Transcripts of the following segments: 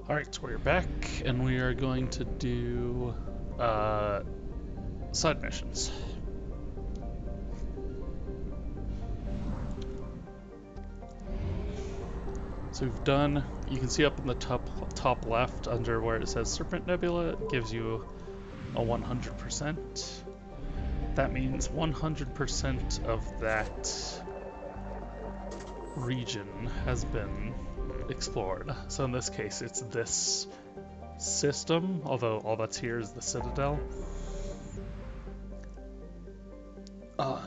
Alright, so we're back, and we are going to do side missions. So we've done, you can see up in the top left under where it says Serpent Nebula, it gives you a 100%. That means 100% of that region has been explored. So in this case, it's this system, although all that's here is the Citadel.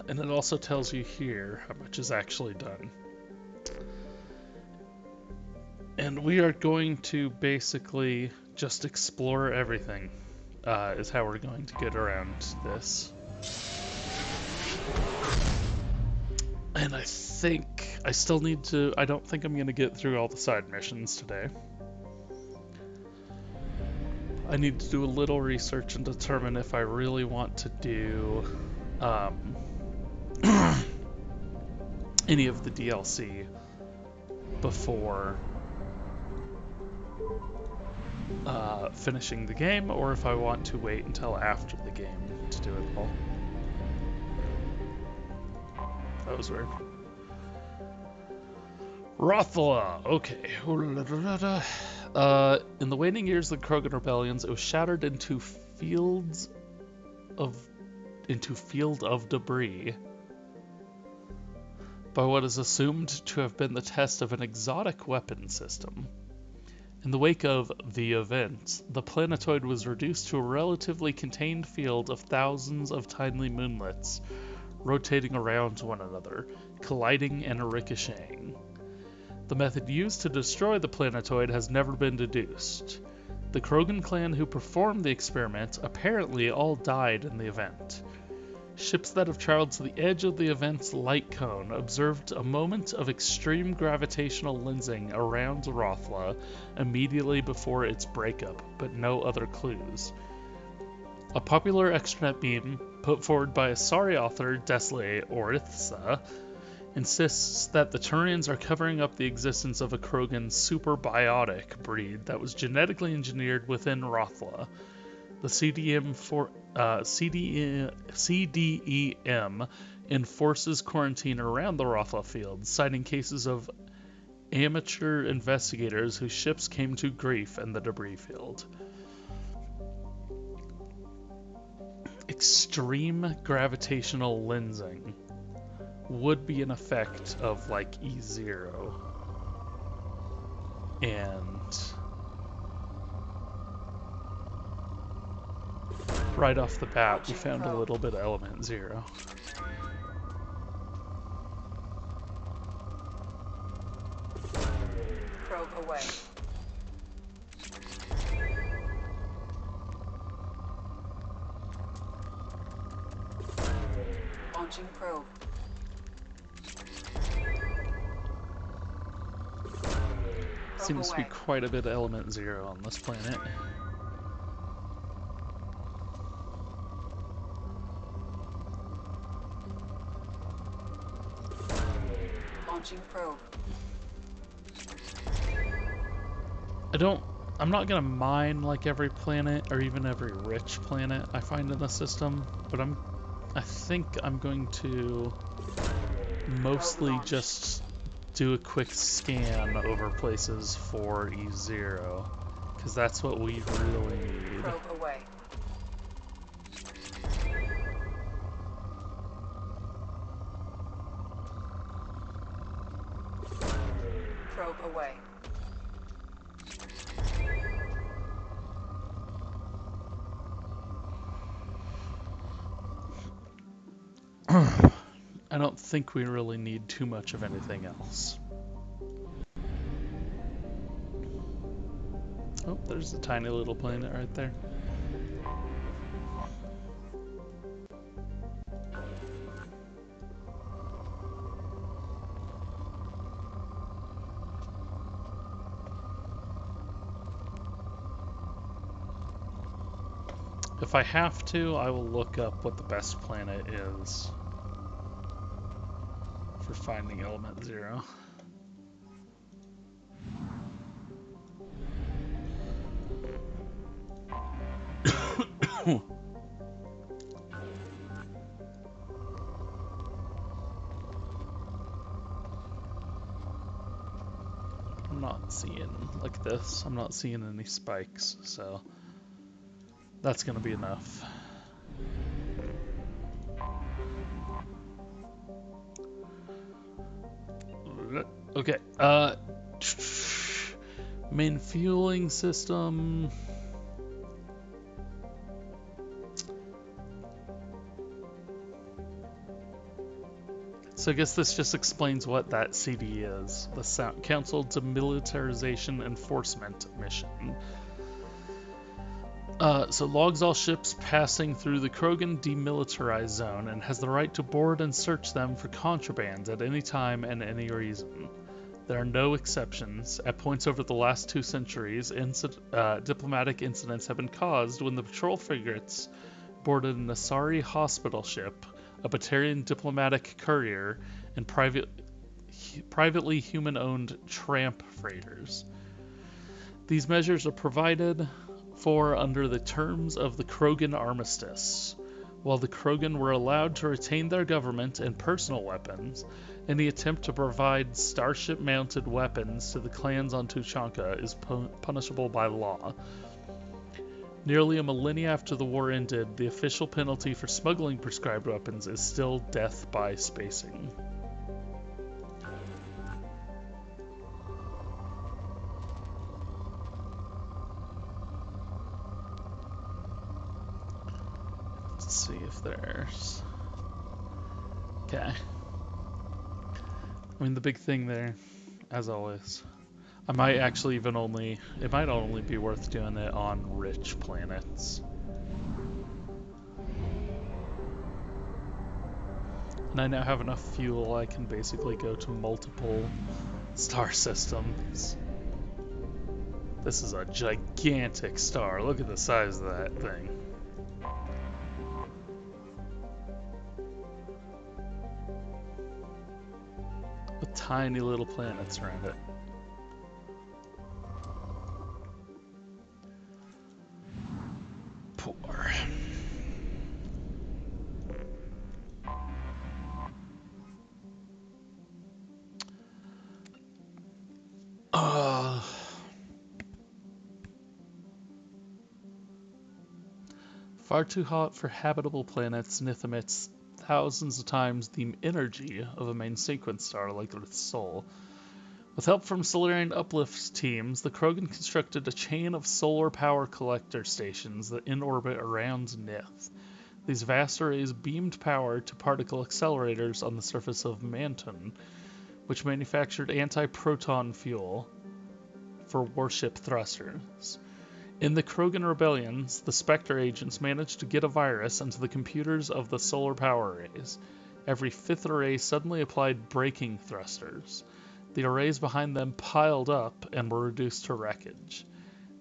And it also tells you here how much is actually done. And we are going to basically just explore everything, is how we're going to get around this. And I think I still need to, I don't think I'm going to get through all the side missions today. I need to do a little research and determine if I really want to do any of the DLC before finishing the game, or if I want to wait until after the game to do it all. That was weird. Rothla, okay. In the waning years of the Krogan rebellions, it was shattered into field of debris by what is assumed to have been the test of an exotic weapon system. In the wake of the event, the planetoid was reduced to a relatively contained field of thousands of tiny moonlets rotating around one another, colliding and ricocheting. The method used to destroy the planetoid has never been deduced. The Krogan clan who performed the experiment apparently all died in the event. Ships that have traveled to the edge of the event's light cone observed a moment of extreme gravitational lensing around Rothla immediately before its breakup, but no other clues. A popular extranet meme put forward by Asari author Desley Orithsa insists that the Turians are covering up the existence of a Krogan superbiotic breed that was genetically engineered within Rothla. The CDEM enforces quarantine around the Rothla field, citing cases of amateur investigators whose ships came to grief in the debris field. Extreme gravitational lensing would be an effect of like E0. And right off the bat, we found a little bit of element 0. Probe away. Launching probe. Seems to be quite a bit of element 0 on this planet. Launching probe. I'm not gonna mine like every planet or even every rich planet I find in the system, but I think I'm going to mostly just do a quick scan over places for E0, because that's what we really need. Probe away. Probe away. I don't think we really need too much of anything else. Oh, there's a tiny little planet right there. If I have to, I will look up what the best planet is for finding element 0. I'm not seeing like this. I'm not seeing any spikes, so that's gonna be enough. Okay, main fueling system. So I guess this just explains what that CD is. The Council Demilitarization Enforcement Mission. So logs all ships passing through the Krogan Demilitarized Zone and has the right to board and search them for contraband at any time and any reason. There are no exceptions. At points over the last 2 centuries, diplomatic incidents have been caused when the patrol frigates boarded an Asari hospital ship, a Batarian diplomatic courier, and privately human-owned tramp freighters. These measures are provided for under the terms of the Krogan Armistice. While the Krogan were allowed to retain their government and personal weapons, any attempt to provide starship-mounted weapons to the clans on Tuchanka is punishable by law. Nearly a millennia after the war ended, the official penalty for smuggling prescribed weapons is still death by spacing. Let's see if there's... Okay. I mean, the big thing there, as always, I might actually even it might only be worth doing it on rich planets. And I now have enough fuel, I can basically go to multiple star systems. This is a gigantic star. Look at the size of that thing. With tiny little planets around it. Poor. Far too hot for habitable planets, Nith emits thousands of times the energy of a main sequence star like Earth's Sol. With help from Solarian Uplift teams, the Krogan constructed a chain of solar power collector stations that in orbit around Nith. These vast arrays beamed power to particle accelerators on the surface of Mantun, which manufactured anti-proton fuel for warship thrusters. In the Krogan rebellions, the Spectre agents managed to get a virus into the computers of the solar power arrays. Every 5th array suddenly applied braking thrusters. The arrays behind them piled up and were reduced to wreckage.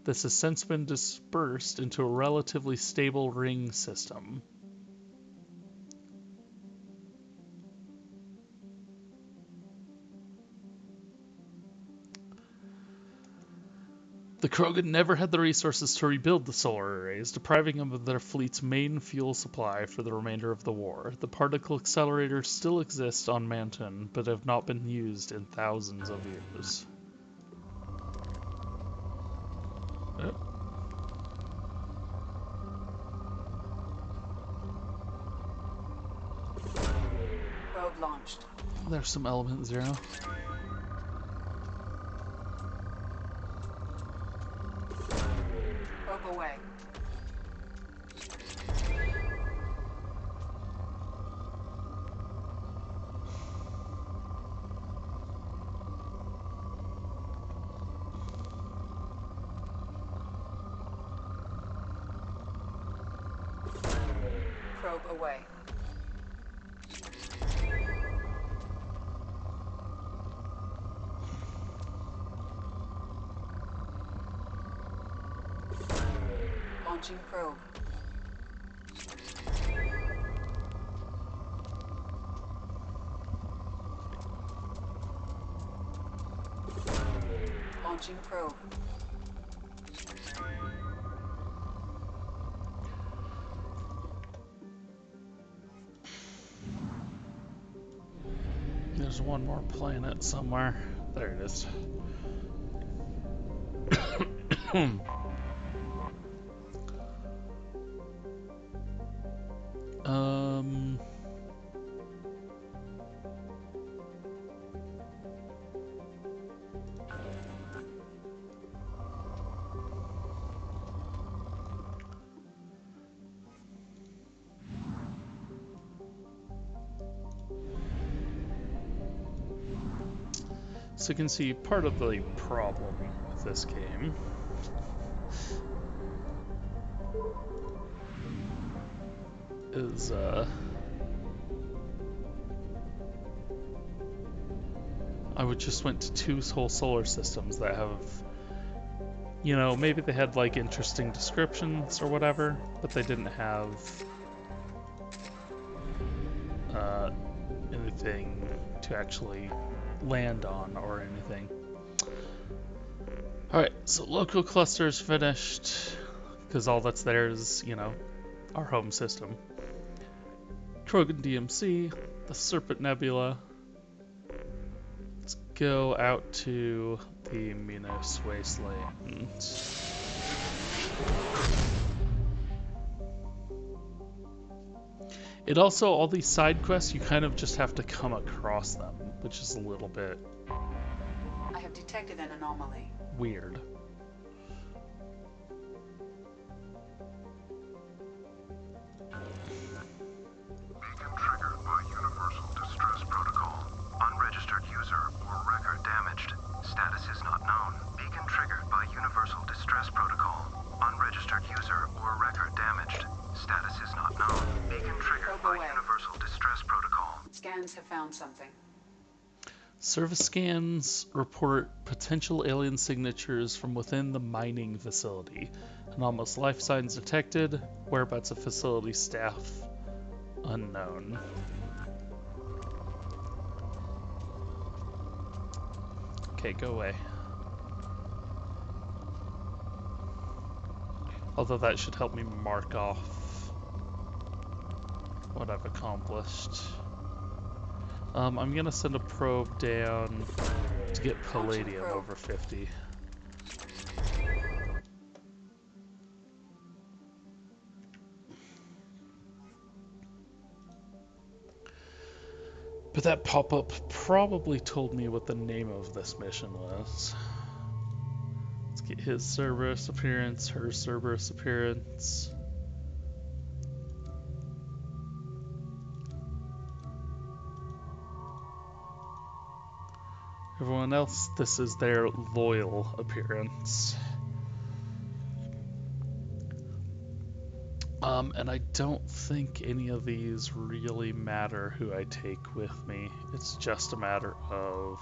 This has since been dispersed into a relatively stable ring system. The Krogan never had the resources to rebuild the solar arrays, depriving them of their fleet's main fuel supply for the remainder of the war. The particle accelerators still exist on Mantun, but have not been used in thousands of years. Probe launched. There's some Element Zero. Probe away. Probe away. Launching probe. Launching probe. There's one more planet somewhere. There it is. um... So you can see part of the problem with this game is I would just went to two whole solar systems that have, you know, maybe they had like interesting descriptions or whatever, but they didn't have anything to actually land on or anything. Alright, so local cluster's finished, because all that's there is, you know, our home system. Krogan DMC, the Serpent Nebula. Let's go out to the Minos Wasteland. It also, all these side quests, you kind of just have to come across them, which is a little bit... I have detected an anomaly. weird. Beacon triggered by Universal Distress Protocol. Unregistered user or record damaged. Status is not known. Beacon triggered by Universal Distress Protocol. Unregistered user or record damaged. Status is not known. Beacon triggered by Universal Distress Protocol. Scans have found something. Service scans report potential alien signatures from within the mining facility. Anomalous life signs detected. Whereabouts of facility staff unknown. Okay, go away. Although that should help me mark off what I've accomplished. I'm gonna send a probe down to get palladium over 50. But that pop-up probably told me what the name of this mission was. Let's get his Cerberus appearance, her Cerberus appearance. Everyone else, this is their loyal appearance. And I don't think any of these really matter who I take with me. It's just a matter of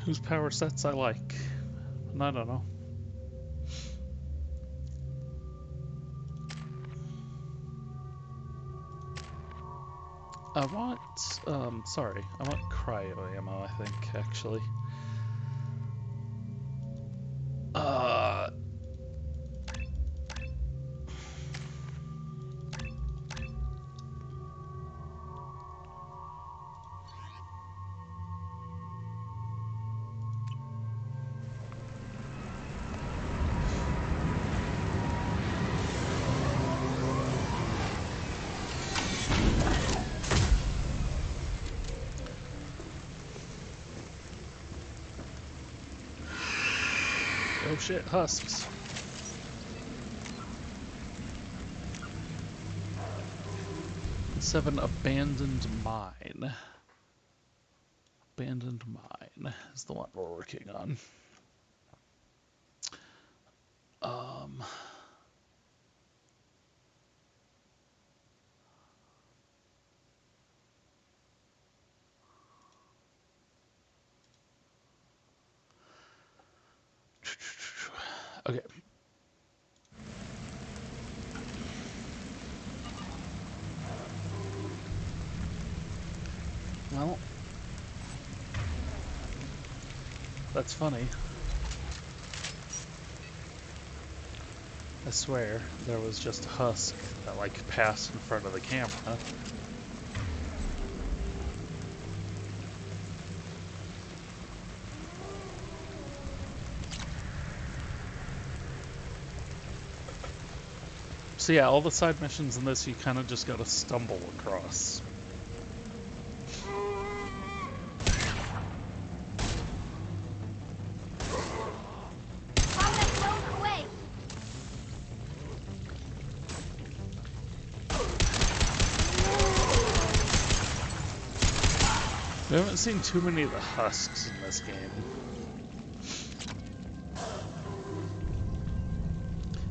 whose power sets I like. And I don't know. I want, I want cryo ammo, I think, actually. Oh shit, husks. Seven, abandoned mine. Abandoned mine is the one we're working on. Okay. Well, that's funny. I swear, there was just a husk that, like, passed in front of the camera. So yeah, all the side missions in this, you kind of just gotta stumble across. We haven't seen too many of the husks in this game.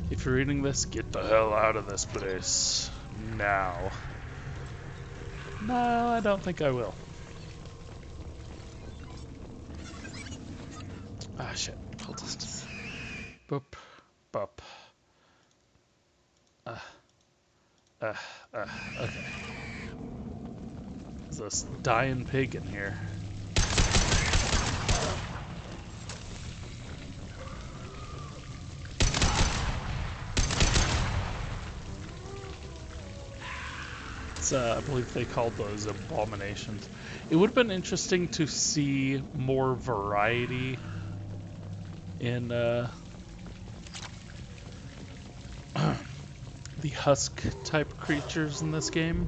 If you're reading this, get the hell out of this place. Now. No, I don't think I will. Ah, shit. Hold on. Boop. Boop. Okay. There's this dying pig in here. I believe they called those abominations. It would have been interesting to see more variety in the husk type creatures in this game.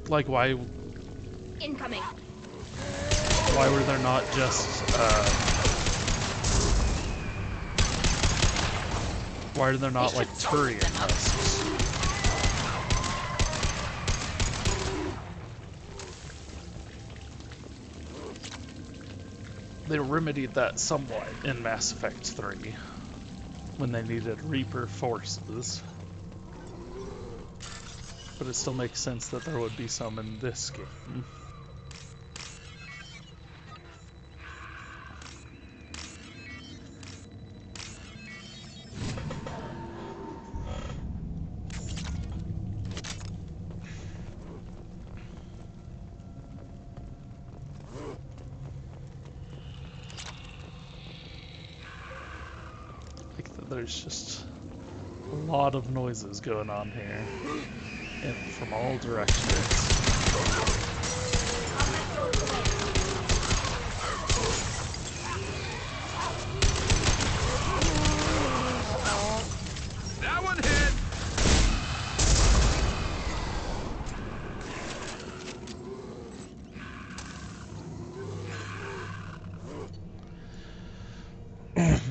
Like why incoming. Why were there not just why are there not like Turian husks? They remedied that somewhat in Mass Effect 3 when they needed Reaper forces. But it still makes sense that there would be some in this game. There's just a lot of noises going on here, and from all directions. That one hit!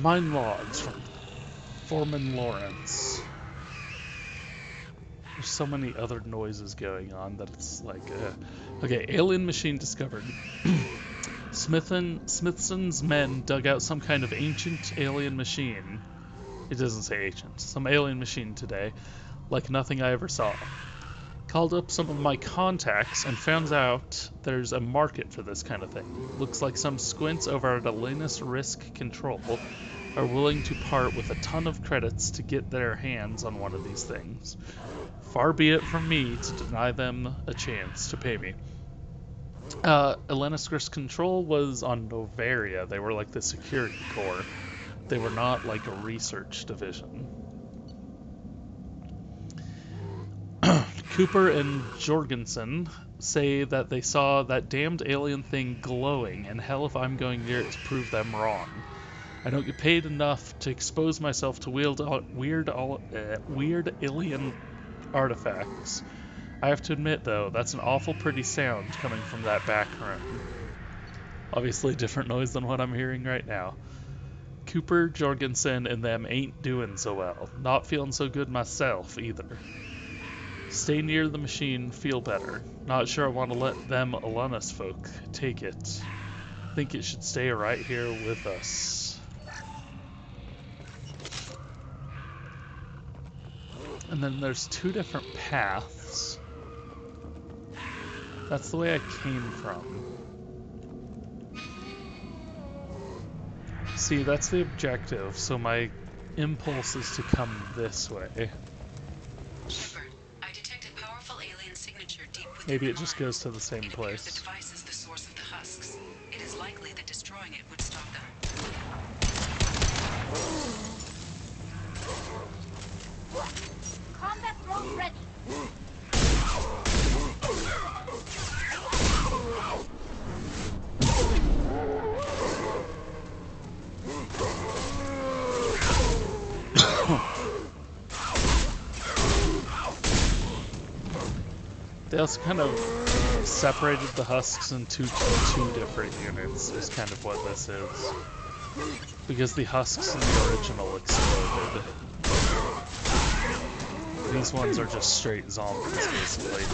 Mine logs from Foreman Lawrence. There's so many other noises going on that it's like, okay, alien machine discovered. Smithson's men dug out some kind of ancient alien machine. It doesn't say ancient. Some alien machine today, like nothing I ever saw. Called up some of my contacts and found out there's a market for this kind of thing. Looks like some squints over at Alenus Risk Control are willing to part with a ton of credits to get their hands on one of these things. Far be it from me to deny them a chance to pay me. Alenus Risk Control was on Novaria. They were like the security corps. They were not like a research division. Cooper and Jorgensen say that they saw that damned alien thing glowing, and hell if I'm going near it to prove them wrong. I don't get paid enough to expose myself to weird alien artifacts. I have to admit, though, that's an awful pretty sound coming from that back room. Obviously different noise than what I'm hearing right now. Cooper, Jorgensen, and them ain't doing so well. Not feeling so good myself, either. Stay near the machine, feel better. Not sure I want to let them Alenus folk take it. Think it should stay right here with us. And then there's two different paths. That's the way I came from. See, that's the objective, so my impulse is to come this way. Shepard, I detected powerful alien signature deep within Maybe the it just mine. goes to the same It appears place. the device is the source of the husks. It is likely that destroying it would stop them. Combat drone ready. They also kind of separated the husks into two different units, is kind of what this is. Because the husks in the original exploded. These ones are just straight zombies, basically.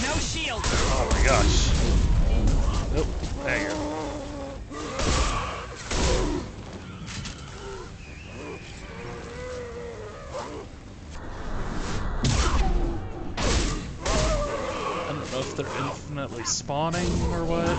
No shield. Oh my gosh. Nope, there you go. I don't know if they're infinitely spawning or what.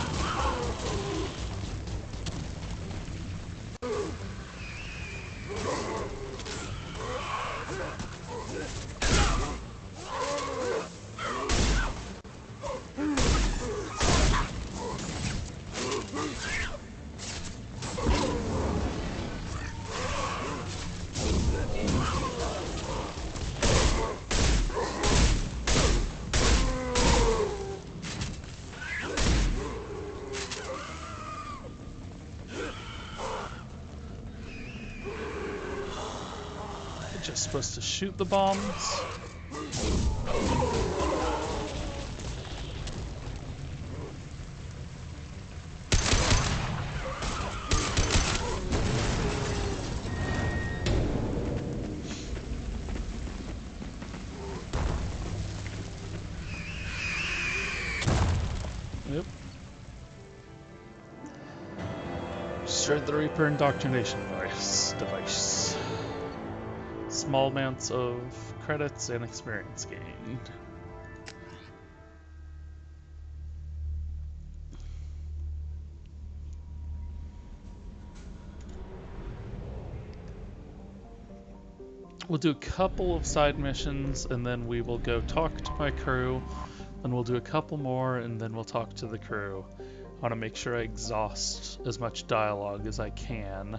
Just supposed to shoot the bombs. Yep. Destroyed the Reaper indoctrination device. Small amounts of credits and experience gained. We'll do a couple of side missions and then we will go talk to my crew, and we'll do a couple more and then we'll talk to the crew. I want to make sure I exhaust as much dialogue as I can.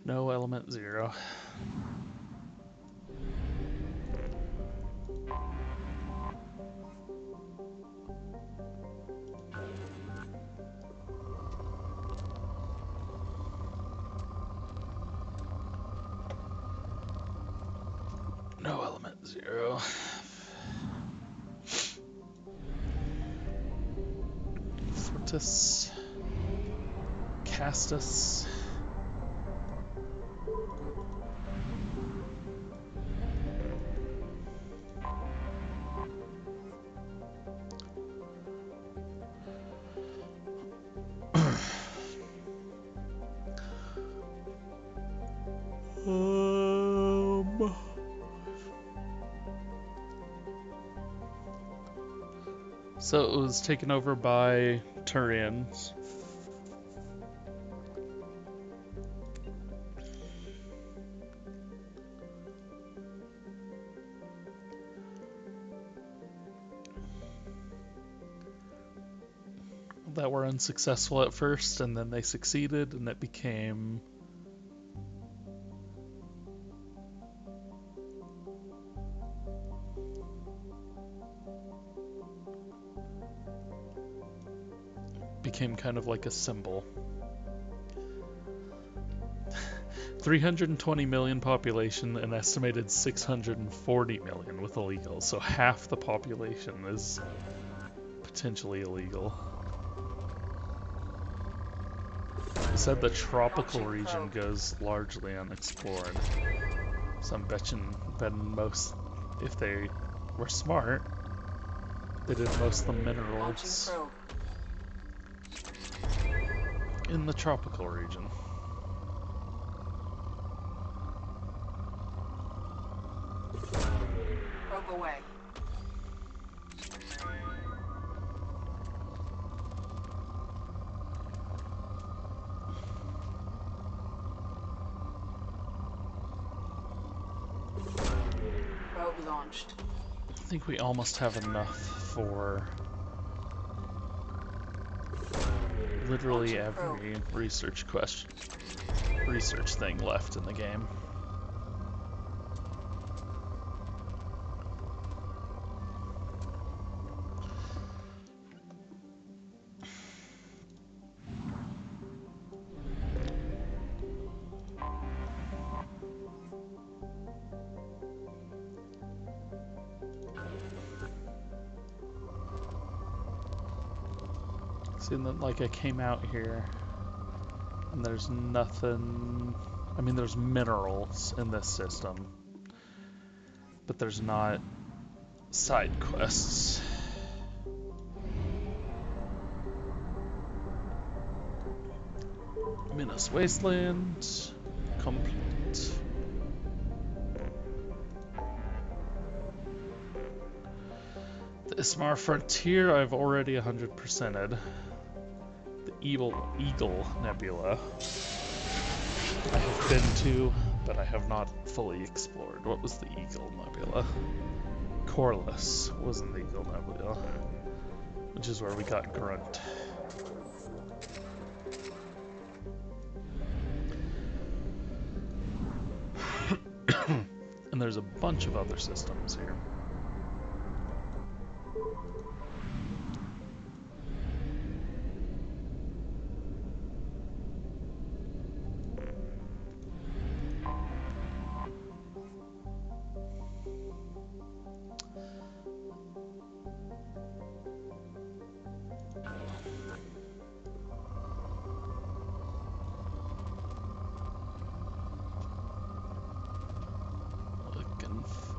No element 0. No element 0. Fortis. Castus. So it was taken over by Turians. That were unsuccessful at first, and then they succeeded, and it became kind of like a symbol. 320 million population, an estimated 640 million with illegal, so half the population is potentially illegal. It said the tropical region goes largely unexplored, so I'm betting most, if they were smart, they did most of the minerals in the tropical region. Probe away. Probe launched. I think we almost have enough for literally every research thing left in the game. And then, like, I came out here and there's nothing. I mean, there's minerals in this system, but there's not side quests. Minas Wasteland complete. The Ismar Frontier I've already 100%ed. Eagle Nebula I have been to, but I have not fully explored. What was the Eagle Nebula? Corliss was in the Eagle Nebula, which is where we got Grunt. And there's a bunch of other systems here.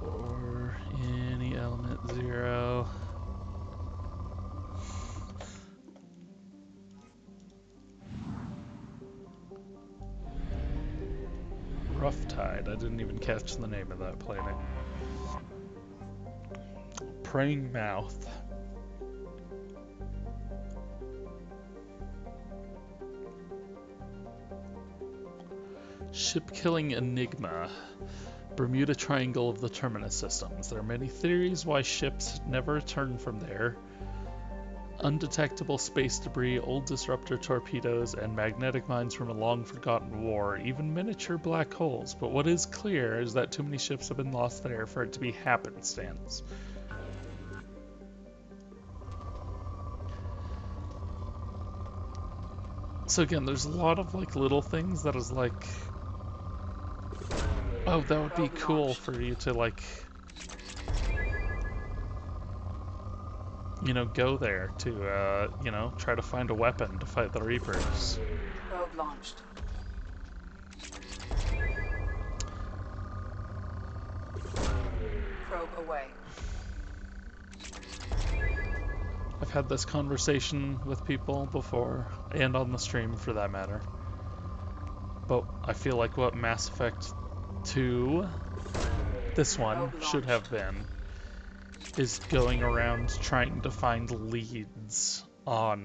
For any element 0. Rough Tide. I didn't even catch the name of that planet. Praying Mouth. Ship-killing Enigma. Bermuda Triangle of the Terminus systems. There are many theories why ships never return from there. Undetectable space debris, old disruptor torpedoes, and magnetic mines from a long-forgotten war, even miniature black holes. But what is clear is that too many ships have been lost there for it to be happenstance. So again, there's a lot of like little things that is like, oh, that would be cool for you to, like, you know, go there to, you know, try to find a weapon to fight the Reapers. Probe launched. Probe away. I've had this conversation with people before, and on the stream for that matter. But I feel like what Mass Effect 2, this one, should have been, is going around trying to find leads on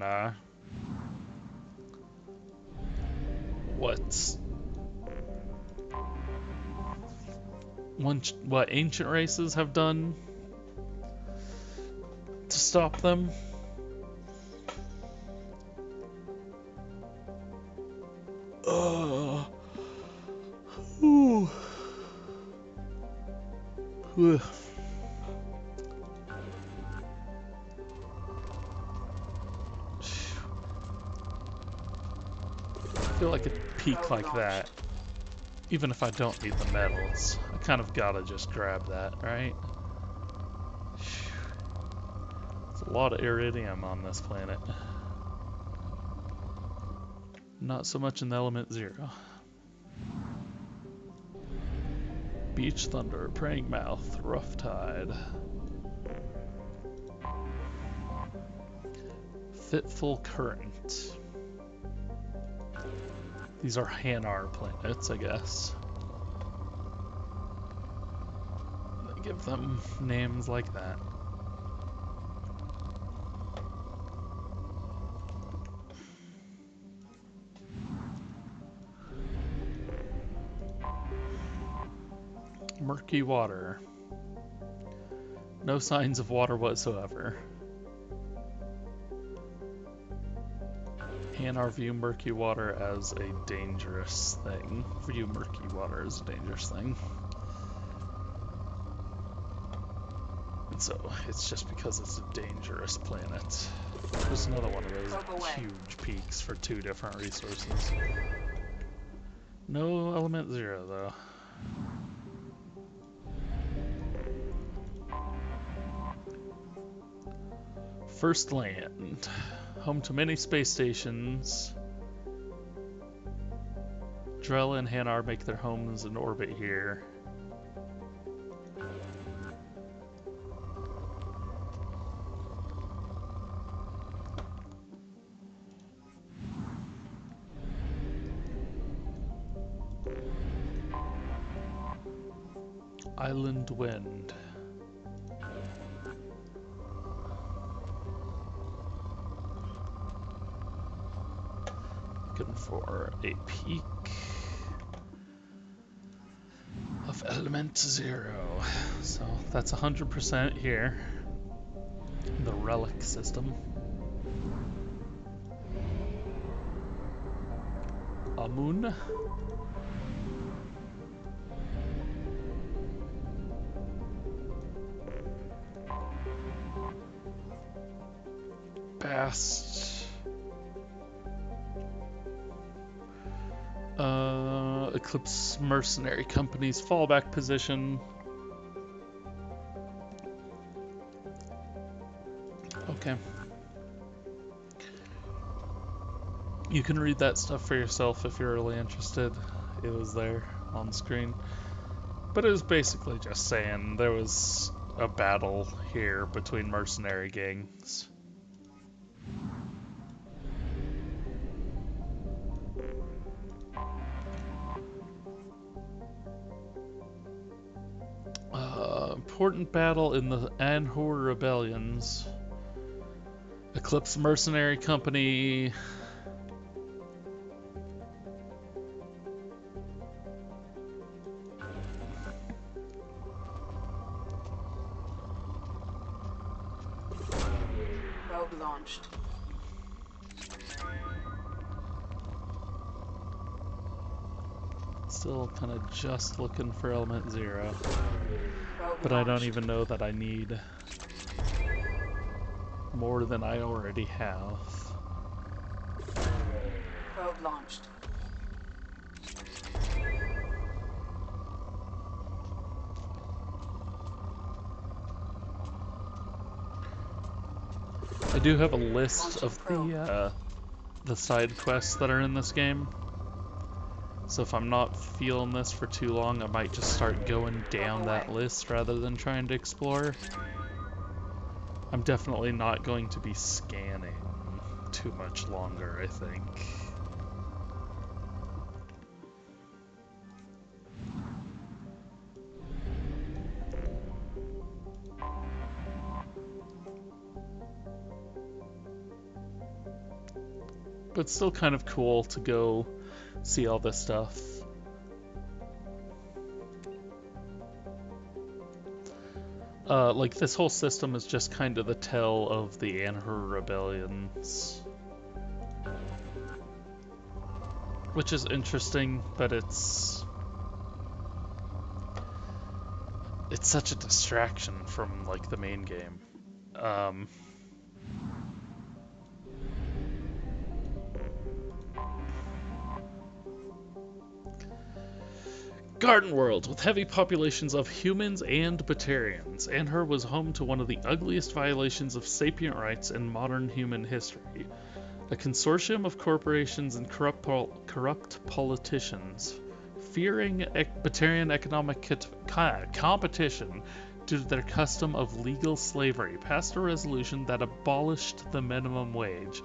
what ancient races have done to stop them. Ooh. Ugh. I feel like a peak like that, even if I don't need the medals, I kind of gotta just grab that, right? There's a lot of iridium on this planet. Not so much in the element 0. Beach Thunder, Praying Mouth, Rough Tide. Fitful Current. These are Hanar planets, I guess. They give them names like that. Murky Water. No signs of water whatsoever. Hanar view murky water as a dangerous thing. View murky water as a dangerous thing. And so, it's just because it's a dangerous planet. There's another one of those huge peaks for 2 different resources. No element 0 though. First land. Home to many space stations. Drell and Hanar make their homes in orbit here. Island Wind. Looking for a peak of element 0. So that's 100% here in the relic system. Amun. Bast. Eclipse Mercenary Company's fallback position. Okay. You can read that stuff for yourself if you're really interested. It was there on screen. But it was basically just saying there was a battle here between mercenary gangs. Important battle in the Anhur rebellions. Eclipse Mercenary Company. Probe launched. Still kind of just looking for element 0. Probe But I don't launched. even know that I need more than I already have. Probe launched. I do have a list of the side quests that are in this game. So if I'm not feeling this for too long, I might just start going down that list rather than trying to explore. I'm definitely not going to be scanning too much longer, I think. But it's still kind of cool to go see all this stuff. Like, this whole system is just kind of the tale of the Anhur rebellions. Which is interesting, but it's such a distraction from, like, the main game. Garden World, with heavy populations of humans and Batarians, Anhur was home to one of the ugliest violations of sapient rights in modern human history. A consortium of corporations and corrupt politicians, fearing Batarian economic competition due to their custom of legal slavery, passed a resolution that abolished the minimum wage,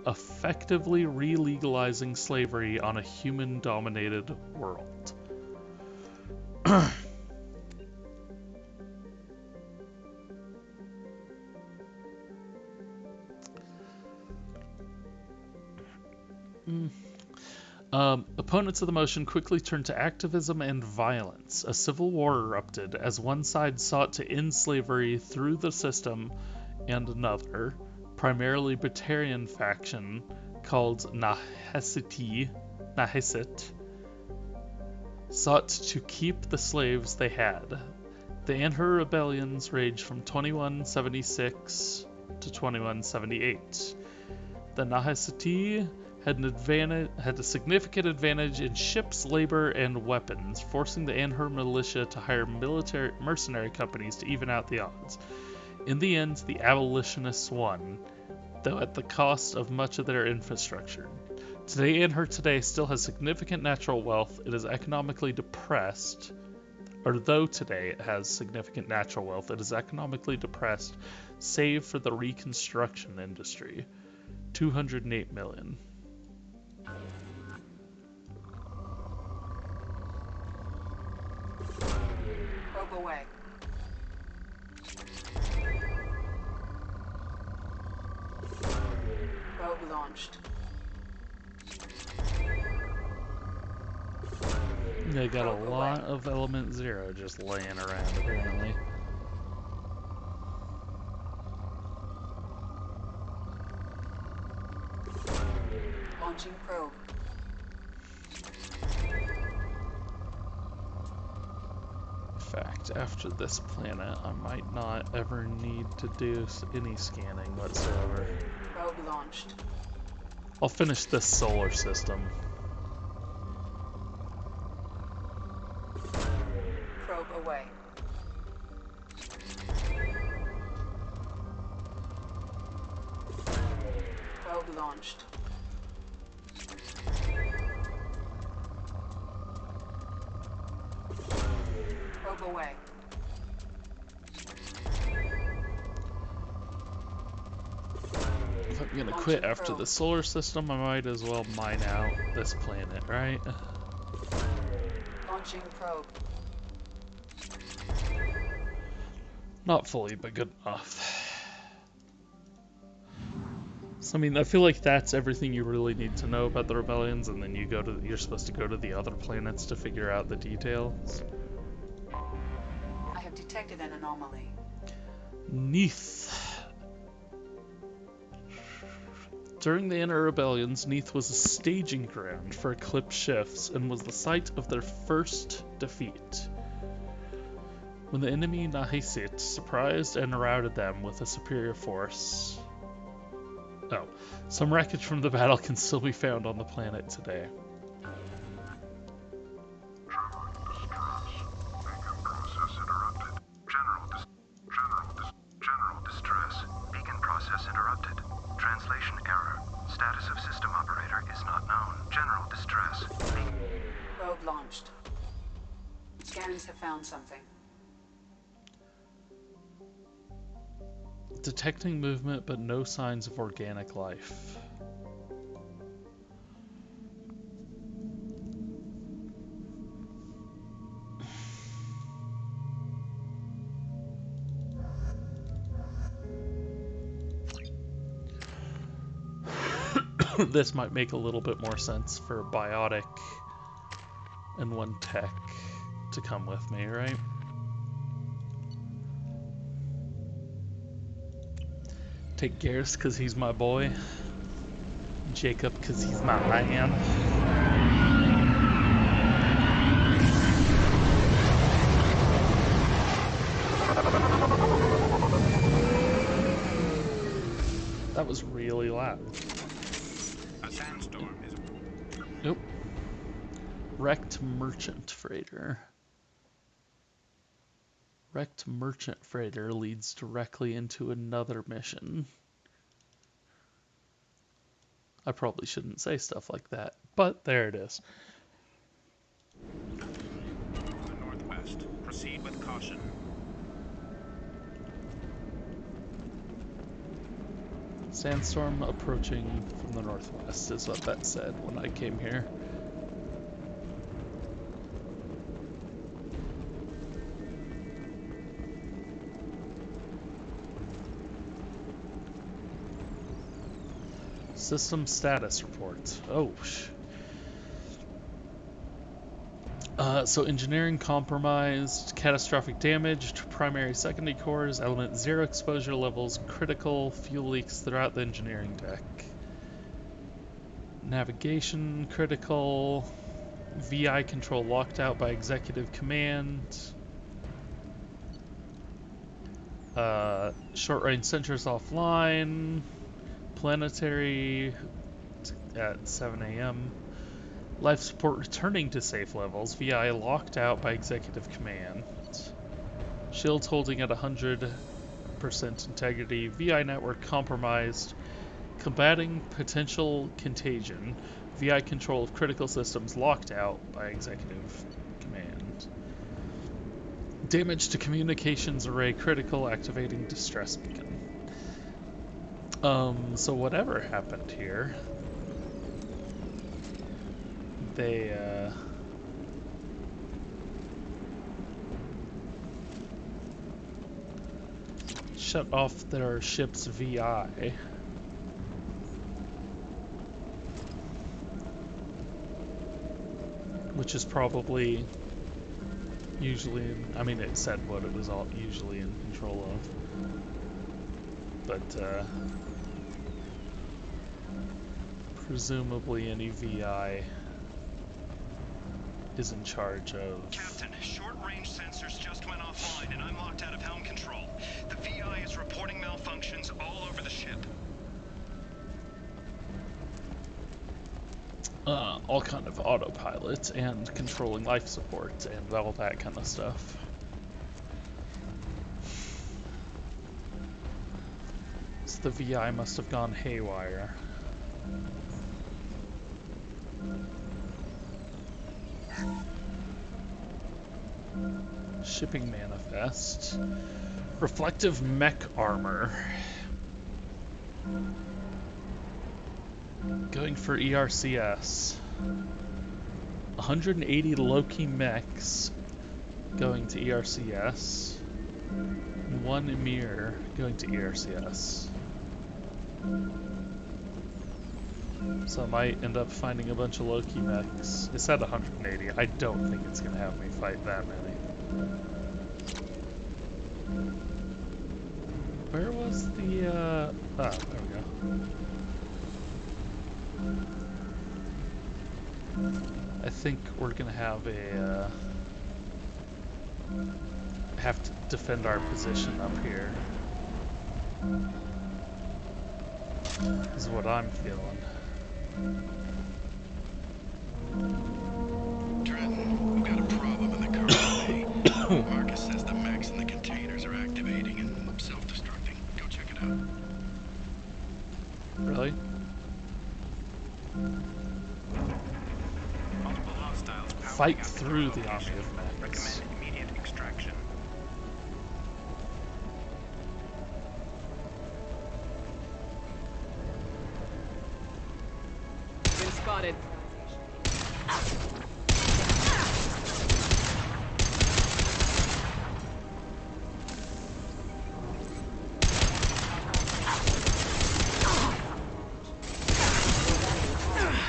effectively re-legalizing slavery on a human-dominated world. Opponents of the motion quickly turned to activism and violence. A civil war erupted as one side sought to end slavery through the system, and another, primarily Batarian faction called Nahesit, sought to keep the slaves they had. The Anhur rebellions raged from 2176 to 2178. The Nahesit had a significant advantage in ships, labor, and weapons, forcing the Anhur militia to hire mercenary companies to even out the odds. In the end, the abolitionists won, though at the cost of much of their infrastructure. Anhur today still has significant natural wealth. It is economically depressed, or though today it has significant natural wealth, it is economically depressed, save for the reconstruction industry. 208 million. Probe away. Probe launched. They got a lot of Element Zero just laying around, apparently. Launching probe. In fact, after this planet, I might not ever need to do any scanning whatsoever. Probe launched. I'll finish this solar system. Probe away. Probe launched. Probe away. If I'm gonna quit after the solar system, I might as well mine out this planet, right? Launching probe. Not fully, but good enough. So, I mean, I feel like that's everything you really need to know about the rebellions, and then you're supposed to go to the other planets to figure out the details. I have detected an anomaly. Neith. During the Inner Rebellions, Neith was a staging ground for Eclipse shifts and was the site of their first defeat. When the enemy Nahesit surprised and routed them with a superior force. Oh, some wreckage from the battle can still be found on the planet today. General distress. Beacon process interrupted. Translation error. Status of system operator is not known. General distress. Probe launched. Scanners have found something. Detecting movement, but no signs of organic life. This might make a little bit more sense for Biotic and one tech to come with me, right? Take Garrus because he's my boy. Jacob because he's my man. That was really loud. A sandstorm is... Nope. Wrecked merchant freighter. Wrecked merchant freighter leads directly into another mission. I probably shouldn't say stuff like that, but there it is. the northwest. Proceed with caution. Sandstorm approaching from the northwest is what that said when I came here. System status report. Oh, So engineering compromised, catastrophic damage to primary secondary cores, element 0 exposure levels, critical, fuel leaks throughout the engineering deck. Navigation critical, VI control locked out by executive command. Short range sensors offline. Planetary at 7 a.m. Life support returning to safe levels. VI locked out by executive command. Shields holding at 100% integrity. VI network compromised. Combating potential contagion. VI control of critical systems locked out by executive command. Damage to communications array critical, activating distress beacon. So whatever happened here, they, shut off their ship's VI. Which is probably usually I mean, it said what it was all usually in control of. But, presumably any VI is in charge of... Captain, short-range sensors just went offline and I'm locked out of helm control. The VI is reporting malfunctions all over the ship. All kind of autopilot and controlling life support and all that kind of stuff. So the VI must have gone haywire. Shipping manifest. Reflective mech armor. Going for ERCS. 180 Loki mechs going to ERCS. And 1 Emir going to ERCS. So I might end up finding a bunch of Loki mechs. It said 180. I don't think it's going to have me fight that many. Where was the, there we go. I think we're gonna have a, have to defend our position up here. Is what I'm feeling. Trenton, we've got a problem in the cargo bay. Marcus says the mechs in the containers are activating and self-destructing. Go check it out. Really? Multiple hostiles powering Fight up through into the army location. of mechs. Recommend immediate extraction. Been spotted.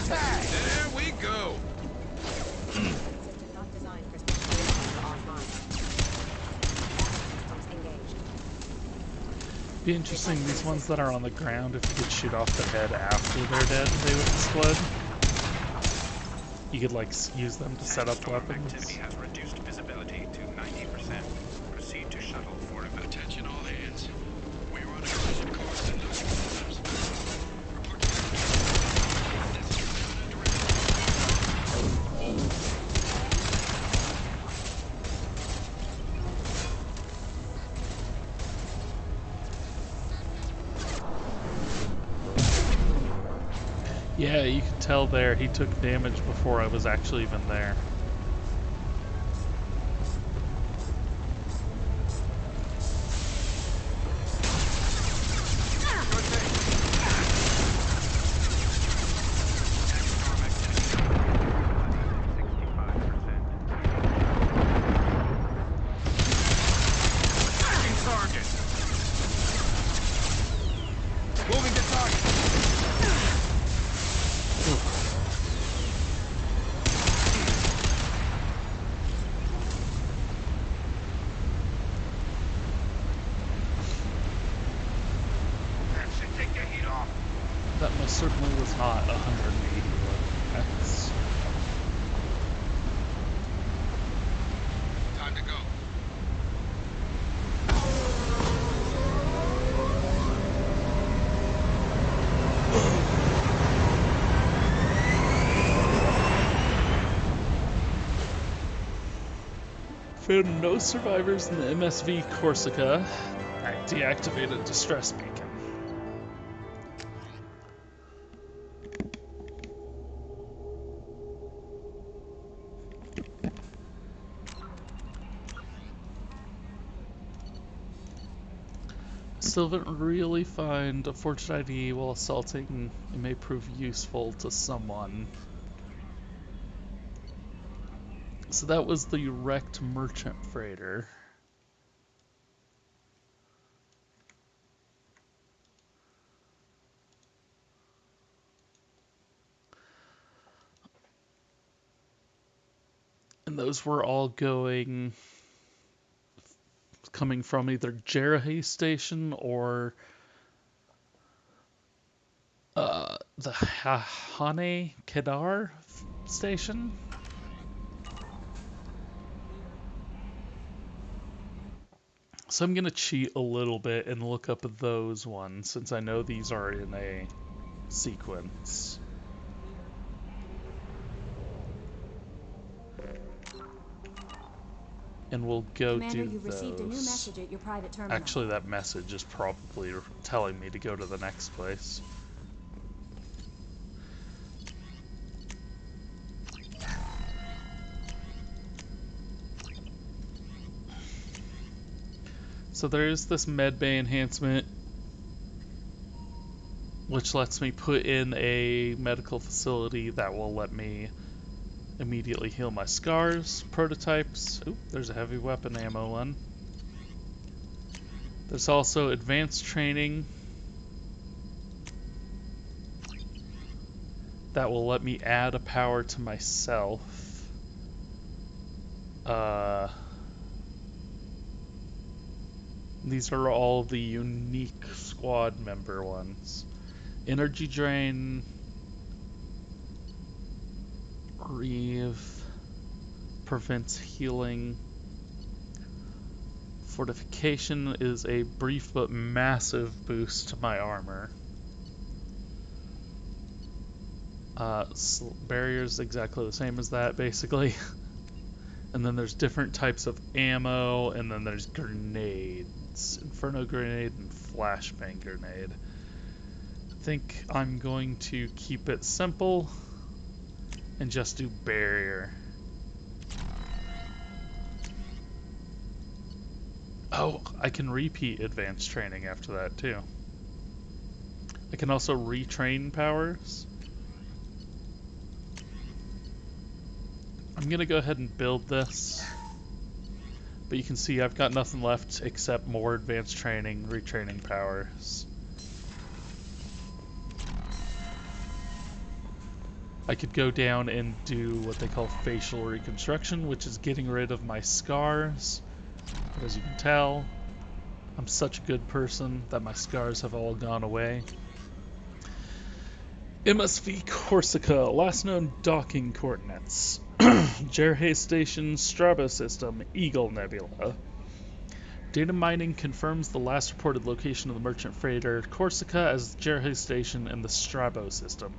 There we go. Not designed for situations offline. Systems engaged. Be interesting, these ones that are on the ground, if you could shoot off their head after they're dead, they would explode. You could, like, use them to set up Sandstorm weapons. activity has reduced visibility to 90%. Proceed to shuttle for evacuation. Attention all hands. We're on a collision course and losing systems. Report to Yeah, you could tell there he took damage before I was actually even there. target. Moving to target. certainly was not 180 X. Time to go. Found no survivors in the MSV Corsica. I deactivated distress beacon. Still haven't really find a fortune ID while assaulting. It may prove useful to someone. So that was the wrecked merchant freighter. And those were all coming from either Jerahay Station or the Hane Kedar Station. So I'm going to cheat a little bit and look up those ones since I know these are in a sequence. And we'll go Commander, do you've those. received a new message at your private terminal. Actually, that message is probably telling me to go to the next place. So there is this medbay enhancement, which lets me put in a medical facility that will let me immediately heal my scars, prototypes. Oop, there's a heavy weapon ammo one. There's also advanced training that will let me add a power to myself. These are all the unique squad member ones. Energy drain, Reeve, prevents healing. Fortification is a brief but massive boost to my armor. Barrier's exactly the same as that, basically. And then there's different types of ammo, and then there's grenades. Inferno grenade and flashbang grenade. I think I'm going to keep it simple and just do barrier. Oh, I can repeat advanced training after that too. I can also retrain powers. I'm gonna go ahead and build this, but you can see I've got nothing left except more advanced training, retraining powers. I could go down and do what they call facial reconstruction, which is getting rid of my scars. But as you can tell, I'm such a good person that my scars have all gone away. MSV Corsica, last known docking coordinates. Jerahay Station, Strabo System, Eagle Nebula. Data mining confirms the last reported location of the merchant freighter Corsica as Jerahay Station in the Strabo System.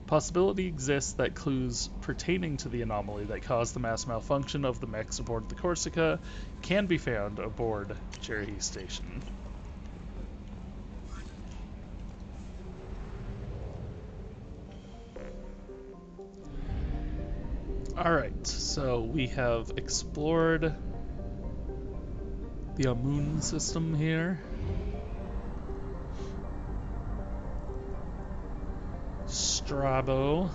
Possibility exists that clues pertaining to the anomaly that caused the mass malfunction of the mechs aboard the Corsica can be found aboard Jerahay Station. Alright, so we have explored the Amun system here. Strabo.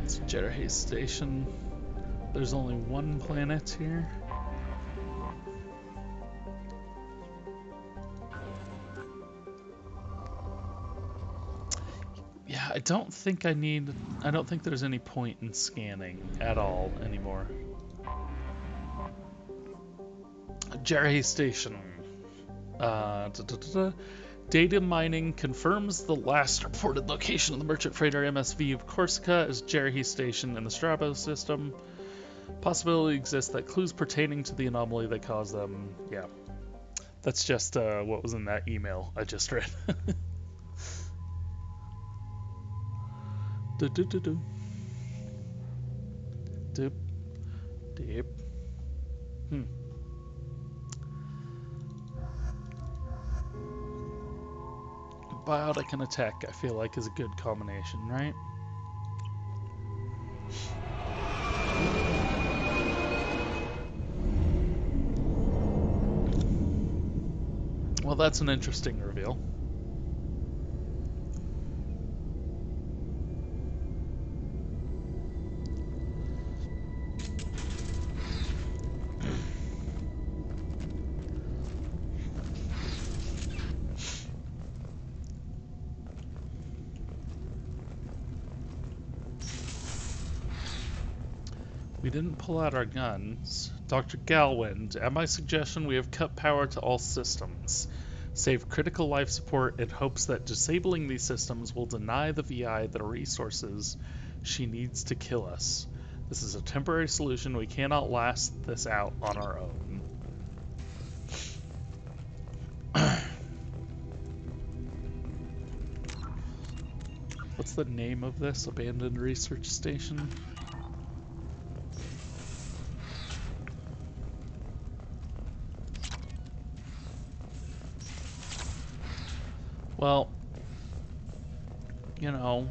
It's Jerahay Station. There's only one planet here. Yeah, I don't think there's any point in scanning at all anymore. Jerahay Station. Data mining confirms the last reported location of the merchant freighter MSV of Corsica as Jerry Station in the Strabo system. Possibility exists that clues pertaining to the anomaly that caused them. Yeah. That's just what was in that email I just read. Do. Doop. Deep. Biotic and attack, I feel like, is a good combination, right? Well, that's an interesting reveal. We didn't pull out our guns. Dr. Galwind, at my suggestion, we have cut power to all systems. Save critical life support in hopes that disabling these systems will deny the VI the resources she needs to kill us. This is a temporary solution. We cannot last this out on our own. What's the name of this abandoned research station? Well, you know,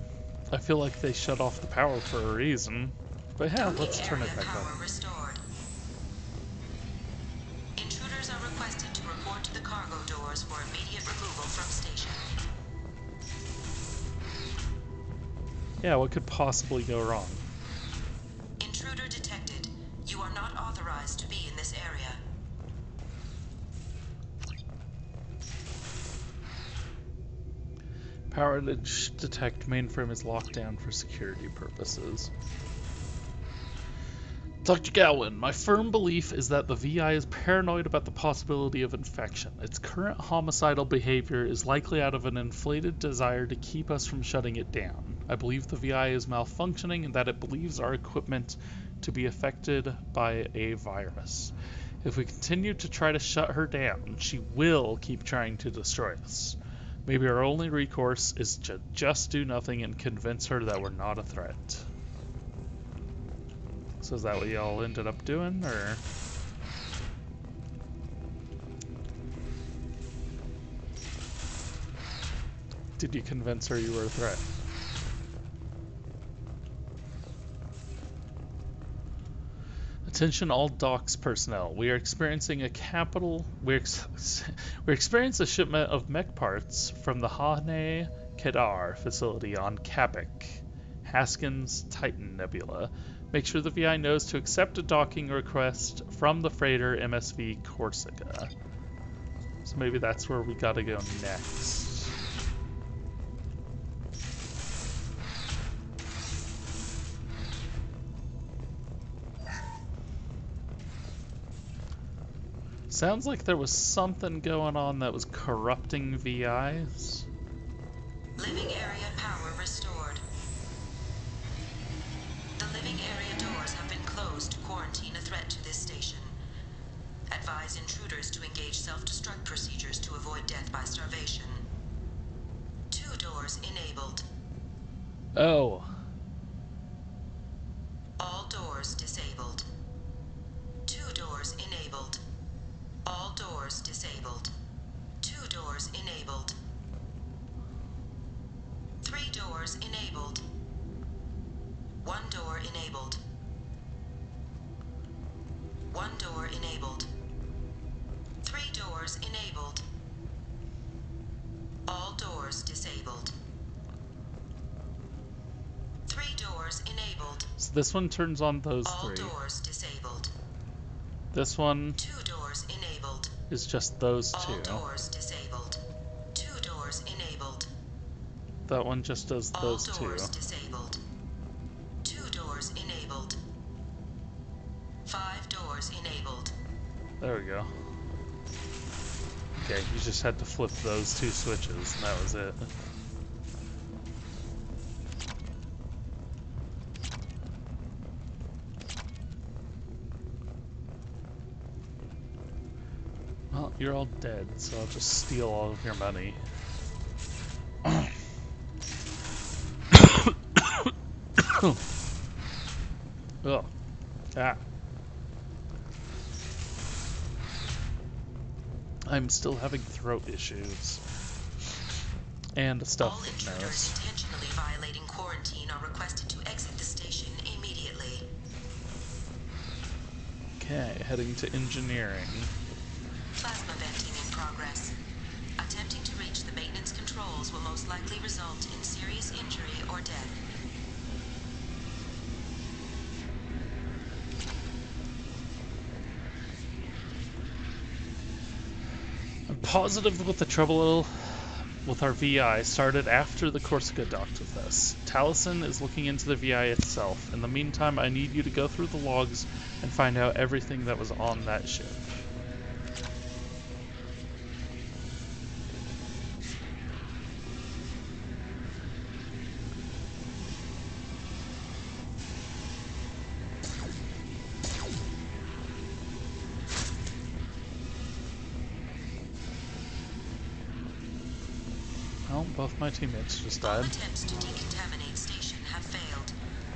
I feel like they shut off the power for a reason. But yeah, let's turn it back on. Restored. Intruders are requested to report to the cargo doors for immediate removal from station. Yeah, what could possibly go wrong? Intruder detected. You are not authorized to be in this area. Power to detect mainframe is locked down for security purposes. Dr. Galwin, my firm belief is that the VI is paranoid about the possibility of infection. Its current homicidal behavior is likely out of an inflated desire to keep us from shutting it down. I believe the VI is malfunctioning and that it believes our equipment to be affected by a virus. If we continue to try to shut her down, she will keep trying to destroy us. Maybe our only recourse is to just do nothing and convince her that we're not a threat. So is that what y'all ended up doing, or? Did you convince her you were a threat? Attention all docks personnel. We are experiencing a we're experiencing a shipment of mech parts from the Hane Kedar facility on Kapik, Haskins Titan Nebula. Make sure the VI knows to accept a docking request from the freighter MSV Corsica. So maybe that's where we gotta go next. Sounds like there was something going on that was corrupting VIs. Living area power restored. The living area doors have been closed to quarantine a threat to this station. Advise intruders to engage self-destruct procedures to avoid death by starvation. 2 doors enabled. Oh. All doors disabled. 2 doors enabled. All doors disabled. 2 doors enabled. 3 doors enabled. 1 door enabled. 1 door enabled. 3 doors enabled. All doors disabled. 3 doors enabled. So this one turns on those All 3. doors disabled. This one 2 doors enabled. is just those 2. All doors disabled. 2 doors enabled. That one just does those 2. All doors disabled. 2 doors enabled. 5 doors enabled. There we go. Okay, you just had to flip those two switches, and that was it. Well, you're all dead, so I'll just steal all of your money. Ugh. Ah. I'm still having throat issues. And a All stuffed intruders nose. intentionally violating quarantine are requested to exit the station immediately. Okay, heading to engineering. Plasma venting in progress. Attempting to reach the maintenance controls will most likely result in serious injury or death. I'm positive with the trouble with our VI started after the Corsica docked with us. Taliesin is looking into the VI itself. In the meantime, I need you to go through the logs and find out everything that was on that ship. Well, both my teammates just All died. attempts to decontaminate station have failed.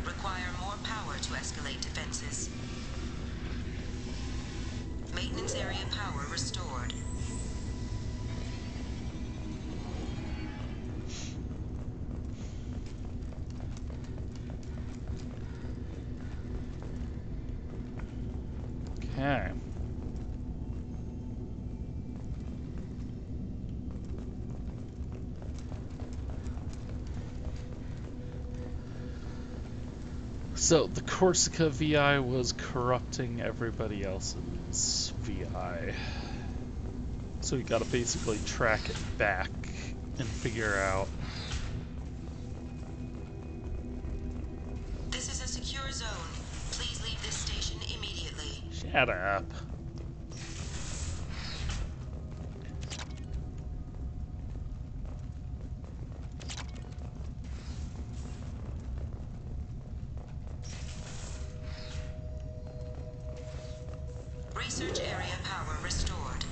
Require more power to escalate defenses. Maintenance area power restored. Okay. So, the Corsica VI was corrupting everybody else's VI. So we gotta basically track it back and figure out. This is a secure zone. Please leave this station immediately. Shut up. Research area power restored.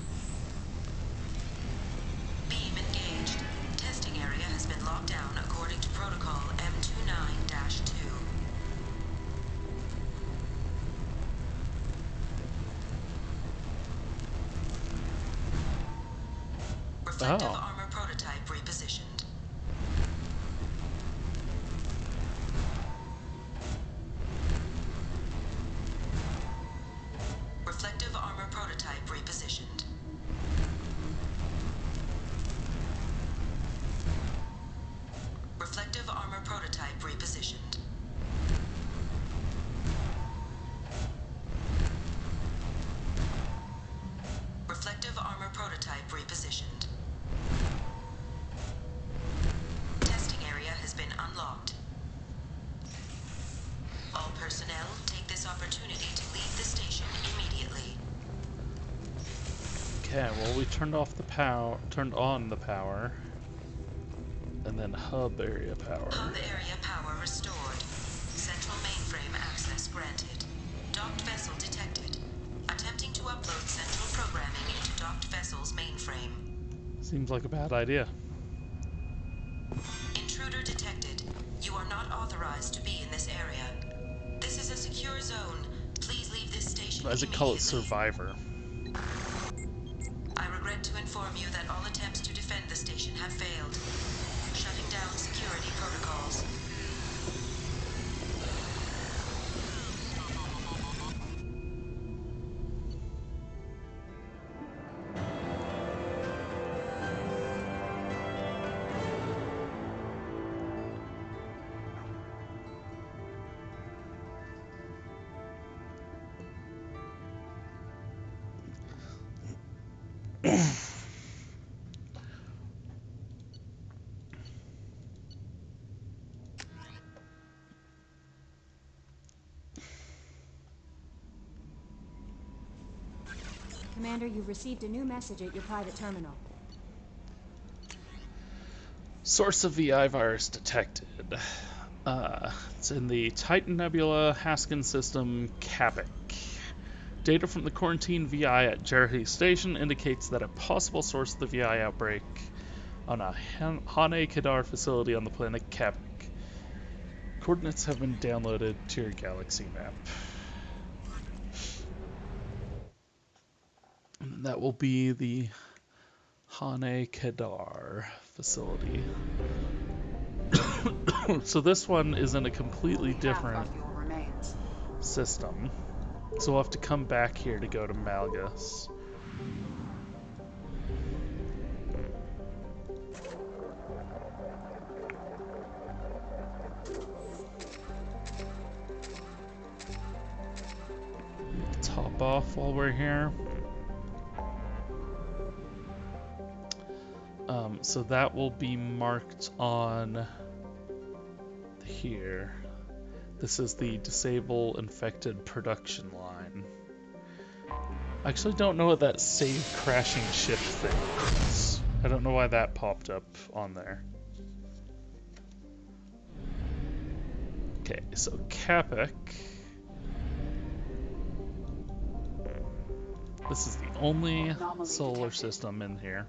Beam engaged. Testing area has been locked down according to protocol M29-2. Reflective Oh. armor prototype repositioned. Reflective armor prototype repositioned. Reflective armor prototype repositioned. Reflective armor prototype repositioned. Testing area has been unlocked. All personnel take this opportunity to leave the station immediately. Okay, well we turned on the power. And then hub area power. Hub area power restored. Central mainframe access granted. Docked vessel detected. Attempting to upload central programming into docked vessel's mainframe. Seems like a bad idea. Intruder detected. You are not authorized to be in this area. This is a secure zone. Please leave this station As it immediately. call it, Survivor. I regret to inform you that all attempts to defend the station have failed. Shutting down security protocols. Commander, you've received a new message at your private terminal. Source of VI virus detected. It's in the Titan Nebula Haskin system, Kapik. Data from the quarantine VI at Jerahi Station indicates that a possible source of the VI outbreak on a Hane Kadar facility on the planet Kapik. Coordinates have been downloaded to your galaxy map. And that will be the Hane Kadar facility. So this one is in a completely different system. So we'll have to come back here to go to Malgus. Top off while we're here. So that will be marked on here. This is the disable infected production line. I actually don't know what that save crashing ship thing is. I don't know why that popped up on there. Okay, so Kapik. This is the only solar system in here.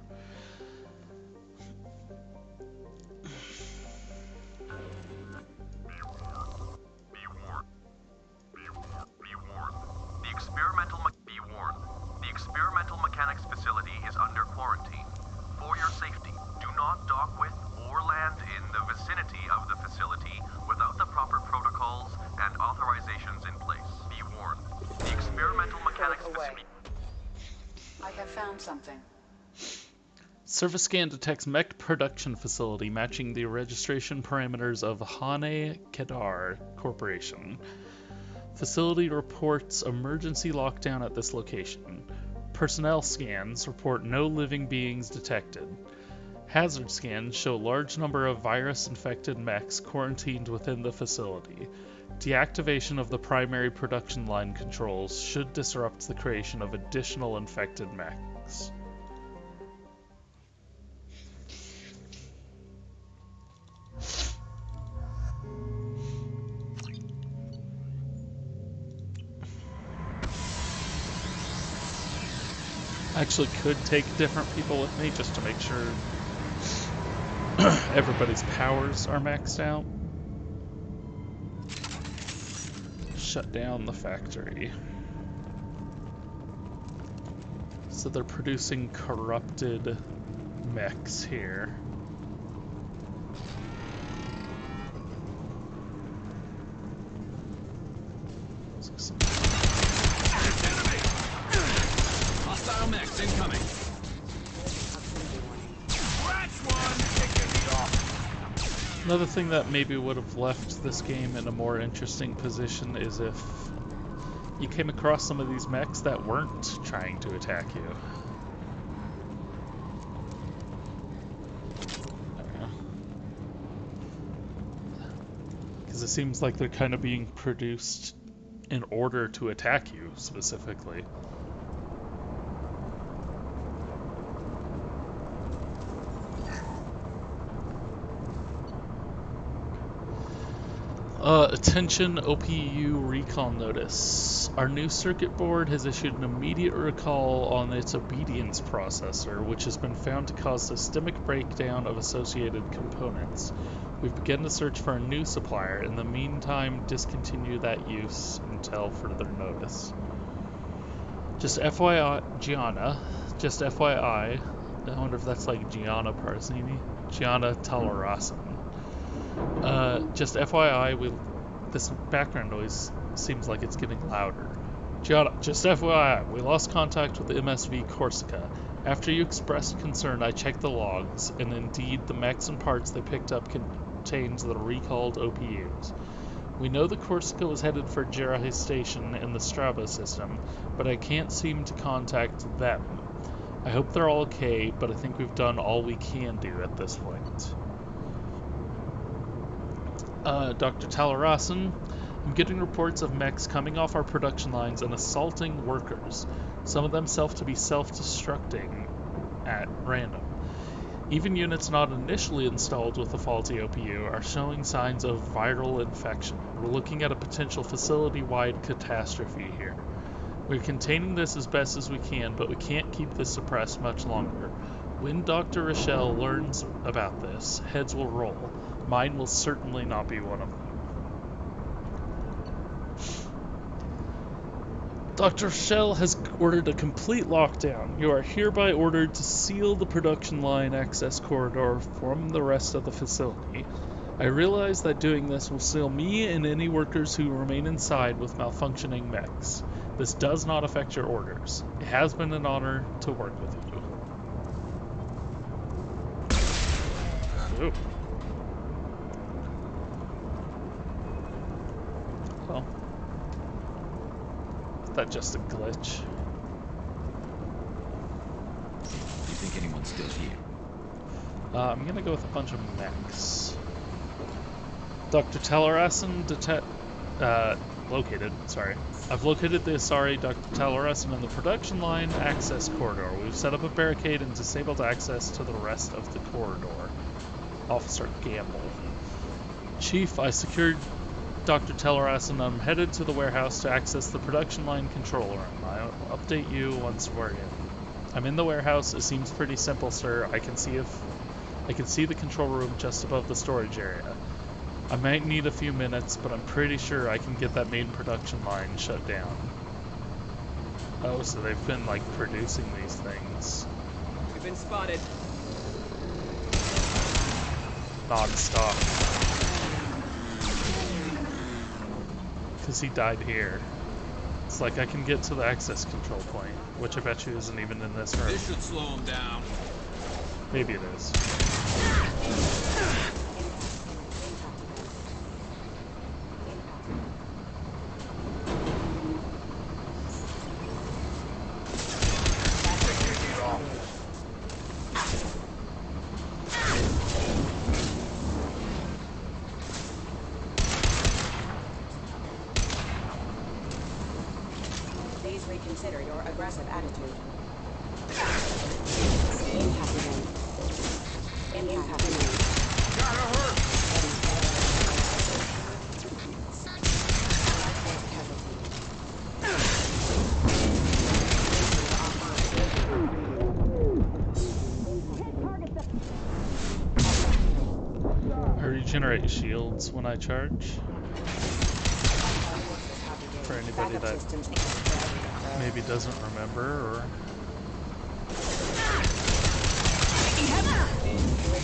Surface scan detects mech production facility matching the registration parameters of Hane Kadar Corporation. Facility reports emergency lockdown at this location. Personnel scans report no living beings detected. Hazard scans show a large number of virus-infected mechs quarantined within the facility. Deactivation of the primary production line controls should disrupt the creation of additional infected mechs. I actually could take different people with me just to make sure everybody's powers are maxed out. Shut down the factory. So they're producing corrupted mechs here. Hostile mechs incoming. Another thing that maybe would have left this game in a more interesting position is if you came across some of these mechs that weren't trying to attack you. Because it seems like they're kind of being produced in order to attack you specifically. Attention OPU recall notice. Our new circuit board has issued an immediate recall on its obedience processor, which has been found to cause systemic breakdown of associated components. We've begun to search for a new supplier. In the meantime, discontinue that use until further notice. Just FYI, Gianna. Just FYI. I wonder if that's like Gianna Parsini. Gianna Talarasan. Just FYI, this background noise seems like it's getting louder. Gianna, just FYI, we lost contact with the MSV Corsica. After you expressed concern, I checked the logs, and indeed the mechs and parts they picked up contains the recalled OPUs. We know the Corsica was headed for Jerahi Station in the Straba system, but I can't seem to contact them. I hope they're all okay, but I think we've done all we can do at this point. Dr. Talarasan, I'm getting reports of mechs coming off our production lines and assaulting workers, some of them self-destructing at random. Even units not initially installed with the faulty OPU are showing signs of viral infection. We're looking at a potential facility-wide catastrophe here. We're containing this as best as we can, but we can't keep this suppressed much longer. When Dr. Rochelle learns about this, heads will roll. Mine will certainly not be one of them. Dr. Rochelle has ordered a complete lockdown. You are hereby ordered to seal the production line access corridor from the rest of the facility. I realize that doing this will seal me and any workers who remain inside with malfunctioning mechs. This does not affect your orders. It has been an honor to work with you. Ooh. Well. Is that just a glitch? Do you think anyone's still here? I'm gonna go with a bunch of mechs. Dr. Talarasan located, sorry. I've located the Asari Dr. Talarasan in the production line access corridor. We've set up a barricade and disabled access to the rest of the corridor. Officer Gamble. Chief, I secured Dr. Talarasan and I'm headed to the warehouse to access the production line control room. I'll update you once we're in. I'm in the warehouse. It seems pretty simple, sir. I can see the control room just above the storage area. I might need a few minutes, but I'm pretty sure I can get that main production line shut down. Oh, so they've been, like, producing these things. We've been spotted. Non-stop. Because he died here. It's like I can get to the access control point, which I bet you isn't even in this room. This should slow him down. Maybe it is. Please reconsider your aggressive attitude. Impact remains. I regenerate shields when I charge. For anybody that maybe doesn't remember or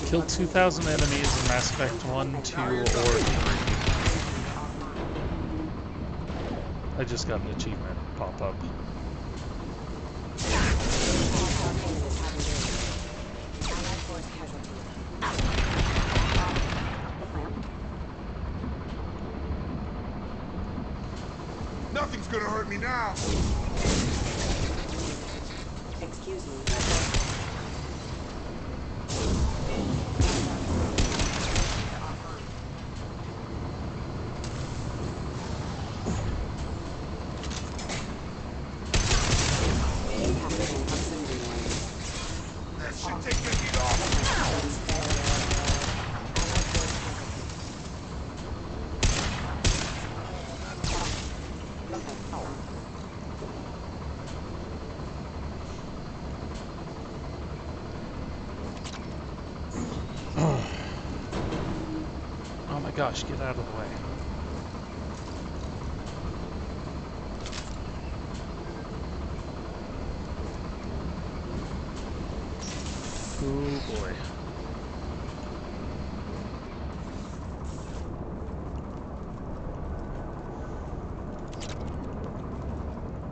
kill 2,000 enemies in Mass Effect 1, 2, or 3. I just got an achievement pop up. Nothing's gonna hurt me now. Excuse me. That should take the heat off. Oh my gosh, get out of the way. Oh boy.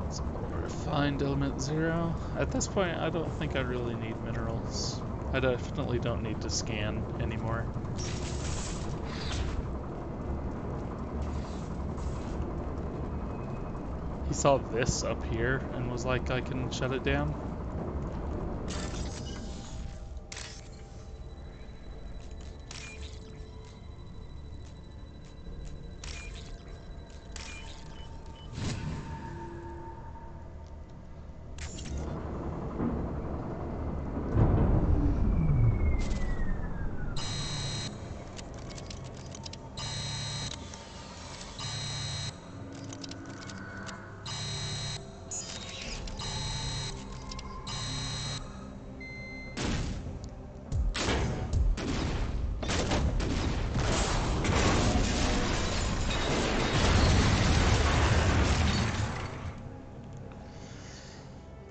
So refined element 0. At this point, I don't think I really need minerals. I definitely don't need to scan anymore. He saw this up here and was like, I can shut it down.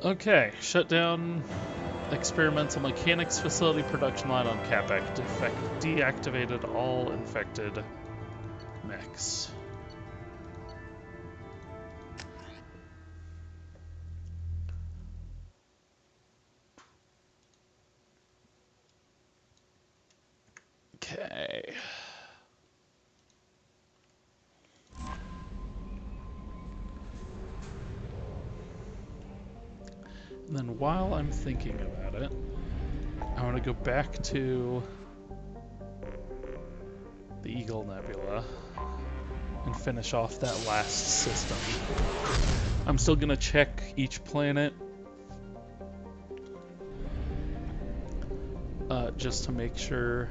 Okay, shut down experimental mechanics facility production line on Capac. Deactivated all infected mechs. Okay. And then while I'm thinking about it, I want to go back to the Eagle Nebula and finish off that last system. I'm still going to check each planet just to make sure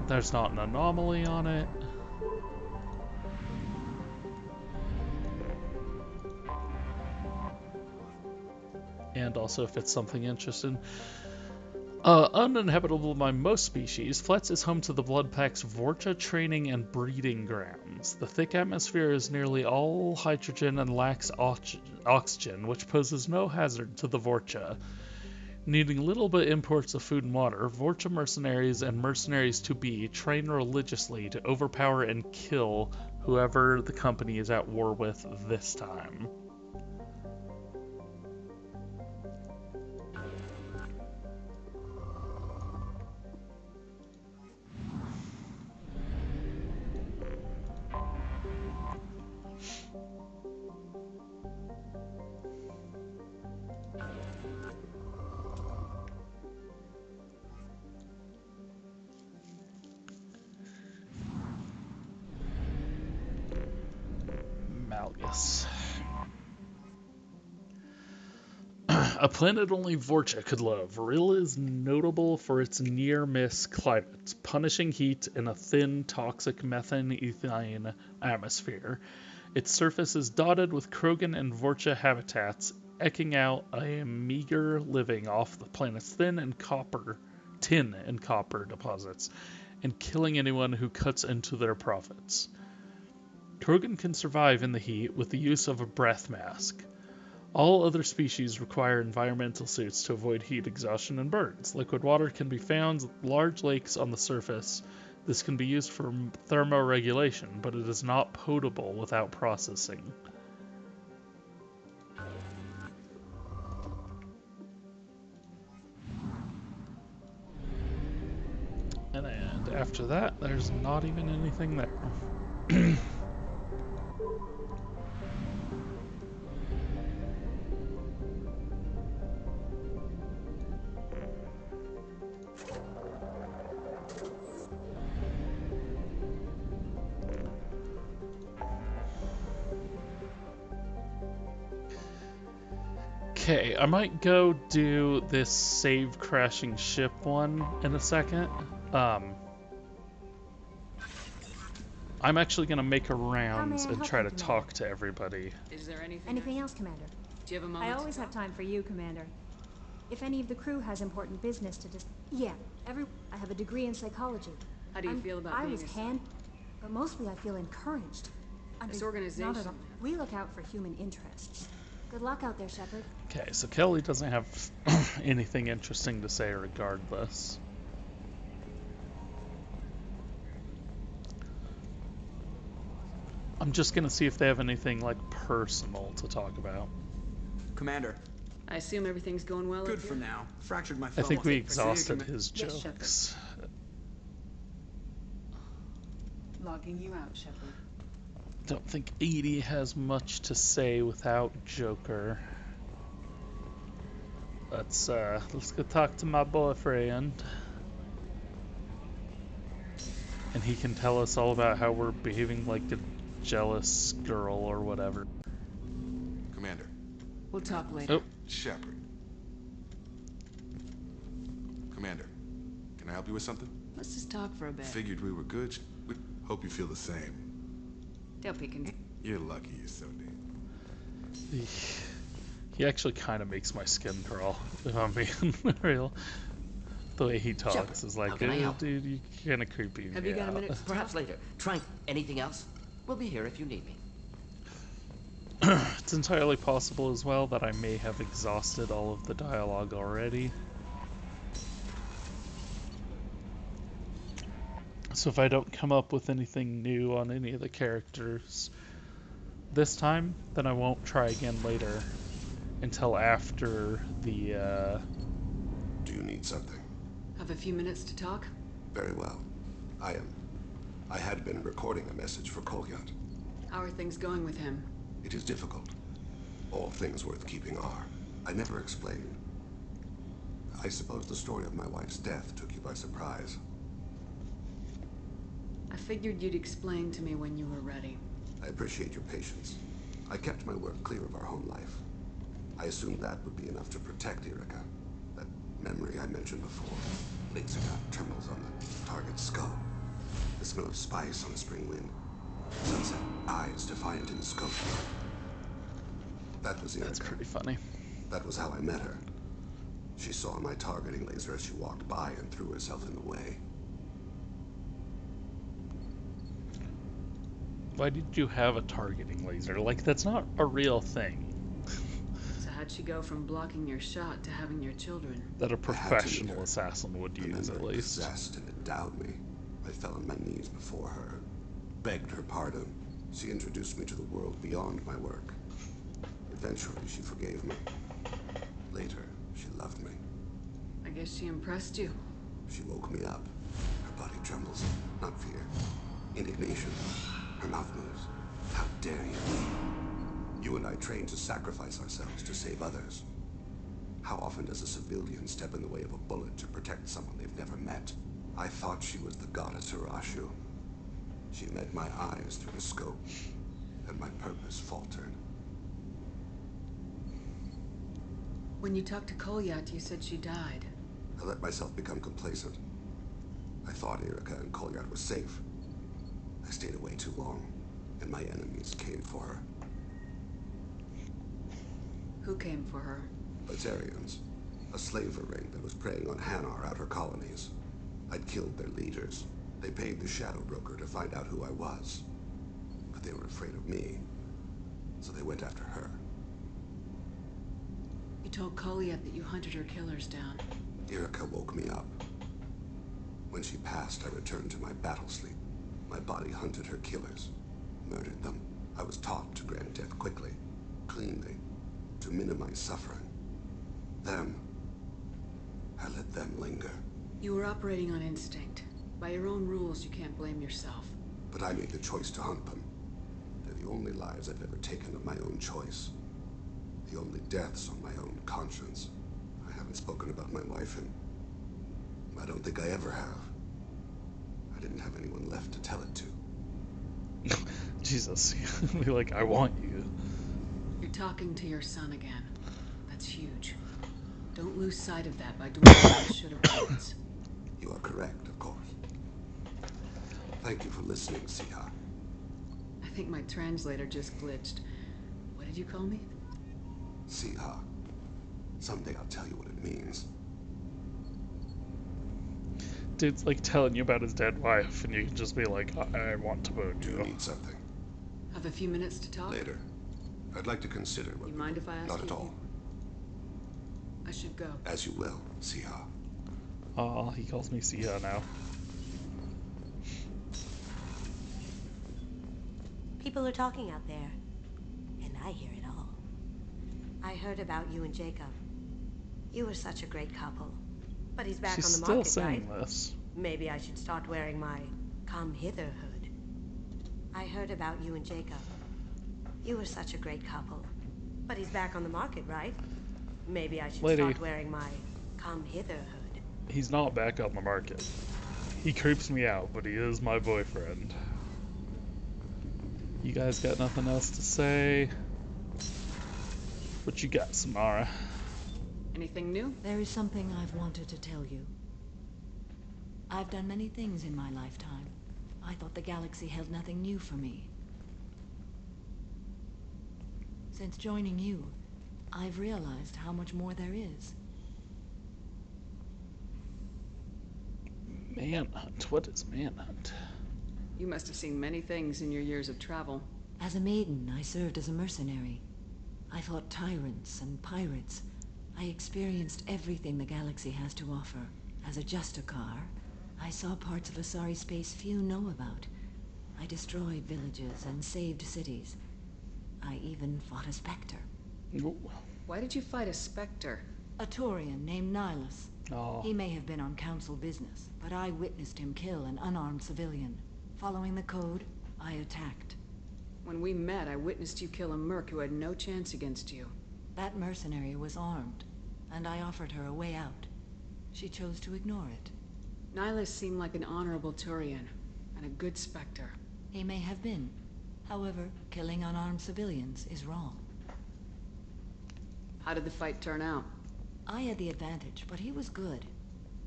there's not an anomaly on it. And also if it's something interesting. Uninhabitable by most species, Fletz is home to the Bloodpack's Vorcha training and breeding grounds. The thick atmosphere is nearly all hydrogen and lacks oxygen, which poses no hazard to the Vorcha. Needing little but imports of food and water, Vorcha mercenaries and mercenaries-to-be train religiously to overpower and kill whoever the company is at war with this time. Malgus. A planet only Vorcha could love, Varilla is notable for its near-miss climate, punishing heat in a thin, toxic methane-ethane atmosphere. Its surface is dotted with Krogan and Vorcha habitats, eking out a meager living off the planet's tin and copper deposits, and killing anyone who cuts into their profits. Krogan can survive in the heat with the use of a breath mask. All other species require environmental suits to avoid heat exhaustion and burns. Liquid water can be found in large lakes on the surface. This can be used for thermoregulation, but it is not potable without processing. And after that, there's not even anything there. Okay, I might go do this save crashing ship one in a second. I'm actually going to make a rounds and try to talk to everybody. Is there Anything else, Commander? Do you have a moment? I always have time for you, Commander. If any of the crew has important business to yeah, I have a degree in psychology. How do you feel about being a but mostly I feel encouraged. This organization? Not at all. We look out for human interests. Good luck out there, Shepard. Okay, so Kelly doesn't have anything interesting to say regardless. I'm just gonna see if they have anything like personal to talk about. Commander. I assume everything's going well. Good for now. Fractured my I thumb. think we exhausted his Yes, jokes. Logging you out, Shepard. Don't think Edie has much to say without Joker. Let's go talk to my boyfriend. And he can tell us all about how we're behaving like a jealous girl or whatever. Commander. We'll talk later. Oh. Shepard. Commander, can I help you with something? Let's just talk for a bit. Figured we were good. We hope you feel the same. Don't be You're lucky you're so dead. He actually kind of makes my skin crawl, if I'm being real. The way he talks is like, hey, dude, you're kind of creepy. Have you got a minute? Perhaps later. Trank, anything else? We'll be here if you need me. It's entirely possible as well that I may have exhausted all of the dialogue already. So if I don't come up with anything new on any of the characters this time, then I won't try again later until after the, Do you need something? Have a few minutes to talk? Very well. I had been recording a message for Kolyat. How are things going with him? It is difficult. All things worth keeping are. I never explained. I suppose the story of my wife's death took you by surprise. I figured you'd explain to me when you were ready. I appreciate your patience. I kept my work clear of our home life. I assumed that would be enough to protect Erica. That memory I mentioned before. Laser gun terminals on the target's skull. The smell of spice on the spring wind. Sunset eyes defiant in the scope. That was Erica. That's pretty funny. That was how I met her. She saw my targeting laser as she walked by and threw herself in the way. Why did you have a targeting laser? Like, that's not a real thing. So how'd she go from blocking your shot to having your children? That a professional assassin would use, at least. Possessed and endowed me. I fell on my knees before her, begged her pardon. She introduced me to the world beyond my work. Eventually, she forgave me. Later, she loved me. I guess she impressed you. She woke me up. Her body trembles. Not fear. Indignation. Her mouth moves. How dare you? You and I trained to sacrifice ourselves to save others. How often does a civilian step in the way of a bullet to protect someone they've never met? I thought she was the goddess Arashu. She met my eyes through the scope, and my purpose faltered. When you talked to Kolyat, you said she died. I let myself become complacent. I thought Erica and Kolyat were safe. I stayed away too long, and my enemies came for her. Who came for her? Bazarians, a slaver ring that was preying on Hanar outer colonies. I'd killed their leaders. They paid the Shadow Broker to find out who I was. But they were afraid of me, so they went after her. You told Kolyat that you hunted her killers down. Erica woke me up. When she passed, I returned to my battle sleep. My body hunted her killers, murdered them. I was taught to grant death quickly, cleanly, to minimize suffering. I let them linger. You were operating on instinct. By your own rules, you can't blame yourself. But I made the choice to hunt them. They're the only lives I've ever taken of my own choice. The only deaths on my own conscience. I haven't spoken about my wife, and I don't think I ever have. I didn't have anyone left to tell it to. Jesus. Be like, I want you. You're talking to your son again. That's huge. Don't lose sight of that by doing what you should have once. You are correct, of course. Thank you for listening, Siha. I think my translator just glitched. What did you call me? Siha. Someday I'll tell you what it means. Dude's like telling you about his dead wife, and you can just be like, I want to vote you. Do you need something? Have a few minutes to talk? Later. I'd like to consider what... You mind if I ask Not you? at all. I should go. As you will, Siha. Aw, he calls me Sia now. People are talking out there, and I hear it all. I heard about you and Jacob. You were such a great couple. But he's back She's on the still market, saying right? this. Maybe I should start wearing my come hither hood. I heard about you and Jacob. You were such a great couple. But he's back on the market, right? Maybe I should start wearing my come hither hood. He's not back on the market. He creeps me out, but he is my boyfriend. You guys got nothing else to say? What you got, Samara? Anything new? There is something I've wanted to tell you. I've done many things in my lifetime. I thought the galaxy held nothing new for me. Since joining you, I've realized how much more there is. Manhunt? What is Manhunt? You must have seen many things in your years of travel. As a maiden, I served as a mercenary. I fought tyrants and pirates. I experienced everything the galaxy has to offer. As a Justicar, I saw parts of Asari space few know about. I destroyed villages and saved cities. I even fought a Spectre. Why did you fight a Spectre? A Turian named Nihilus. Oh. He may have been on Council business, but I witnessed him kill an unarmed civilian. Following the code, I attacked. When we met, I witnessed you kill a merc who had no chance against you. That mercenary was armed, and I offered her a way out. She chose to ignore it. Nihilus seemed like an honorable Turian, and a good Spectre. He may have been. However, killing unarmed civilians is wrong. How did the fight turn out? I had the advantage, but he was good.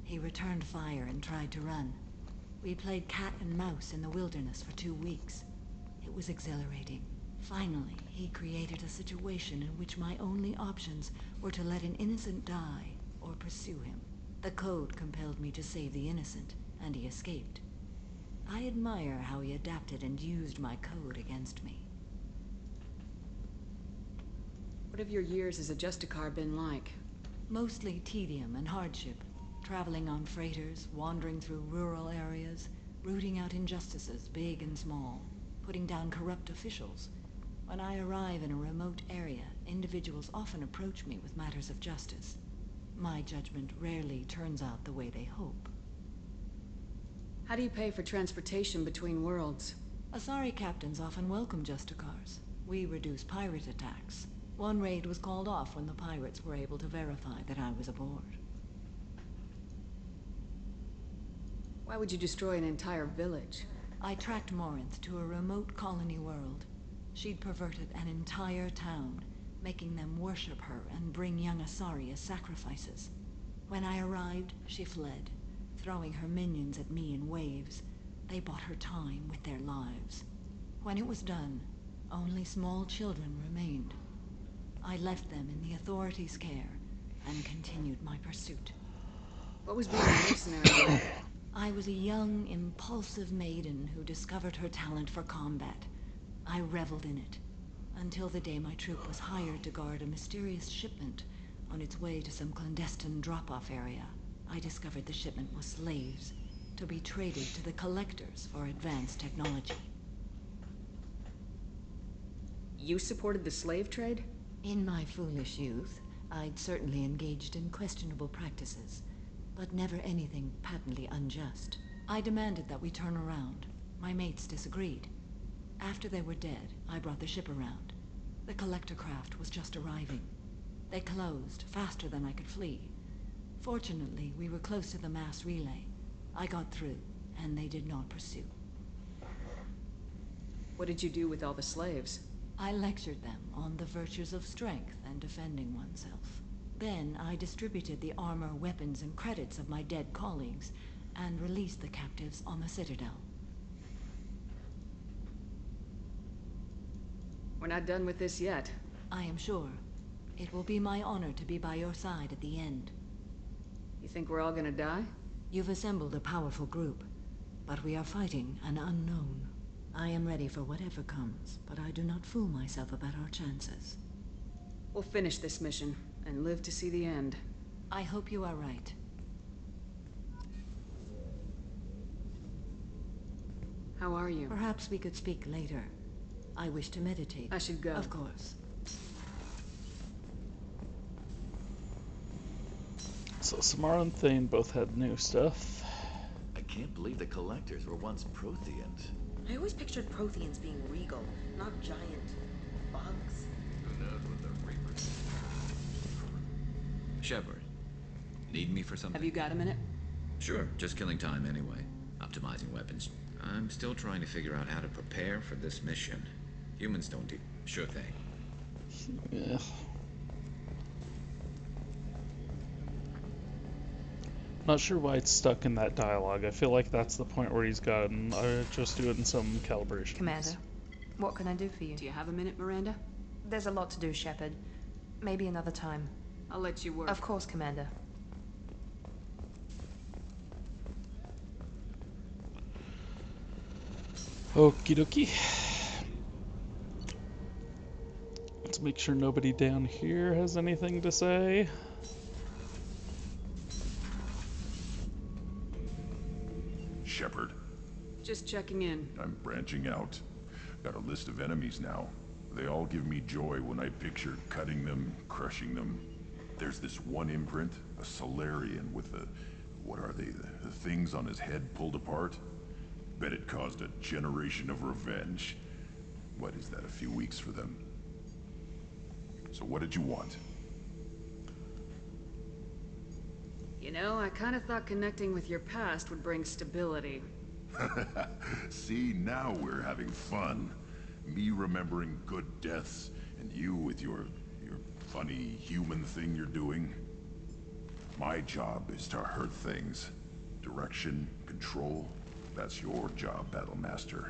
He returned fire and tried to run. We played cat and mouse in the wilderness for 2 weeks. It was exhilarating. Finally, he created a situation in which my only options were to let an innocent die or pursue him. The code compelled me to save the innocent, and he escaped. I admire how he adapted and used my code against me. What have your years as a Justicar been like? Mostly tedium and hardship. Traveling on freighters, wandering through rural areas, rooting out injustices, big and small, putting down corrupt officials. When I arrive in a remote area, individuals often approach me with matters of justice. My judgment rarely turns out the way they hope. How do you pay for transportation between worlds? Asari captains often welcome Justicars. We reduce pirate attacks. One raid was called off when the pirates were able to verify that I was aboard. Why would you destroy an entire village? I tracked Morinth to a remote colony world. She'd perverted an entire town, making them worship her and bring young Asari as sacrifices. When I arrived, she fled, throwing her minions at me in waves. They bought her time with their lives. When it was done, only small children remained. I left them in the authorities' care and continued my pursuit. What was being a mercenary like? I was a young, impulsive maiden who discovered her talent for combat. I reveled in it, until the day my troop was hired to guard a mysterious shipment on its way to some clandestine drop-off area. I discovered the shipment was slaves, to be traded to the Collectors for advanced technology. You supported the slave trade? In my foolish youth, I'd certainly engaged in questionable practices, but never anything patently unjust. I demanded that we turn around. My mates disagreed. After they were dead, I brought the ship around. The collector craft was just arriving. They closed faster than I could flee. Fortunately, we were close to the mass relay. I got through, and they did not pursue. What did you do with all the slaves? I lectured them on the virtues of strength and defending oneself. Then I distributed the armor, weapons, and credits of my dead colleagues, and released the captives on the Citadel. We're not done with this yet. I am sure. It will be my honor to be by your side at the end. You think we're all gonna die? You've assembled a powerful group, but we are fighting an unknown. I am ready for whatever comes, but I do not fool myself about our chances. We'll finish this mission, and live to see the end. I hope you are right. How are you? Perhaps we could speak later. I wish to meditate. I should go. Of course. So Samara and Thane both had new stuff. I can't believe the Collectors were once Protheans. I always pictured Protheans being regal, not giant bugs. Who knows what the Reapers... Shepard, need me for something? Have you got a minute? Sure, just killing time anyway. Optimizing weapons. I'm still trying to figure out how to prepare for this mission. Humans don't do... Sure thing. Yeah. Not sure why it's stuck in that dialogue. I feel like that's the point where he's gotten just doing some calibration. Commander, what can I do for you? Do you have a minute, Miranda? There's a lot to do, Shepard. Maybe another time. I'll let you work. Of course, Commander. Okie dokie. Let's make sure nobody down here has anything to say. Shepard. Just checking in. I'm branching out. Got a list of enemies now. They all give me joy when I picture cutting them, crushing them. There's this one imprint, a Solarian with the... what are they? The things on his head pulled apart? Bet it caused a generation of revenge. What is that, a few weeks for them? So what did you want? You know, I kind of thought connecting with your past would bring stability. See, now we're having fun. Me remembering good deaths, and you with your funny human thing you're doing. My job is to hurt things. Direction, control, that's your job, Battlemaster.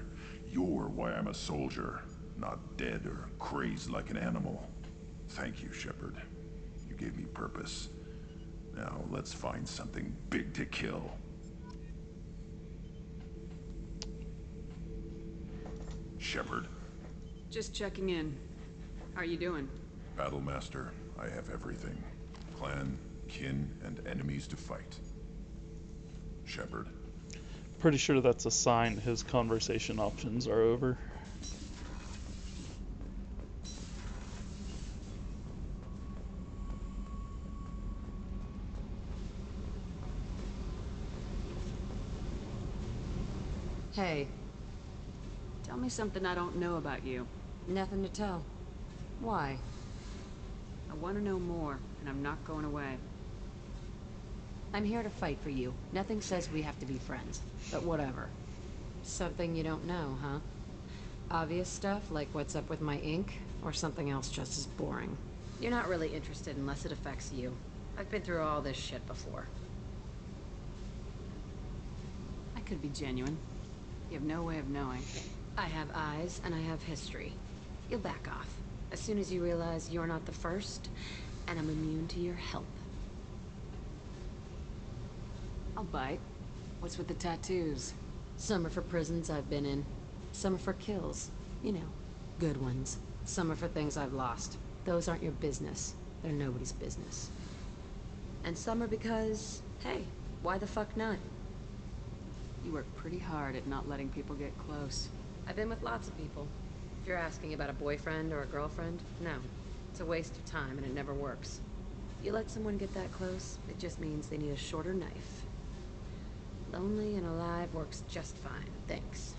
You're why I'm a soldier, not dead or crazed like an animal. Thank you, Shepard. You gave me purpose. Now, let's find something big to kill. Shepard. Just checking in. How are you doing? Battlemaster, I have everything. Clan, kin, and enemies to fight. Shepard. Pretty sure that's a sign his conversation options are over. Hey. Tell me something I don't know about you. Nothing to tell. Why? I want to know more, and I'm not going away. I'm here to fight for you. Nothing says we have to be friends, but whatever. Something you don't know, huh? Obvious stuff, like what's up with my ink, or something else just as boring? You're not really interested unless it affects you. I've been through all this shit before. I could be genuine. You have no way of knowing. I have eyes, and I have history. You'll back off. As soon as you realize you're not the first, and I'm immune to your help. I'll bite. What's with the tattoos? Some are for prisons I've been in. Some are for kills. You know, good ones. Some are for things I've lost. Those aren't your business. They're nobody's business. And some are because, hey, why the fuck not? You work pretty hard at not letting people get close. I've been with lots of people. If you're asking about a boyfriend or a girlfriend, no. It's a waste of time and it never works. You let someone get that close, it just means they need a shorter knife. Lonely and alive works just fine, thanks.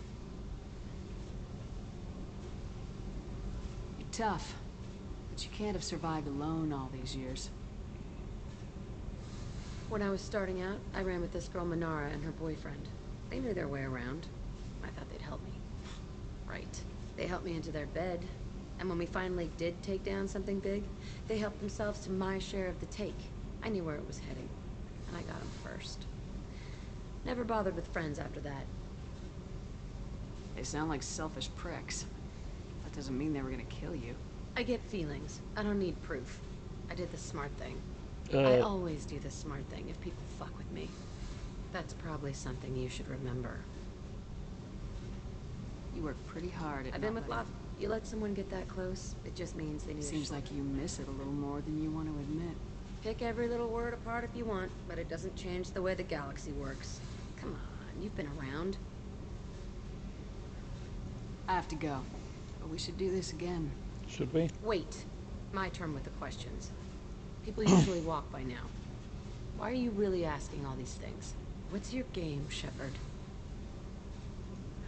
You're tough, but you can't have survived alone all these years. When I was starting out, I ran with this girl Minara and her boyfriend. They knew their way around. I thought they'd help me. Right. They helped me into their bed. And when we finally did take down something big, they helped themselves to my share of the take. I knew where it was heading. And I got them first. Never bothered with friends after that. They sound like selfish pricks. That doesn't mean they were gonna kill you. I get feelings. I don't need proof. I did the smart thing. I always do the smart thing if people fuck with me. That's probably something you should remember. You work pretty hard at I've been with lots. You let someone get that close, it just means they need Seems like you miss it a little more than you want to admit. Pick every little word apart if you want, but it doesn't change the way the galaxy works. Come on, you've been around. I have to go, but we should do this again. Should we? Wait. My turn with the questions. People usually walk by now. Why are you really asking all these things? What's your game, Shepard?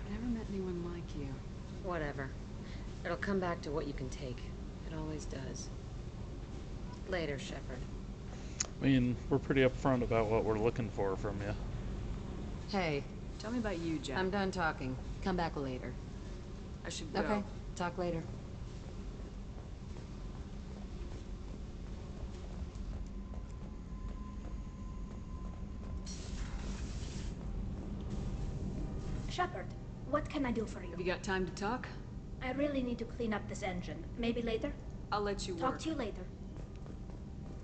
I've never met anyone like you. Whatever. It'll come back to what you can take. It always does. Later, Shepard. I mean, we're pretty upfront about what we're looking for from you. Hey. Tell me about you, Jack. I'm done talking. Come back later. I should go. Okay. Talk later. Shepard, what can I do for you? Have you got time to talk? I really need to clean up this engine. Maybe later? I'll let you Talk work. to you later.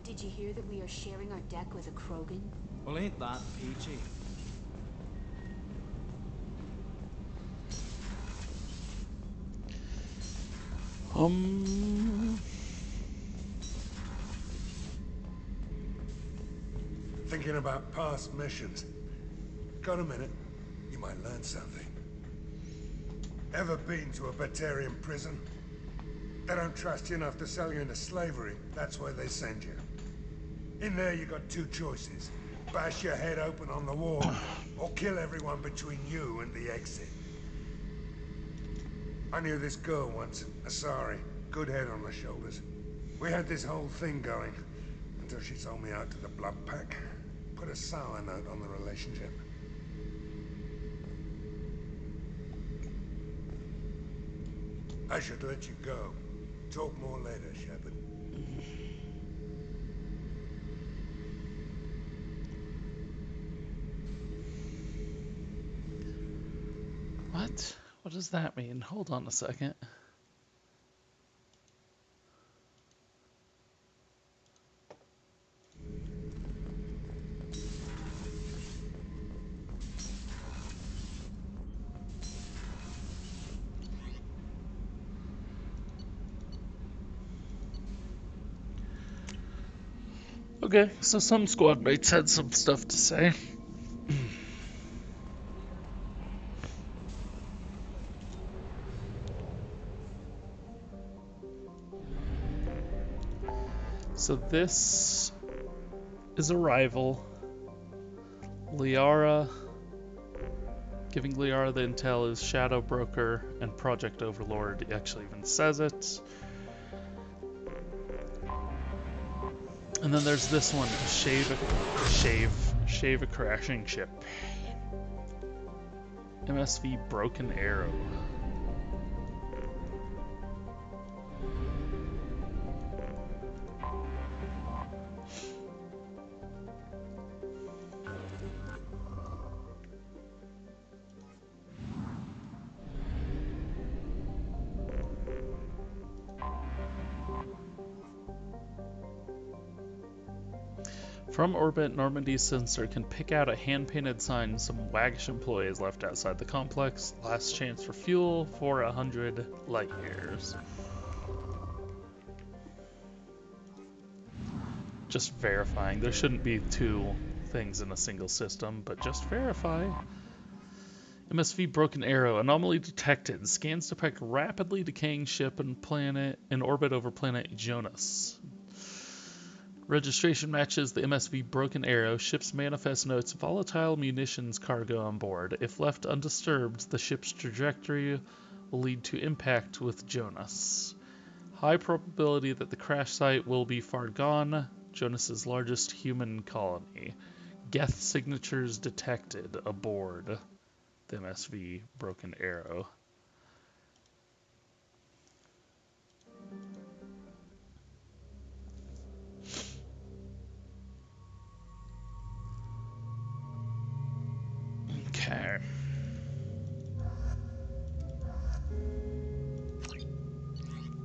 Did you hear that we are sharing our deck with a Krogan? Well, ain't that peachy? thinking about past missions. Got a minute? You might learn something. Ever been to a Batarian prison? They don't trust you enough to sell you into slavery. That's where they send you. In there you got two choices. Bash your head open on the wall, or kill everyone between you and the exit. I knew this girl once, Asari. Good head on her shoulders. We had this whole thing going, until she sold me out to the Blood Pack. Put a sour note on the relationship. I should let you go. Talk more later, Shepard. What? What does that mean? Hold on a second. Okay, so some squad mates had some stuff to say. So this is Arrival. Liara, giving Liara the intel is Shadow Broker and Project Overlord. He actually even says it. And then there's this one, Shave a crashing ship. MSV Broken Arrow. From orbit, Normandy's sensor can pick out a hand-painted sign some waggish employees left outside the complex. Last chance for fuel for 100 light years. Just verifying. There shouldn't be two things in a single system, but just verify. MSV Broken Arrow. Anomaly detected. Scans depict rapidly decaying ship and planet in orbit over planet Jonas. Registration matches the MSV Broken Arrow. Ship's manifest notes volatile munitions cargo on board. If left undisturbed, the ship's trajectory will lead to impact with Jonas. High probability that the crash site will be far gone. Jonas's largest human colony. Geth signatures detected aboard the MSV Broken Arrow. Okay.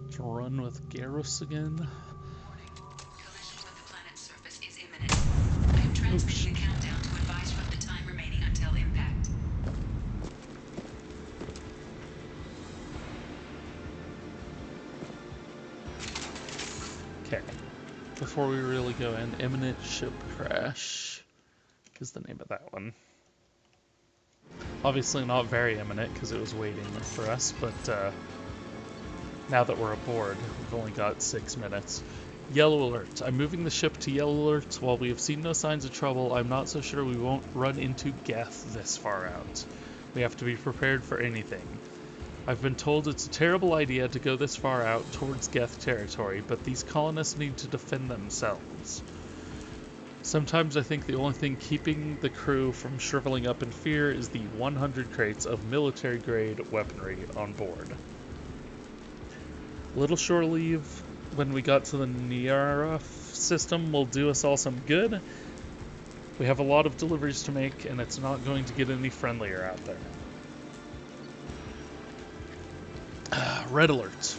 Let's run with Garrus again. Collision with the planet's surface is imminent. I am transmitting the countdown to advise from the time remaining until impact. Okay. Before we really go in, imminent ship crash is the name of that one. Obviously not very imminent because it was waiting for us, but now that we're aboard, we've only got 6 minutes. Yellow alert. I'm moving the ship to yellow alert. While we have seen no signs of trouble, I'm not so sure we won't run into Geth this far out. We have to be prepared for anything. I've been told it's a terrible idea to go this far out towards Geth territory, but these colonists need to defend themselves. Sometimes I think the only thing keeping the crew from shriveling up in fear is the 100 crates of military-grade weaponry on board. Little shore leave when we got to the Niara system will do us all some good. We have a lot of deliveries to make, and it's not going to get any friendlier out there. Red alert.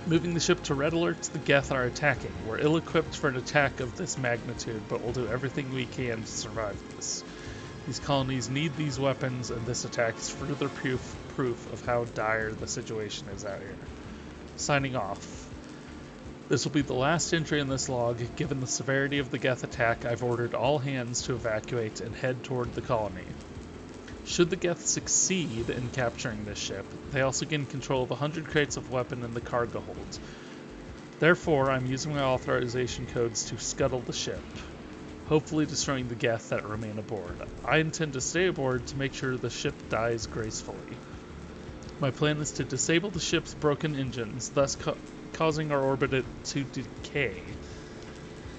Moving the ship to red alert, the Geth are attacking. We're ill-equipped for an attack of this magnitude, but we'll do everything we can to survive this. These colonies need these weapons, and this attack is further proof of how dire the situation is out here. Signing off. This will be the last entry in this log. Given the severity of the Geth attack, I've ordered all hands to evacuate and head toward the colony. Should the Geth succeed in capturing this ship, they also gain control of 100 crates of weapon in the cargo holds. Therefore, I'm using my authorization codes to scuttle the ship, hopefully destroying the Geth that remain aboard. I intend to stay aboard to make sure the ship dies gracefully. My plan is to disable the ship's broken engines, thus causing our orbit to decay.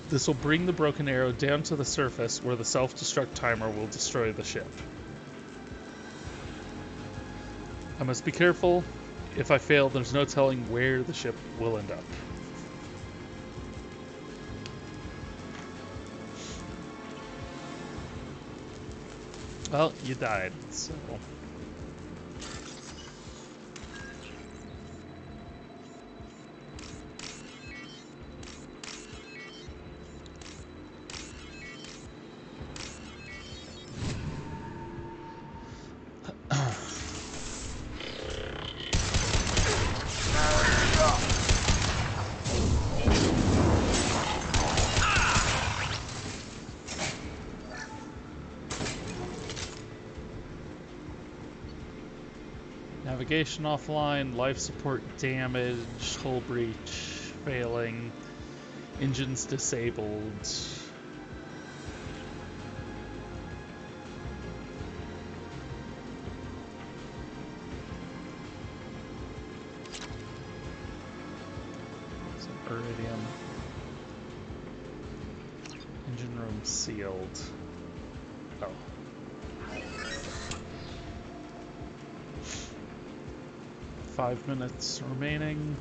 This will bring the broken arrow down to the surface where the self-destruct timer will destroy the ship. I must be careful. If I fail, there's no telling where the ship will end up. Well, you died, so... Navigation offline, life support damaged, hull breach failing, engines disabled. Some iridium. Engine room sealed. Oh. 5 minutes remaining.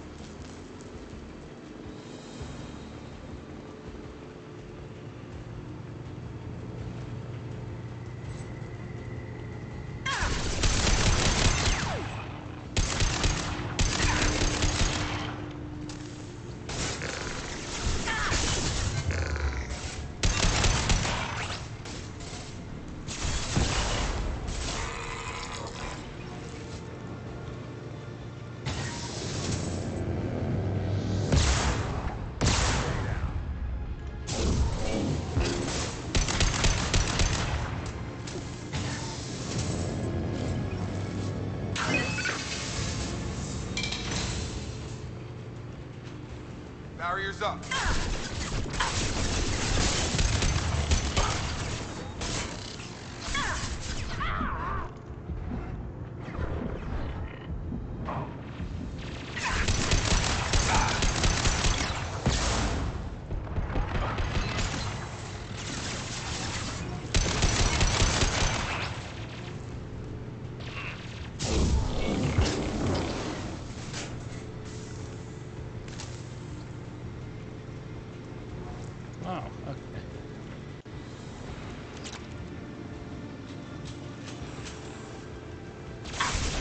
Barriers up. Oh, okay.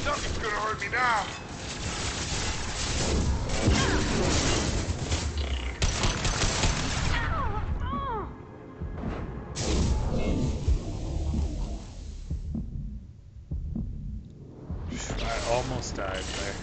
Nothing's gonna hurt me now. I almost died there.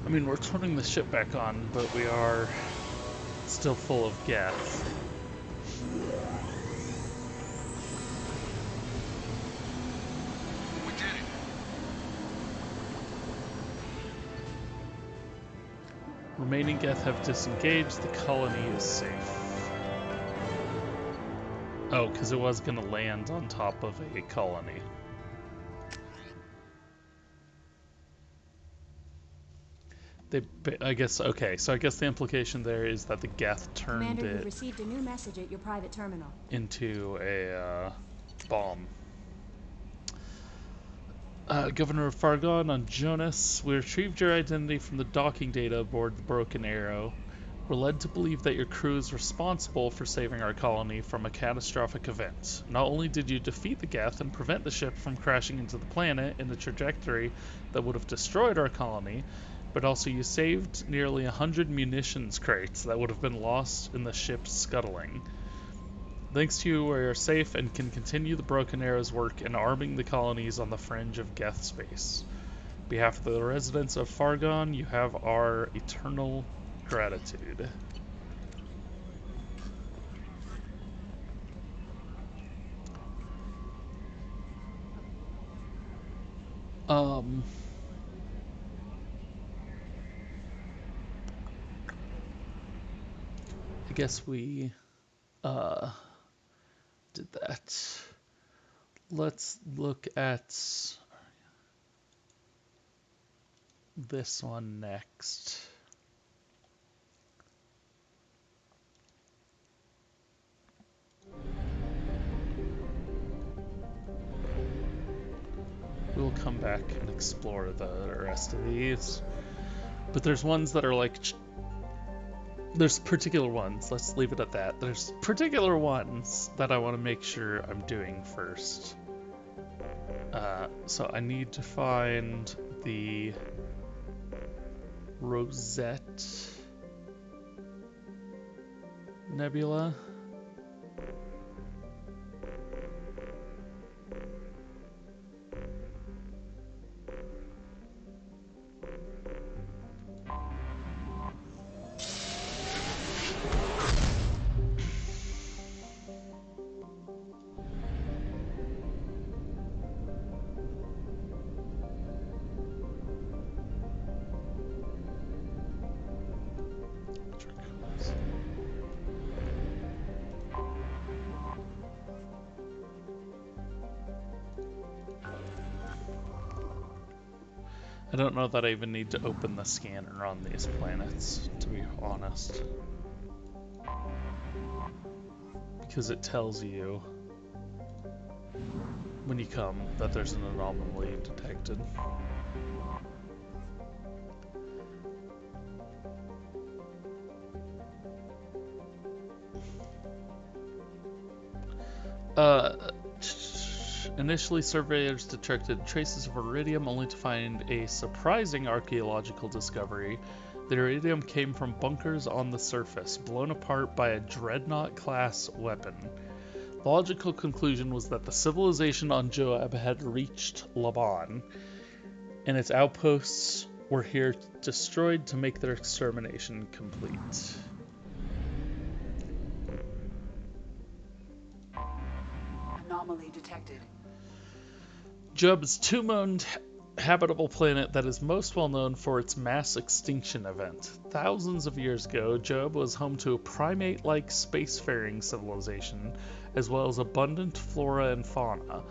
I mean, we're turning the ship back on, but we are still full of Geth. We did it. Remaining Geth have disengaged. The colony is safe. Oh, because it was going to land on top of a colony. I guess, okay, so I guess the implication there is that the Geth turned Commander, it you received a new message at your private terminal. into a bomb. Governor of Fargon on Jonas, we retrieved your identity from the docking data aboard the Broken Arrow. We're led to believe that your crew is responsible for saving our colony from a catastrophic event. Not only did you defeat the Geth and prevent the ship from crashing into the planet in a trajectory that would have destroyed our colony, but also you saved nearly 100 munitions crates that would have been lost in the ship's scuttling. Thanks to you, we are safe and can continue the Broken Arrow's work in arming the colonies on the fringe of Geth space. On behalf of the residents of Fargon, you have our eternal gratitude. I guess we did that. Let's look at this one next. We'll come back and explore the rest of these. But there's ones that are like... There's particular ones, let's leave it at that. There's particular ones that I want to make sure I'm doing first. So I need to find the Rosette Nebula. I don't know that I even need to open the scanner on these planets, to be honest. Because it tells you when you come that there's an anomaly detected. Initially, surveyors detected traces of iridium only to find a surprising archaeological discovery. The iridium came from bunkers on the surface, blown apart by a dreadnought-class weapon. The logical conclusion was that the civilization on Joab had reached Laban, and its outposts were here destroyed to make their extermination complete. Anomaly detected. Joab's two-mooned habitable planet that is most well known for its mass extinction event. Thousands of years ago, Joab was home to a primate-like spacefaring civilization, as well as abundant flora and fauna.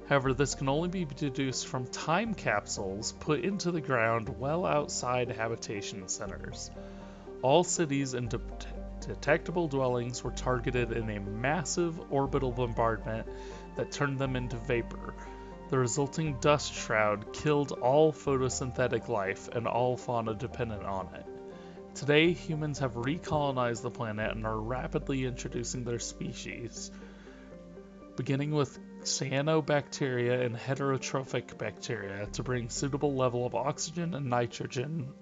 However, this can only be deduced from time capsules put into the ground well outside habitation centers. All cities and detectable dwellings were targeted in a massive orbital bombardment that turned them into vapor. The resulting dust shroud killed all photosynthetic life and all fauna dependent on it. Today, humans have recolonized the planet and are rapidly introducing their species, beginning with cyanobacteria and heterotrophic bacteria to bring suitable level of oxygen and nitrogen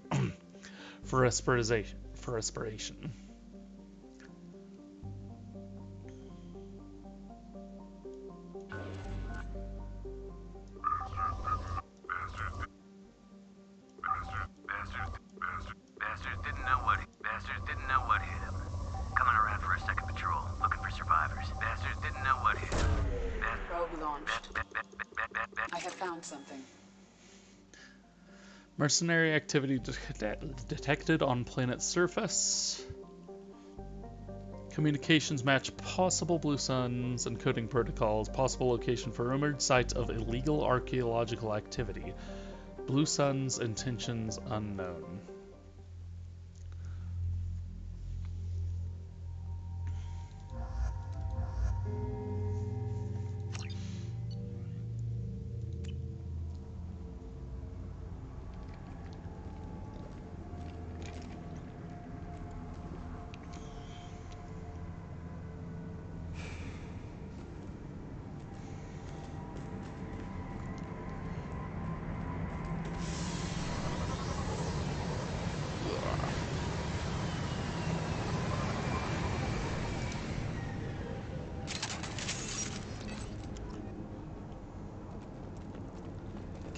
for respiration. I have found something. Mercenary activity detected on planet's surface. Communications match possible Blue Suns encoding protocols. Possible location for rumored site of illegal archaeological activity. Blue Sun's intentions unknown.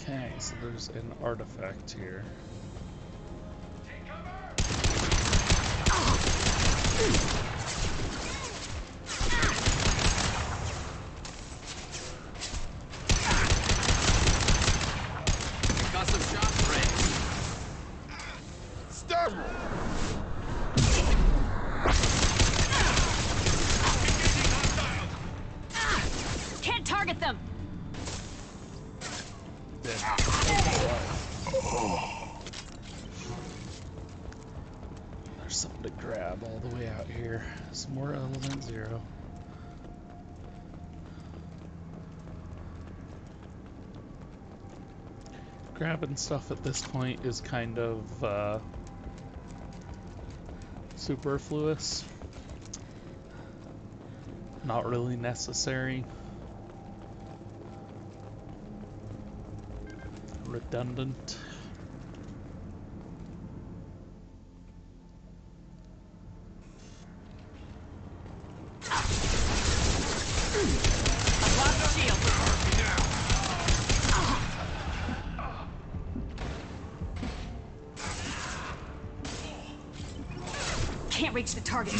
Okay, so there's an artifact here. Got some shots ready. Stop! Can't target them! There's something to grab all the way out here. Some more Element Zero. Grabbing stuff at this point is kind of superfluous. Not really necessary. Redundant. Can't reach the target.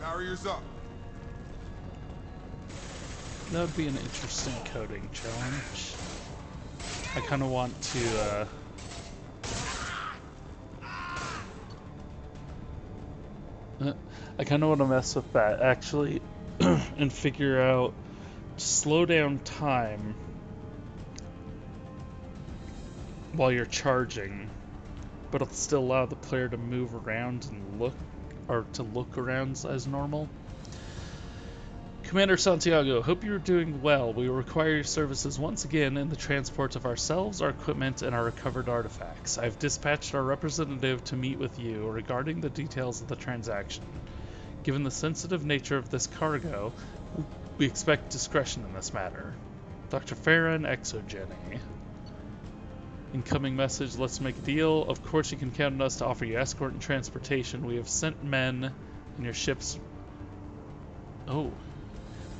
Barriers up. That would be an interesting coding challenge. I kind of want to I kind of want to mess with that actually and figure out to slow down time while you're charging, but it'll still allow the player to move around and look around as normal. Commander Santiago, hope you're doing well. We require your services once again in the transport of ourselves, our equipment, and our recovered artifacts. I've dispatched our representative to meet with you regarding the details of the transaction. Given the sensitive nature of this cargo, we expect discretion in this matter. Dr. Farron, Exogeny. Incoming message, let's make a deal. Of course you can count on us to offer you escort and transportation. We have sent men in your ships... Oh.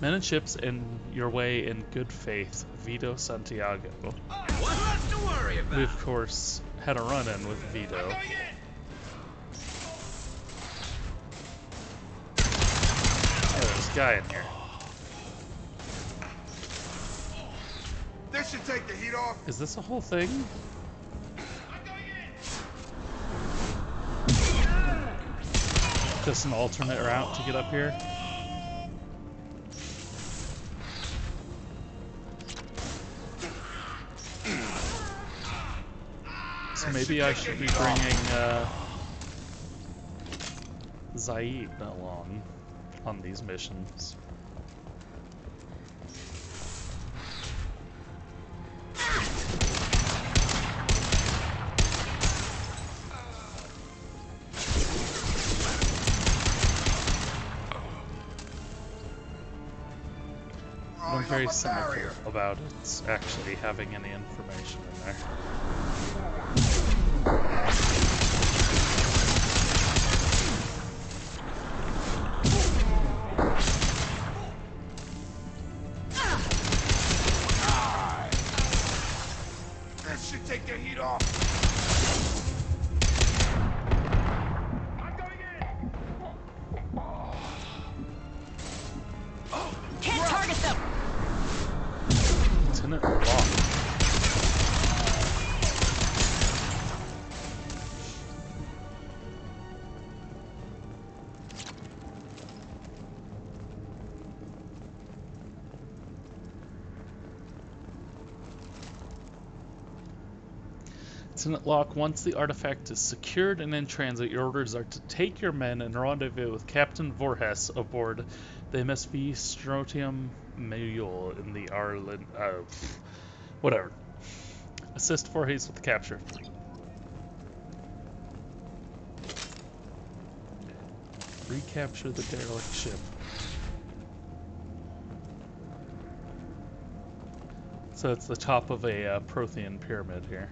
Men and ships in your way in good faith. Vito Santiago. What's left to worry about? We, of course, had a run-in with Vito. Oh, there's a guy in here. This should take the heat off. Is this a whole thing? Just an alternate route to get up here? So maybe I should be bringing Zaid along on these missions. very cynical about it actually having any information in there. This should take the heat off. Can't target them! Lieutenant Locke. Lieutenant Locke, once the artifact is secured and in transit, your orders are to take your men and rendezvous with Captain Voorhis aboard the MSV Strontium Mule in the Arlen... whatever. Assist Voorhis with the capture. Recapture the derelict ship. So it's the top of a Prothean pyramid here.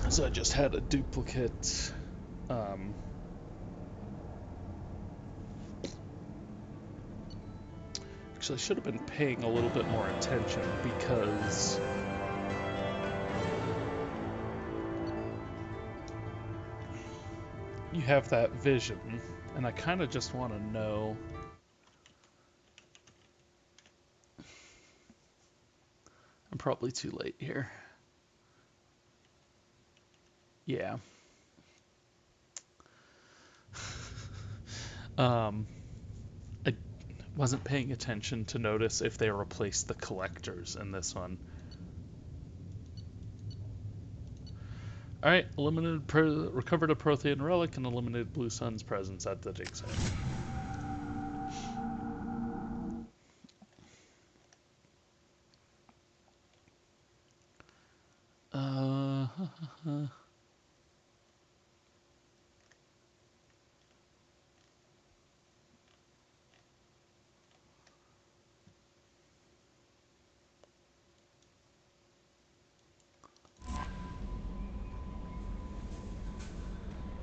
So I just had a duplicate actually I should have been paying a little bit more attention because you have that vision and I kind of just want to know I'm probably too late here. Yeah. I wasn't paying attention to notice if they replaced the collectors in this one. Alright, recovered a Prothean relic and eliminated Blue Sun's presence at the dig site.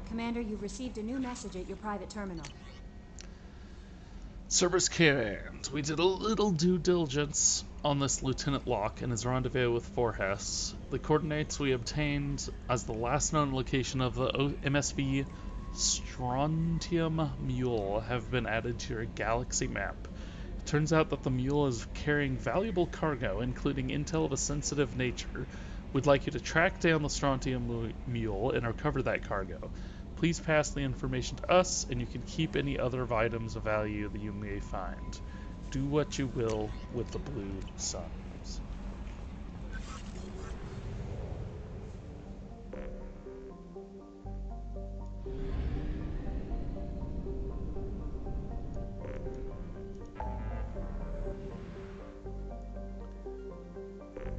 Commander, you've received a new message at your private terminal. Cerberus Cairns. We did a little due diligence on this Lieutenant Locke and his rendezvous with Voorhis. The coordinates we obtained as the last known location of the MSV Strontium Mule have been added to your galaxy map. It turns out that the mule is carrying valuable cargo, including intel of a sensitive nature. We'd like you to track down the Strontium Mule and recover that cargo. Please pass the information to us, and you can keep any other items of value that you may find. Do what you will with the Blue Suns.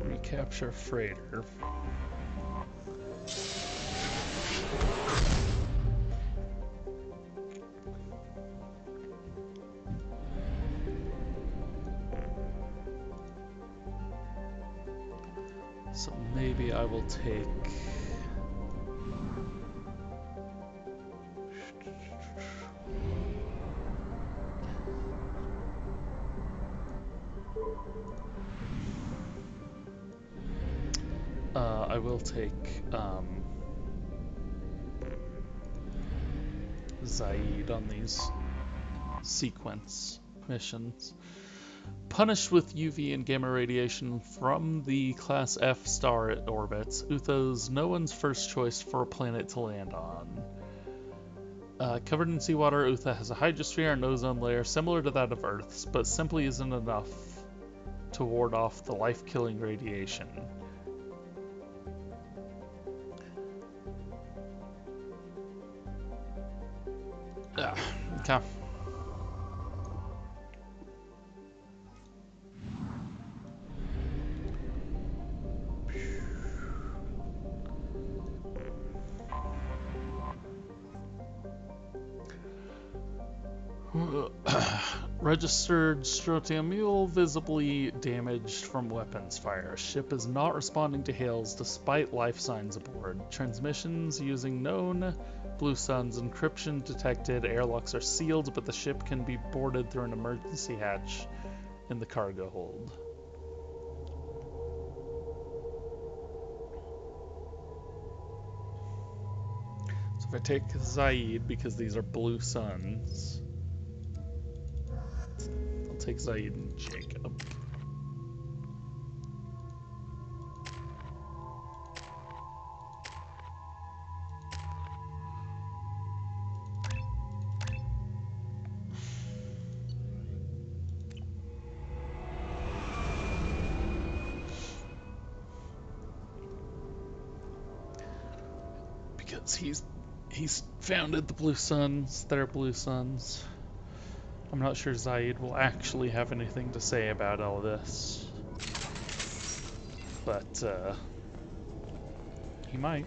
Recapture freighter. So maybe I will take... I will take Zaid on these sequence missions. Punished with UV and gamma radiation from the Class F star it orbits, Utho's no one's first choice for a planet to land on. Covered in seawater, Utho has a hydrosphere and ozone layer similar to that of Earth's, but simply isn't enough to ward off the life-killing radiation. Okay. Registered Strotium Mule visibly damaged from weapons fire. Ship is not responding to hails despite life signs aboard. Transmissions using known Blue Suns encryption detected. Airlocks are sealed, but the ship can be boarded through an emergency hatch in the cargo hold. So if I take Zaid, because these are Blue Suns, I'll take Zaid and Jacob. Because he's founded the Blue Suns, their Blue Suns. I'm not sure Zaid will actually have anything to say about all this. But, he might.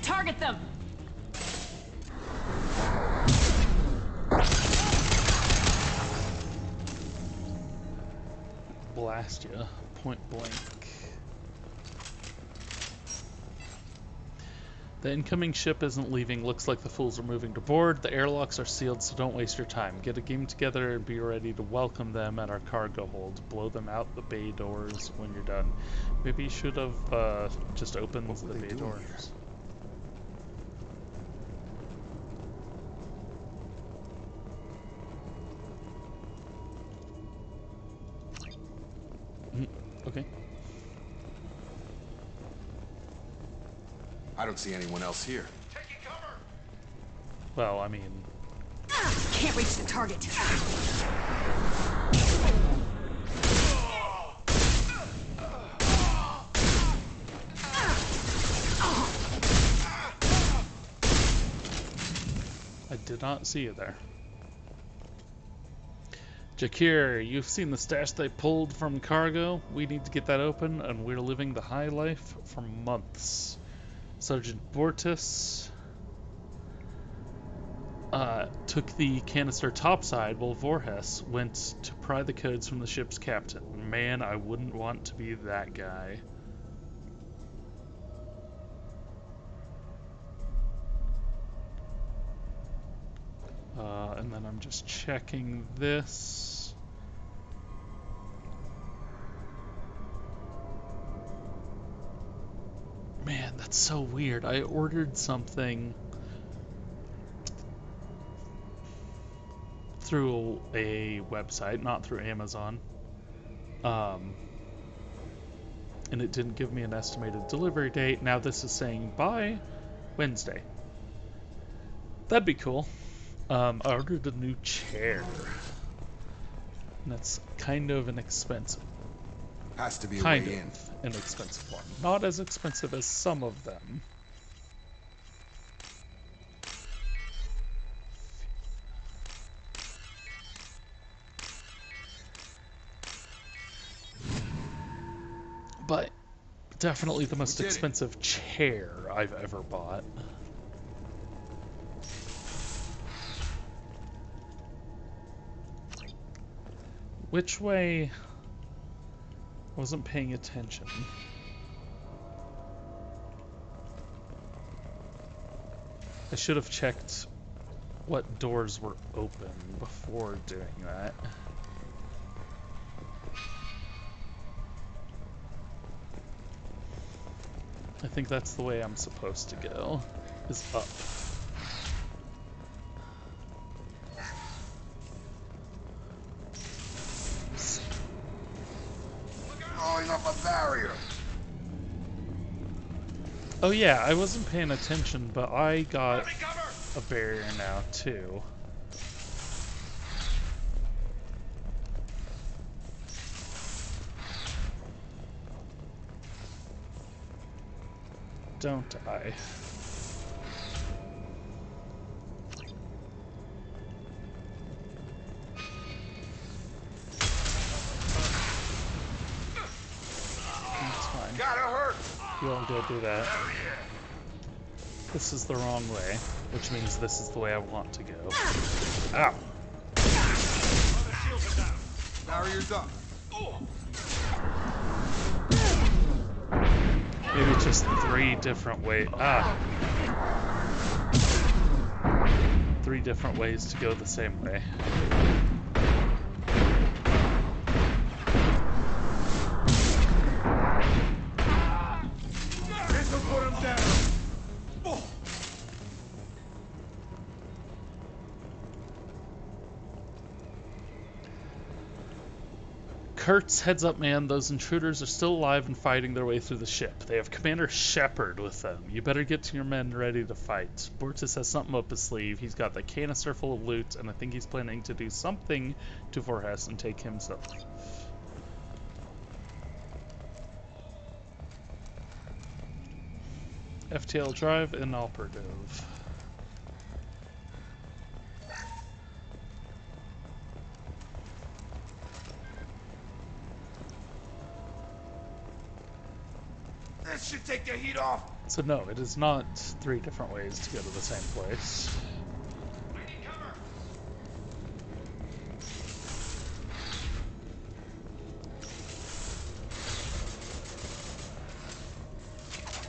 Target them! Blast ya, point blank. The incoming ship isn't leaving. Looks like the fools are moving to board. The airlocks are sealed, so don't waste your time. Get a game together and be ready to welcome them at our cargo hold. Blow them out the bay doors when you're done. Maybe you should have just opened the bay doors. Okay. I don't see anyone else here. Well, I mean... Can't reach the target. I did not see you there. Jakir, you've seen the stash they pulled from cargo. We need to get that open, and we're living the high life for months. Sergeant Bortus took the canister topside while Voorhis went to pry the codes from the ship's captain. Man, I wouldn't want to be that guy. And then I'm just checking this. Man, that's so weird. I ordered something through a website, not through Amazon. And it didn't give me an estimated delivery date. Now this is saying by Wednesday. That'd be cool. I ordered a new chair. And that's kind of an expensive. Has to be a kind way of in. an expensive one. Not as expensive as some of them. But definitely the most expensive chair I've ever bought. Which way? I wasn't paying attention. I should have checked what doors were open before doing that. I think that's the way I'm supposed to go, is up. Up a barrier. Oh yeah, I wasn't paying attention, but I got a barrier now too. don't I? That's fine. Gotta hurt. You all go do that. This is the wrong way, which means this is the way I want to go. Ow! Barriers up. Maybe just 3 different ways. Ah! 3 different ways to go the same way. This'll put him down. Kurtz, heads up man, those intruders are still alive and fighting their way through the ship. They have Commander Shepard with them. You better get to your men ready to fight. Bortus has something up his sleeve. He's got the canister full of loot, and I think he's planning to do something to Vorhas and take himself. FTL Drive in Alperdove. This should take the heat off. So no, it is not 3 different ways to go to the same place.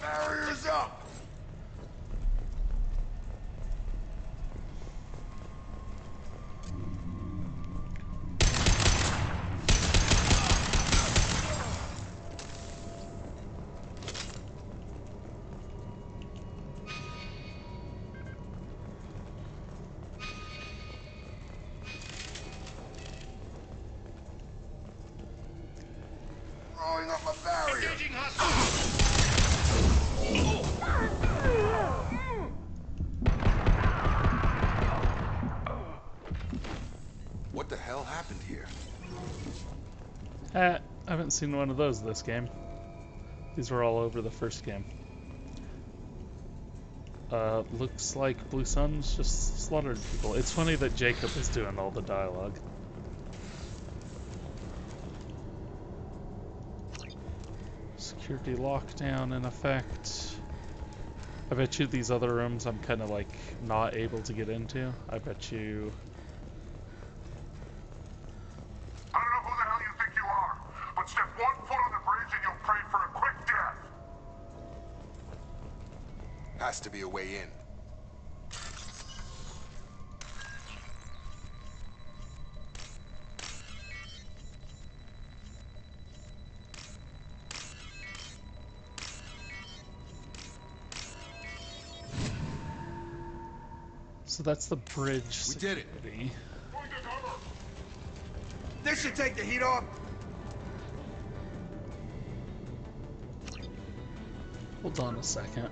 Barriers up. Throwing up a barrier. What the hell happened here? I haven't seen one of those this game. These were all over the first game. Looks like Blue Sun's just slaughtered people. It's funny that Jacob is doing all the dialogue. Security lockdown in effect. I bet you these other rooms I'm kind of like not able to get into. I bet you... I don't know who the hell you think you are, but step 1 foot on the bridge and you'll pray for a quick death. Has to be a way in. So that's the bridge. We did it. Security. This should take the heat off. Hold on a second.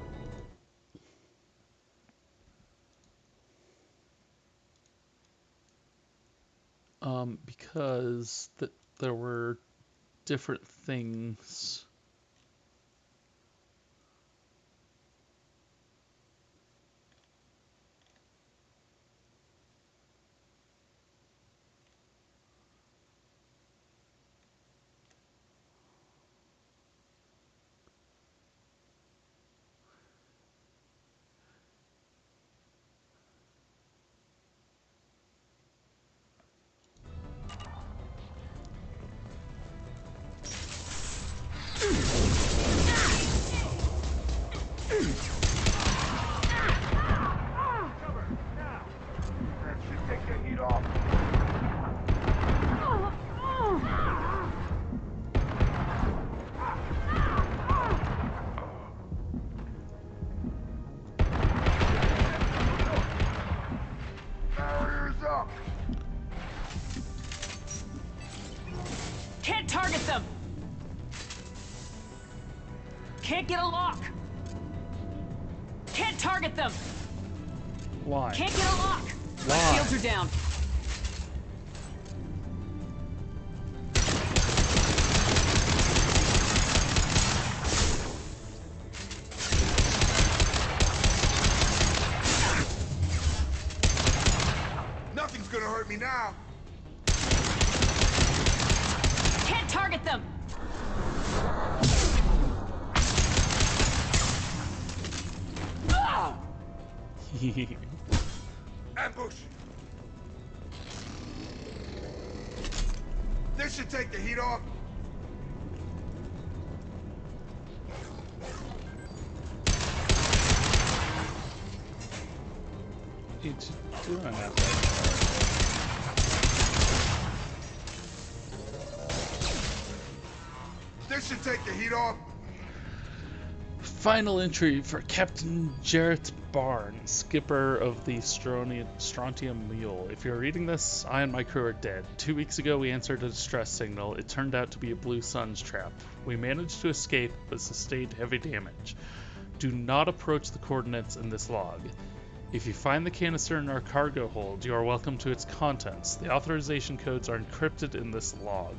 Because there were different things. Can't target them! Can't get a lock! Can't target them! Why? Can't get a lock! Why? My shields are down. now. Can't target them! Ambush! This should take the heat off. It's doing that. This should take the heat off. Final entry for Captain Jarrett Barnes, skipper of the Strontium Mule. If you're reading this, I and my crew are dead. 2 weeks ago we answered a distress signal. It turned out to be a Blue Sun's trap. We managed to escape, but sustained heavy damage. Do not approach the coordinates in this log. If you find the canister in our cargo hold, you are welcome to its contents. The authorization codes are encrypted in this log.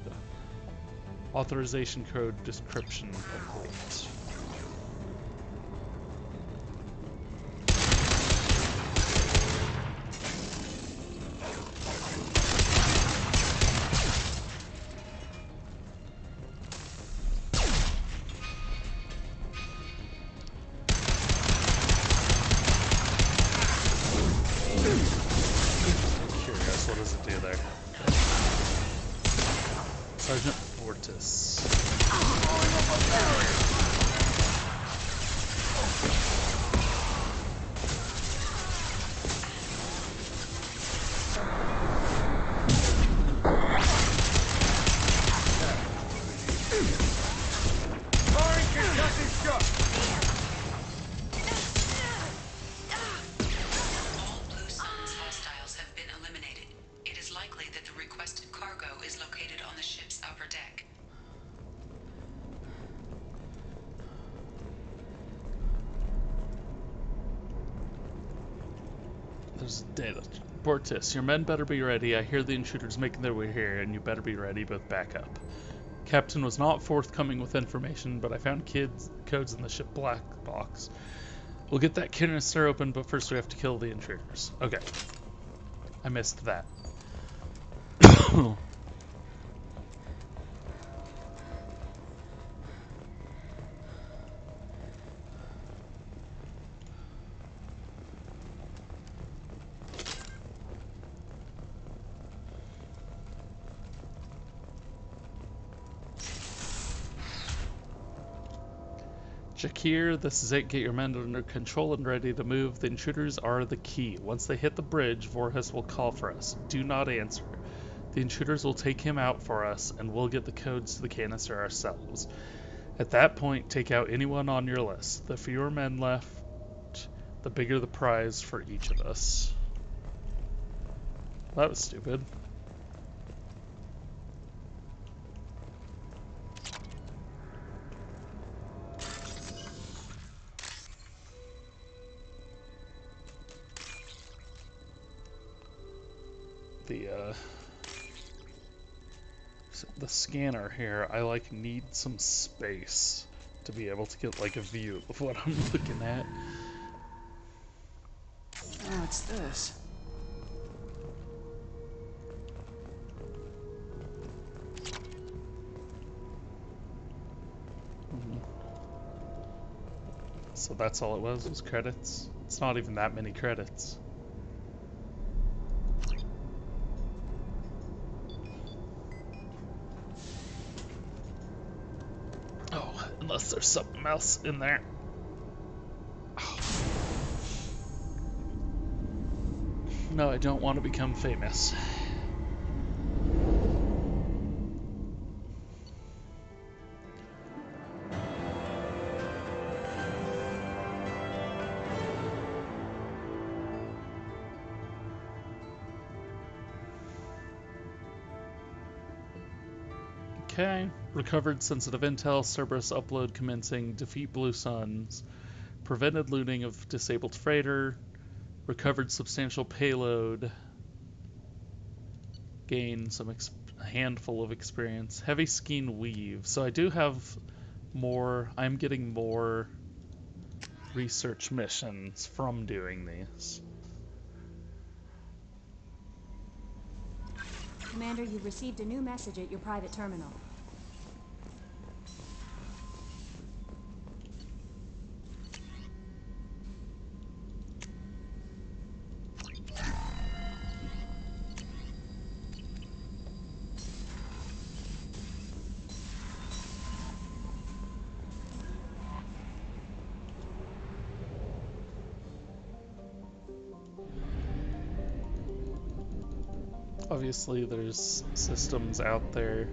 Authorization code description complete. Curious, what does it do there? Sergeant Fortis. There's data. Bortis, your men better be ready. I hear the intruders making their way here, and you better be ready with backup. Captain was not forthcoming with information, but I found codes in the ship black box. We'll get that canister open, but first we have to kill the intruders. Okay. I missed that. Jakir, this is it. Get your men under control and ready to move. The intruders are the key. Once they hit the bridge, Voorhis will call for us. Do not answer. The intruders will take him out for us, and we'll get the codes to the canister ourselves. At that point, take out anyone on your list. The fewer men left, the bigger the prize for each of us. That was stupid. The scanner here, I need some space to be able to get a view of what I'm looking at. Oh, what's this? So that's all it was credits? It's not even that many credits. Unless there's something else in there. Oh. No, I don't want to become famous. Okay. Recovered sensitive intel, Cerberus upload commencing, defeat Blue Suns, prevented looting of disabled freighter, recovered substantial payload, gained a handful of experience, heavy skein weave. So I do have more, I'm getting more research missions from doing these. Commander, you've received a new message at your private terminal. Obviously, there's systems out there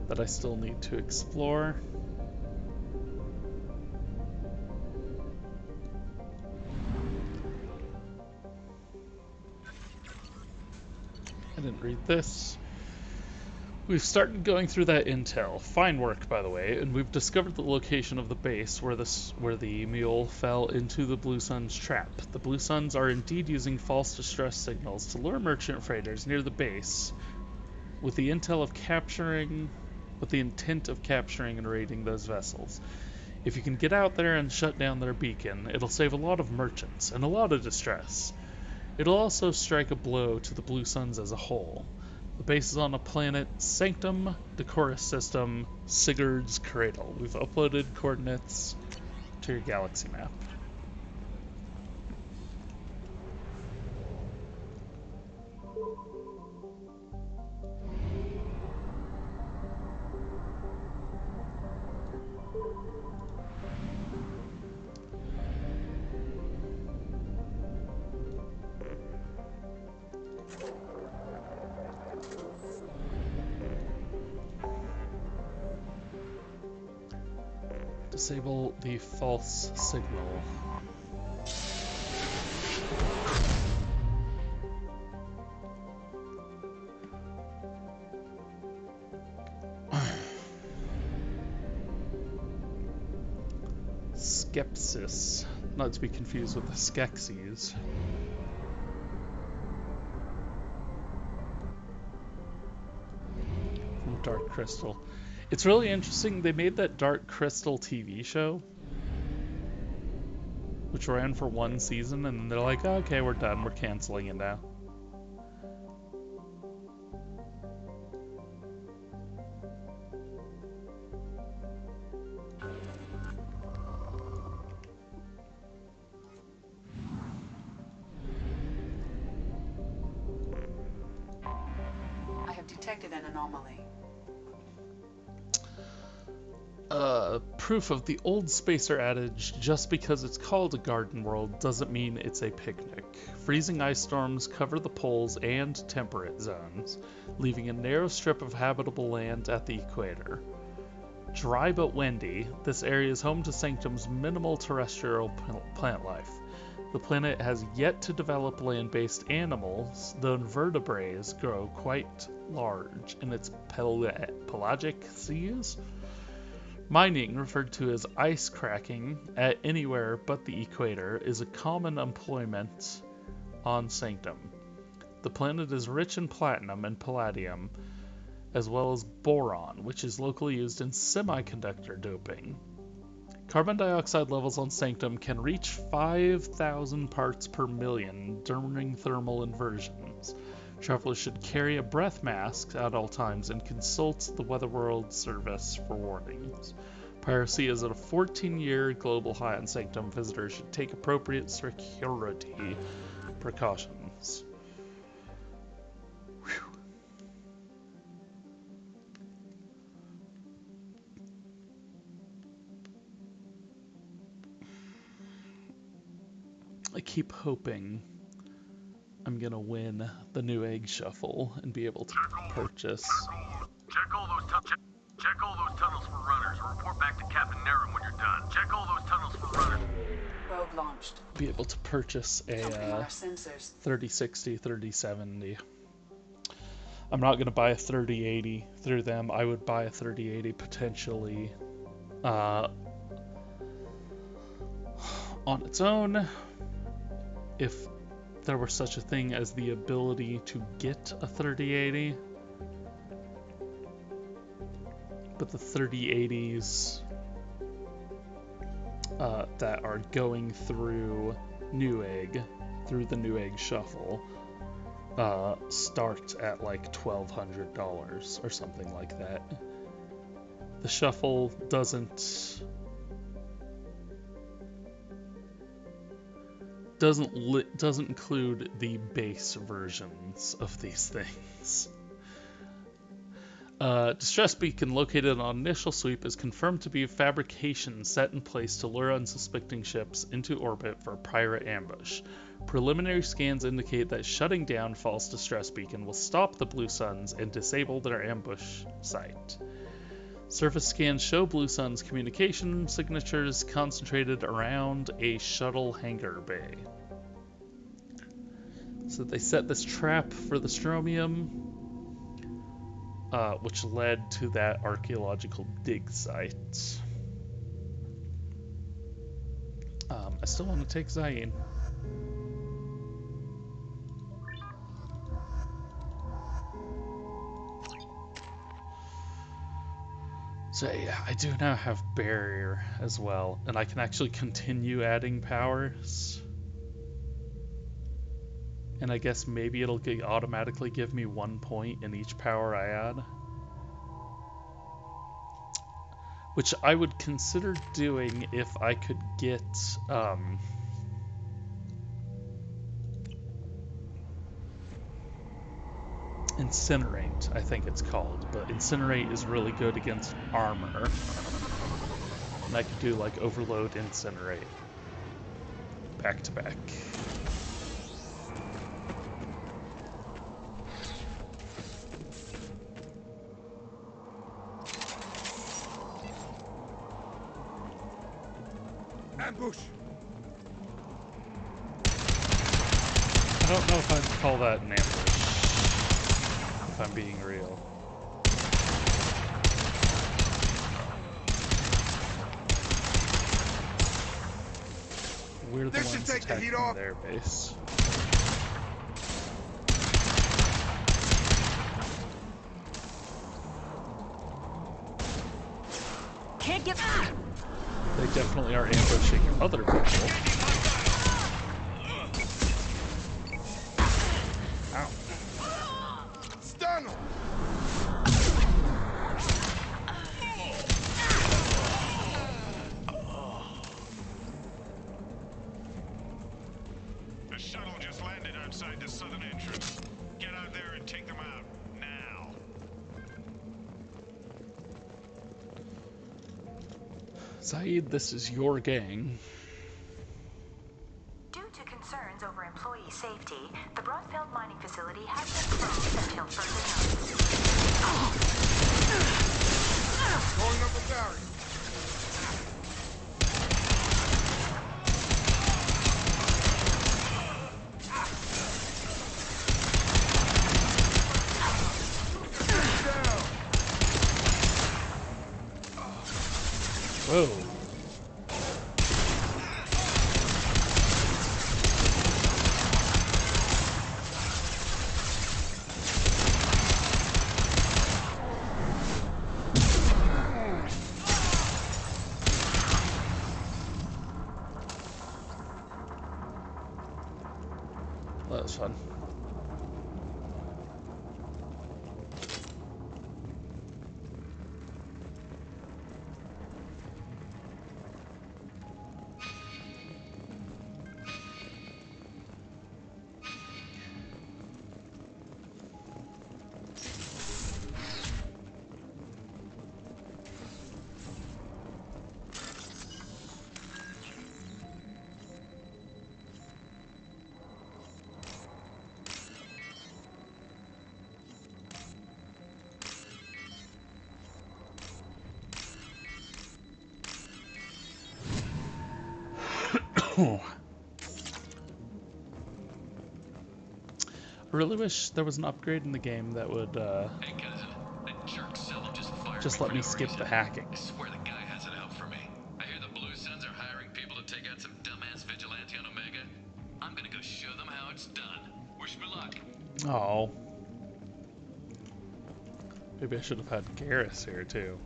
that I still need to explore. I didn't read this. We've started going through that intel. Fine work, by the way, and we've discovered the location of the base where the mule fell into the Blue Sun's trap. The Blue Suns are indeed using false distress signals to lure merchant freighters near the base with the intent of capturing and raiding those vessels. If you can get out there and shut down their beacon, it'll save a lot of merchants and a lot of distress. It'll also strike a blow to the Blue Suns as a whole. The base is on a planet Sanctum, Decorus System, Sigurd's Cradle. We've uploaded coordinates to your galaxy map. Disable the false signal. Skepsis, not to be confused with the Skeksis. From Dark Crystal. It's really interesting, they made that Dark Crystal TV show, which ran for one season, and they're like, oh, okay, we're done, we're canceling it now. I have detected an anomaly. Proof of the old spacer adage, just because it's called a garden world doesn't mean it's a picnic. Freezing ice storms cover the poles and temperate zones, leaving a narrow strip of habitable land at the equator. Dry but windy, this area is home to Sanctum's minimal terrestrial plant life. The planet has yet to develop land-based animals, though invertebrates grow quite large in its pelagic seas. Mining, referred to as ice cracking, at anywhere but the equator, is a common employment on Sanctum. The planet is rich in platinum and palladium, as well as boron, which is locally used in semiconductor doping. Carbon dioxide levels on Sanctum can reach 5,000 parts per million during thermal inversions. Travelers should carry a breath mask at all times and consult the Weatherworld Service for warnings. Piracy is at a 14-year global high on Sanctum. Visitors should take appropriate security precautions. Whew. I keep hoping I'm gonna win the New Egg Shuffle and be able to purchase. Check all those tunnels for runners. Report back to Captain Nerum when you're done. Check all those tunnels for runners. Rogue launched. Be able to purchase a 3060, 3070. I'm not gonna buy a 3080 through them. I would buy a 3080 potentially on its own if there were such a thing as the ability to get a 3080, but the 3080s that are going through Newegg, through the Newegg Shuffle, start at like $1,200 or something like that. The shuffle doesn't include the base versions of these things. Distress beacon located on initial sweep is confirmed to be a fabrication set in place to lure unsuspecting ships into orbit for a pirate ambush. Preliminary scans indicate that shutting down false distress beacon will stop the Blue Suns and disable their ambush site. Surface scans show Blue Sun's communication signatures concentrated around a shuttle hangar bay. So they set this trap for the Stromium, which led to that archaeological dig site. I still want to take Zayn. So yeah, I do now have Barrier as well, and I can actually continue adding powers. And I guess maybe it'll automatically give me 1 point in each power I add. Which I would consider doing if I could get Incinerate, I think it's called, but Incinerate is really good against armor. And I could do like Overload, Incinerate. Back to back. Ambush! I don't know if I'd call that an ambush, if I'm being real. We're the ones attacking their base. Can't get. They definitely are ambushing other people. Ow. Stun him! The shuttle just landed outside the southern entrance. Get out there and take them out, now. Zaid, this is your gang. Due to concerns over employee safety, the Broadfield mining facility has been closed until further notice. Going up a barrier. Whoa. That was fun. I really wish there was an upgrade in the game that would Hey cousin, that jerk Selim just fired just let me skip the hacking. I swear the guy has it out for me. I hear the Blue Suns are hiring people to take out some dumbass vigilante on Omega. I'm gonna go show them how it's done. Wish me luck. Oh. Maybe I should have had Garrus here too.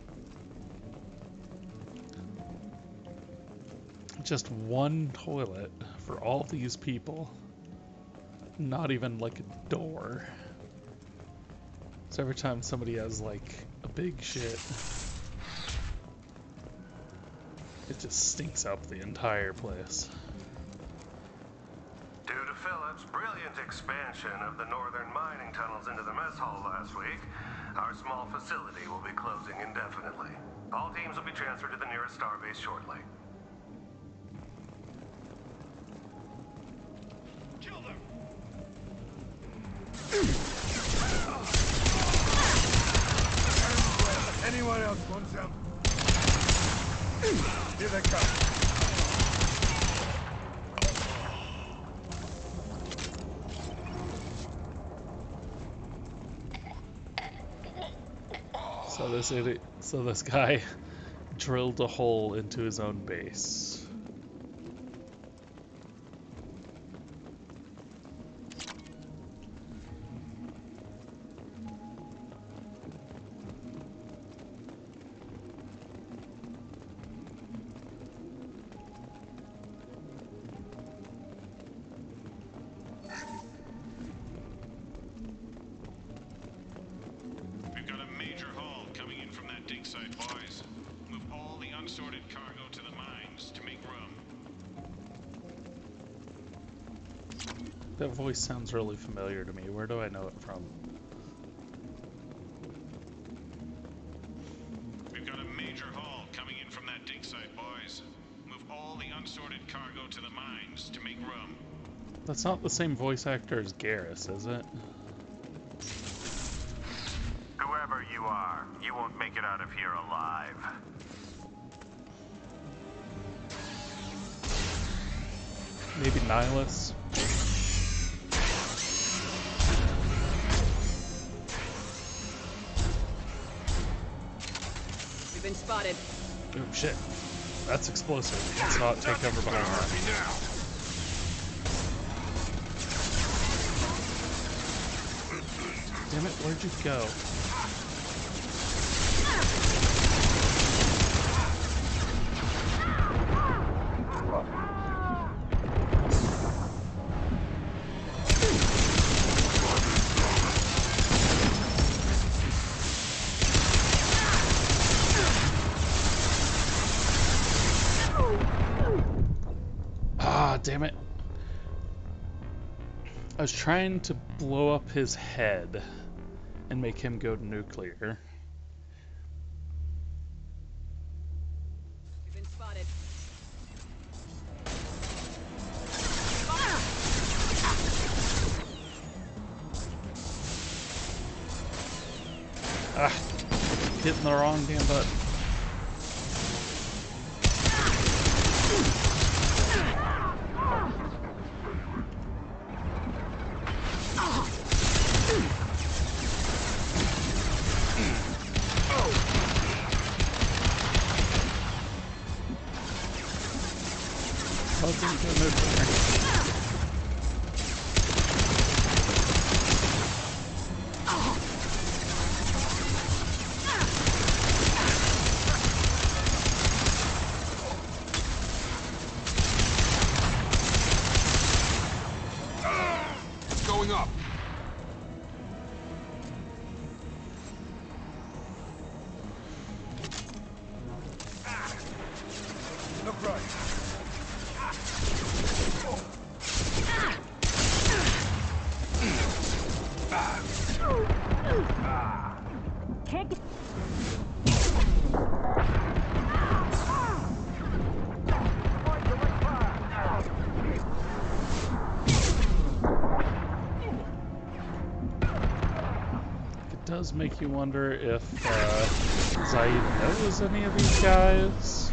Just one toilet for all these people. not even like a door. So every time somebody has like a big shit, it just stinks up the entire place. Due to Phillips' brilliant expansion of the northern mining tunnels into the mess hall last week, our small facility will be closing indefinitely. All teams will be transferred to the nearest starbase shortly. Kill them! Anyone else want some? Here they come. So this guy drilled a hole into his own base. We've got a major haul coming in from that dig site, boys. Move all the unsorted cargo to the mines to make room. That voice sounds really familiar to me. Where do I know it from? We've got a major haul coming in from that dig site, boys. Move all the unsorted cargo to the mines to make room. That's not the same voice actor as Garrus, is it? Whoever you are, you won't make it out of here alive. Maybe Nihilus? We've been spotted. Oh shit. That's explosive. Let's not take cover behind that. Damn it, where'd you go? Ah, damn it. I was trying to blow up his head and make him go nuclear. We've been spotted. Ah, hitting the wrong damn button. It's going up. Look right. Kick. It does make you wonder if Zaid knows any of these guys.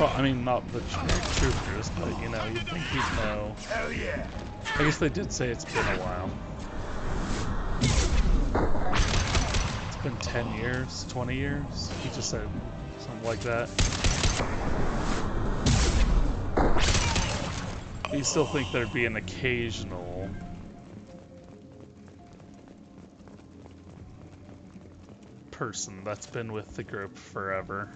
Well, I mean, not the troopers, but you know, you'd think he'd know. Hell yeah. I guess they did say it's been a while. It's been 10 years, 20 years? He just said something like that. But you still think there'd be an occasional person that's been with the group forever.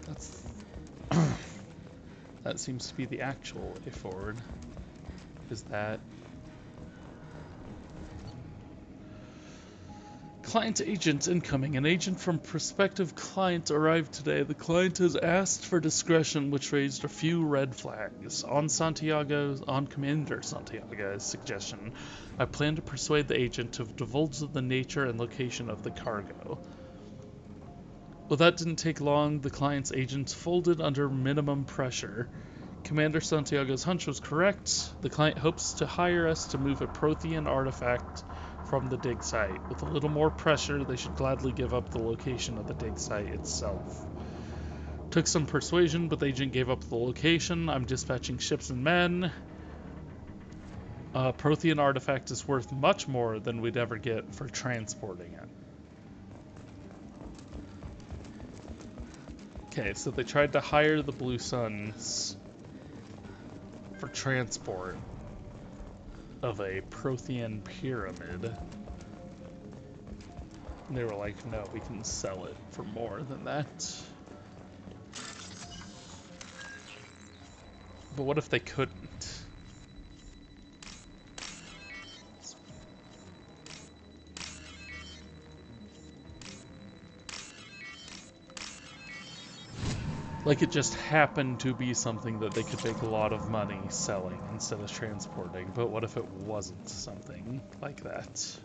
That's that seems to be the actual way forward. Is that client agent incoming. An agent from prospective client arrived today. The client has asked for discretion, which raised a few red flags. On Commander Santiago's suggestion, I plan to persuade the agent to divulge the nature and location of the cargo. Well, that didn't take long. The client's agent folded under minimum pressure. Commander Santiago's hunch was correct. The client hopes to hire us to move a Prothean artifact from the dig site. With a little more pressure, they should gladly give up the location of the dig site itself. Took some persuasion, but the agent gave up the location. I'm dispatching ships and men. Prothean artifact is worth much more than we'd ever get for transporting it. Okay, so they tried to hire the Blue Suns for transport of a Prothean pyramid. And they were like, no, we can sell it for more than that. But what if they couldn't? Like it just happened to be something that they could make a lot of money selling instead of transporting, but what if it wasn't something like that?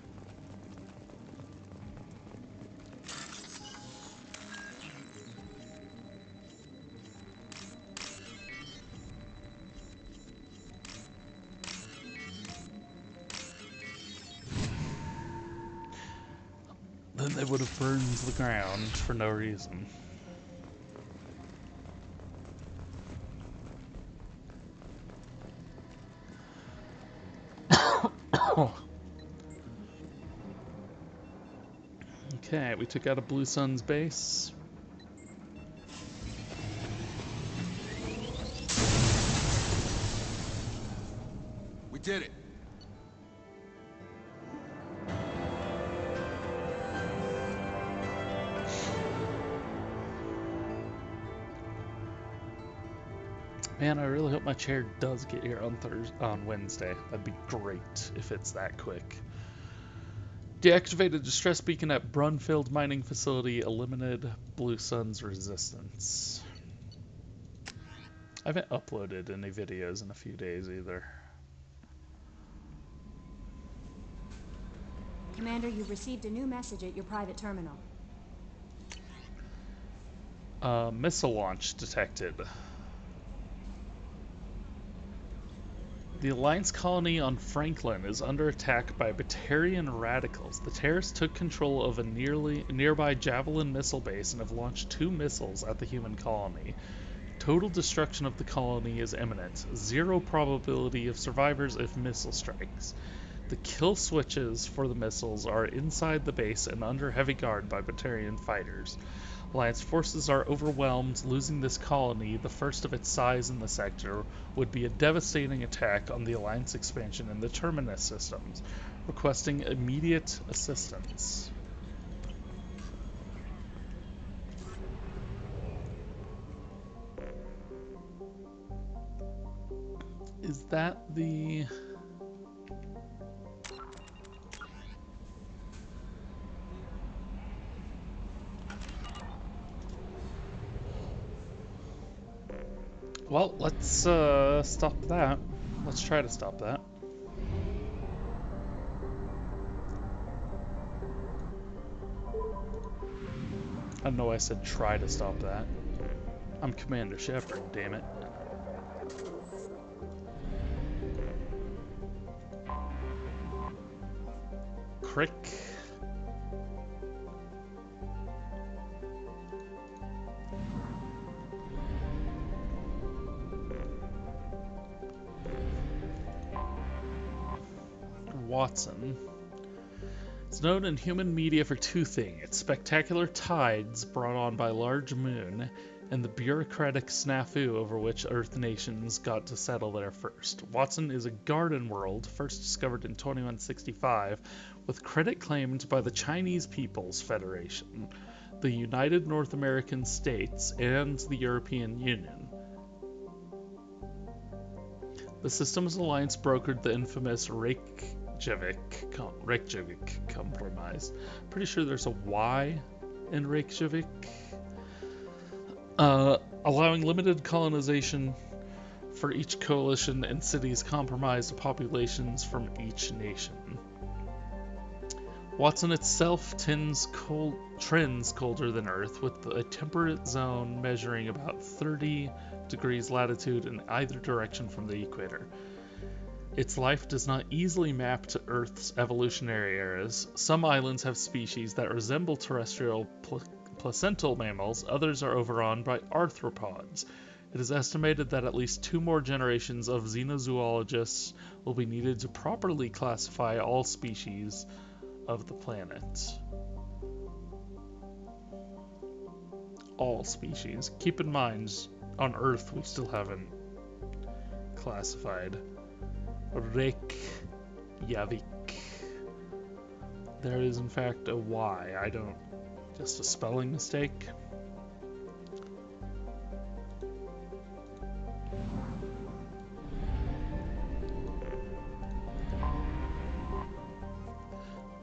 Then they would have burned the ground for no reason. Okay, we took out a Blue Sun's base. We did it. Man, I really hope my chair does get here on Wednesday. That'd be great if it's that quick. Deactivated distress beacon at Brunfield mining facility. Eliminated Blue Sun's resistance. I haven't uploaded any videos in a few days either. Commander, you've received a new message at your private terminal. Missile launch detected. The Alliance colony on Franklin is under attack by Batarian radicals. The terrorists took control of a nearby Javelin missile base and have launched 2 missiles at the human colony. Total destruction of the colony is imminent. 0 probability of survivors if missile strikes. The kill switches for the missiles are inside the base and under heavy guard by Batarian fighters. Alliance forces are overwhelmed. Losing this colony, the first of its size in the sector, would be a devastating attack on the Alliance expansion in the Terminus systems, requesting immediate assistance. Is that the... Well, let's stop that. Let's try to stop that. I know I said try to stop that. I'm Commander Shepard, damn it. Crick. Watson. It's known in human media for 2 things: spectacular tides brought on by large moon, and the bureaucratic snafu over which Earth nations got to settle there first. Watson is a garden world first discovered in 2165, with credit claimed by the Chinese People's Federation. the United North American States, and the European Union. The Systems Alliance brokered the infamous Reykjavik Compromise. Pretty sure there's a Y in Reykjavik. Allowing limited colonization for each coalition and cities compromised of populations from each nation. Watson itself trends colder than Earth, with a temperate zone measuring about 30 degrees latitude in either direction from the equator. Its life does not easily map to Earth's evolutionary eras. Some islands have species that resemble terrestrial placental mammals, others are overrun by arthropods. It is estimated that at least 2 more generations of xenozoologists will be needed to properly classify all species of the planet. All species. Keep in mind, on Earth we still haven't classified Reykjavik. There is in fact a Y. Just a spelling mistake.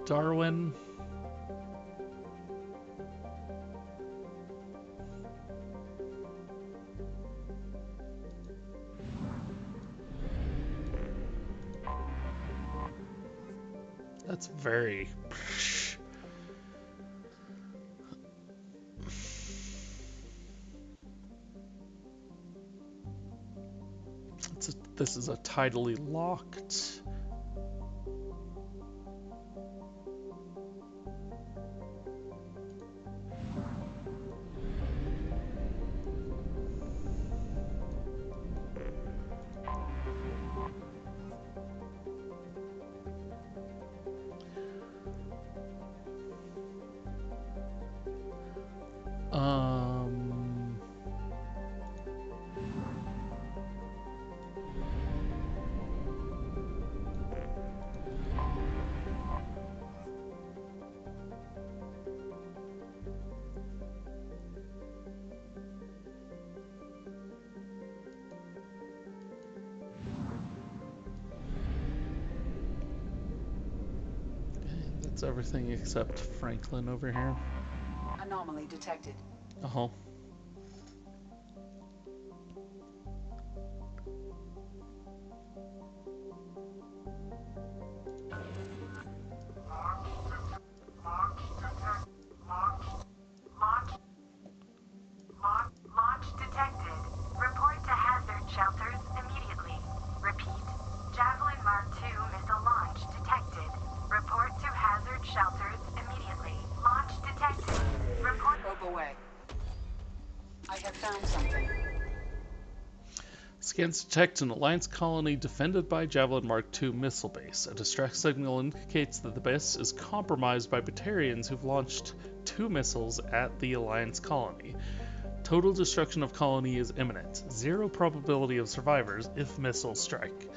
Darwin. That's very... This is a tidally locked... That's everything except Franklin over here. Anomaly detected. Uh-huh. Launch detected. Report to hazard shelters immediately. Repeat. Javelin Mark II missile launch detected. Report to hazard shelters immediately. Launch detected. Report. Probe away. I have found something. Scans detect an Alliance colony defended by Javelin Mark II missile base. A distress signal indicates that the base is compromised by Batarians who've launched 2 missiles at the Alliance colony. Total destruction of colony is imminent. 0 probability of survivors if missiles strike.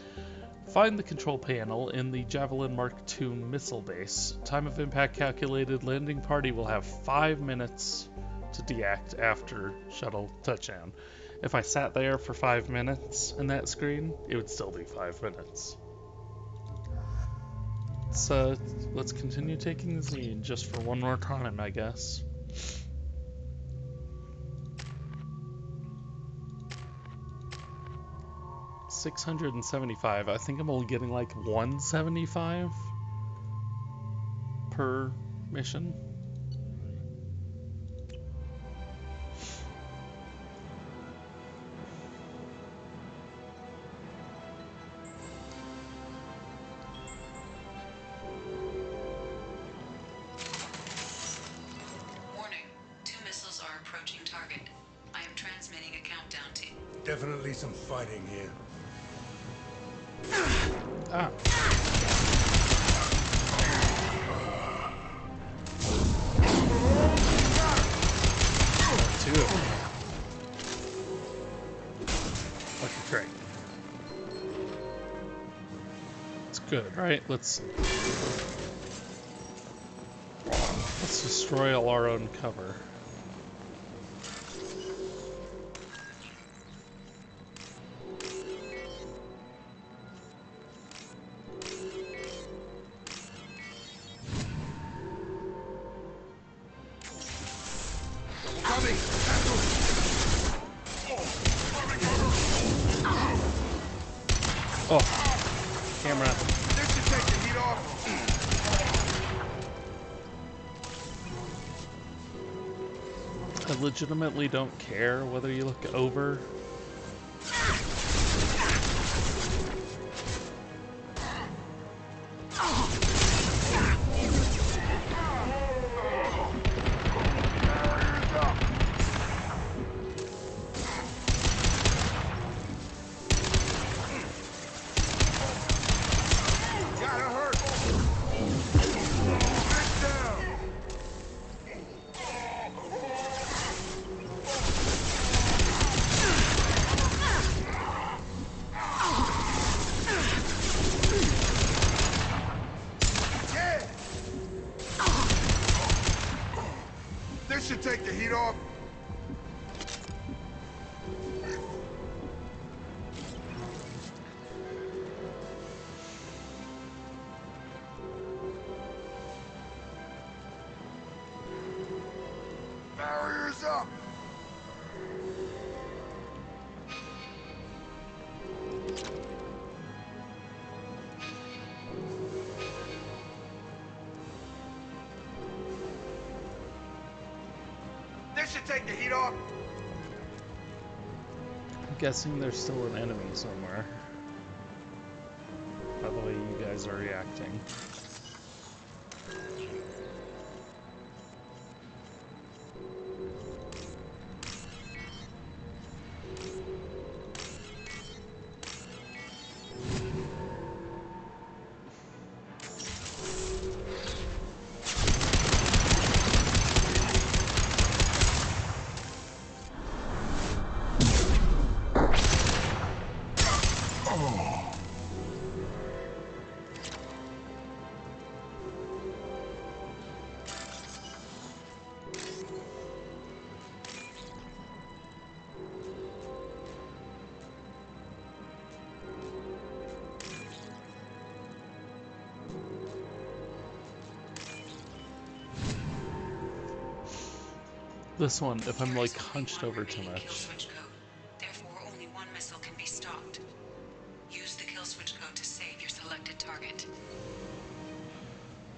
Find the control panel in the Javelin Mark II missile base. Time of impact calculated. Landing party will have 5 minutes to deact after shuttle touchdown. If I sat there for 5 minutes in that screen, it would still be 5 minutes. So let's continue taking the lead just for one more time, I guess. $675. I think I'm only getting like $175 per mission. Definitely some fighting here. Ah. Two of them. Okay, great. It's good, right? Let's destroy all our own cover. Oh, camera. This should take the heat off. I legitimately don't care whether you look over. This should take the heat off. Barriers up. This should take the heat off. I'm guessing there's still an enemy somewhere. By the way you guys are reacting. This one, if I'm like hunched over too much. Therefore, only one missile can be stopped. Use the kill switch code to save your selected target.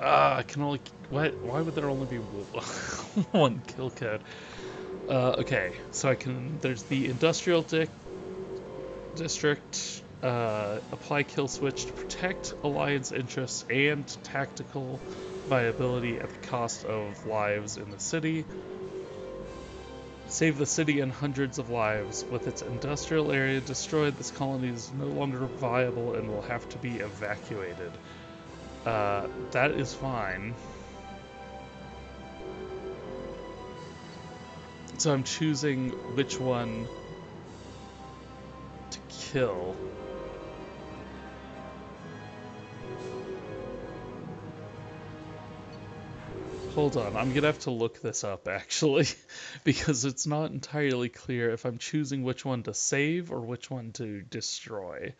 I can only... What? Why would there only be one kill code? Okay, so I can... There's the Industrial District, apply kill switch to protect Alliance interests and tactical viability at the cost of lives in the city. Save the city and hundreds of lives. With its industrial area destroyed, this colony is no longer viable and will have to be evacuated. That is fine. So I'm choosing which one to kill. Hold on, I'm gonna have to look this up actually, because it's not entirely clear if I'm choosing which one to save or which one to destroy.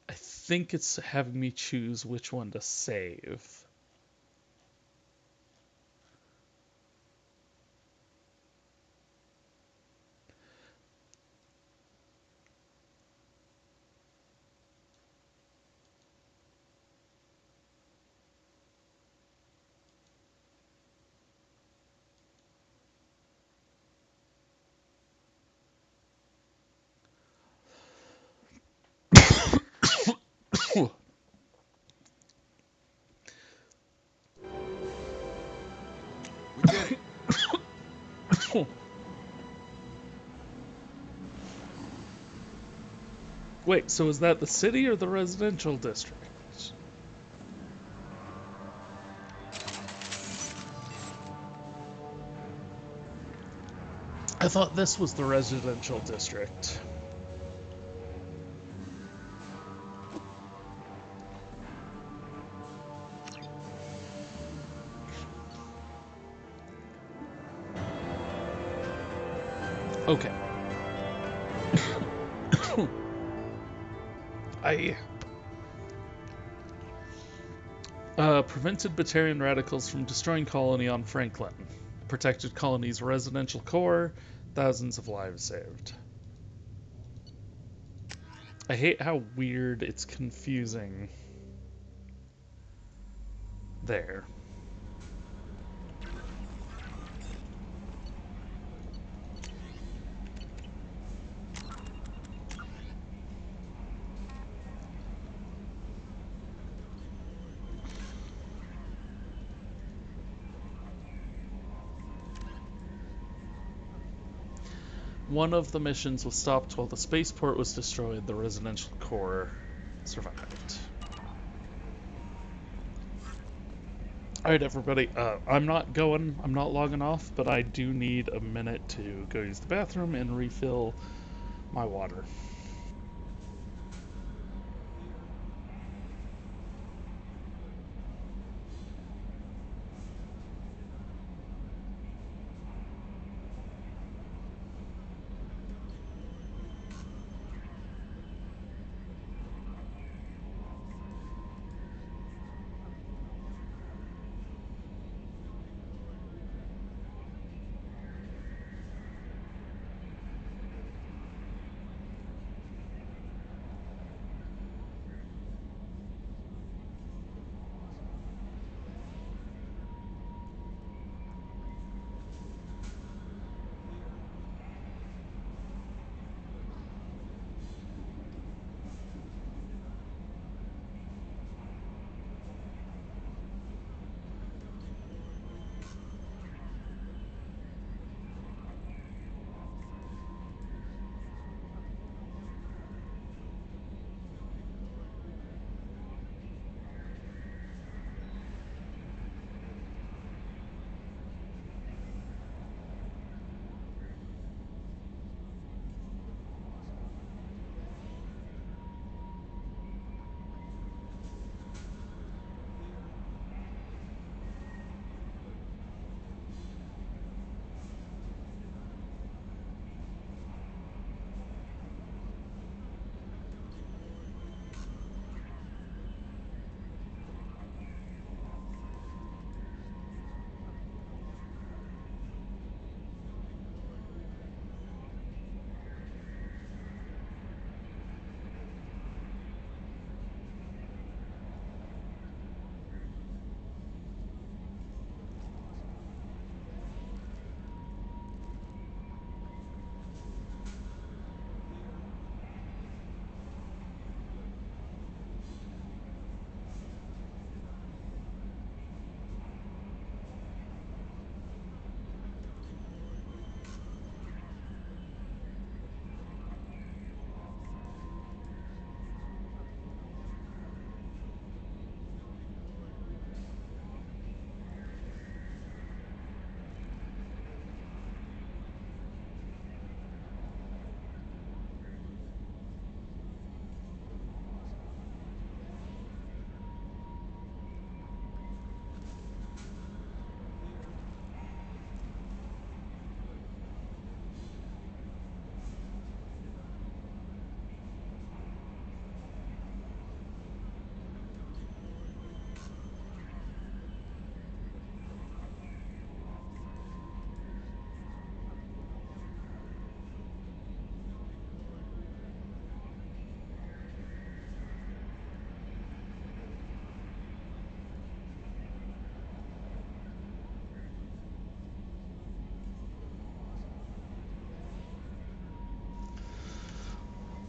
I think it's having me choose which one to save. We did it. Wait, so is that the city or the residential district? I thought this was the residential district. Okay. Prevented Batarian radicals from destroying colony on Franklin. Protected colony's residential core. Thousands of lives saved. I hate how weird it's confusing there. One of the missions was stopped while the spaceport was destroyed. The residential core survived. Alright, everybody, I'm not logging off, but I do need a minute to go use the bathroom and refill my water.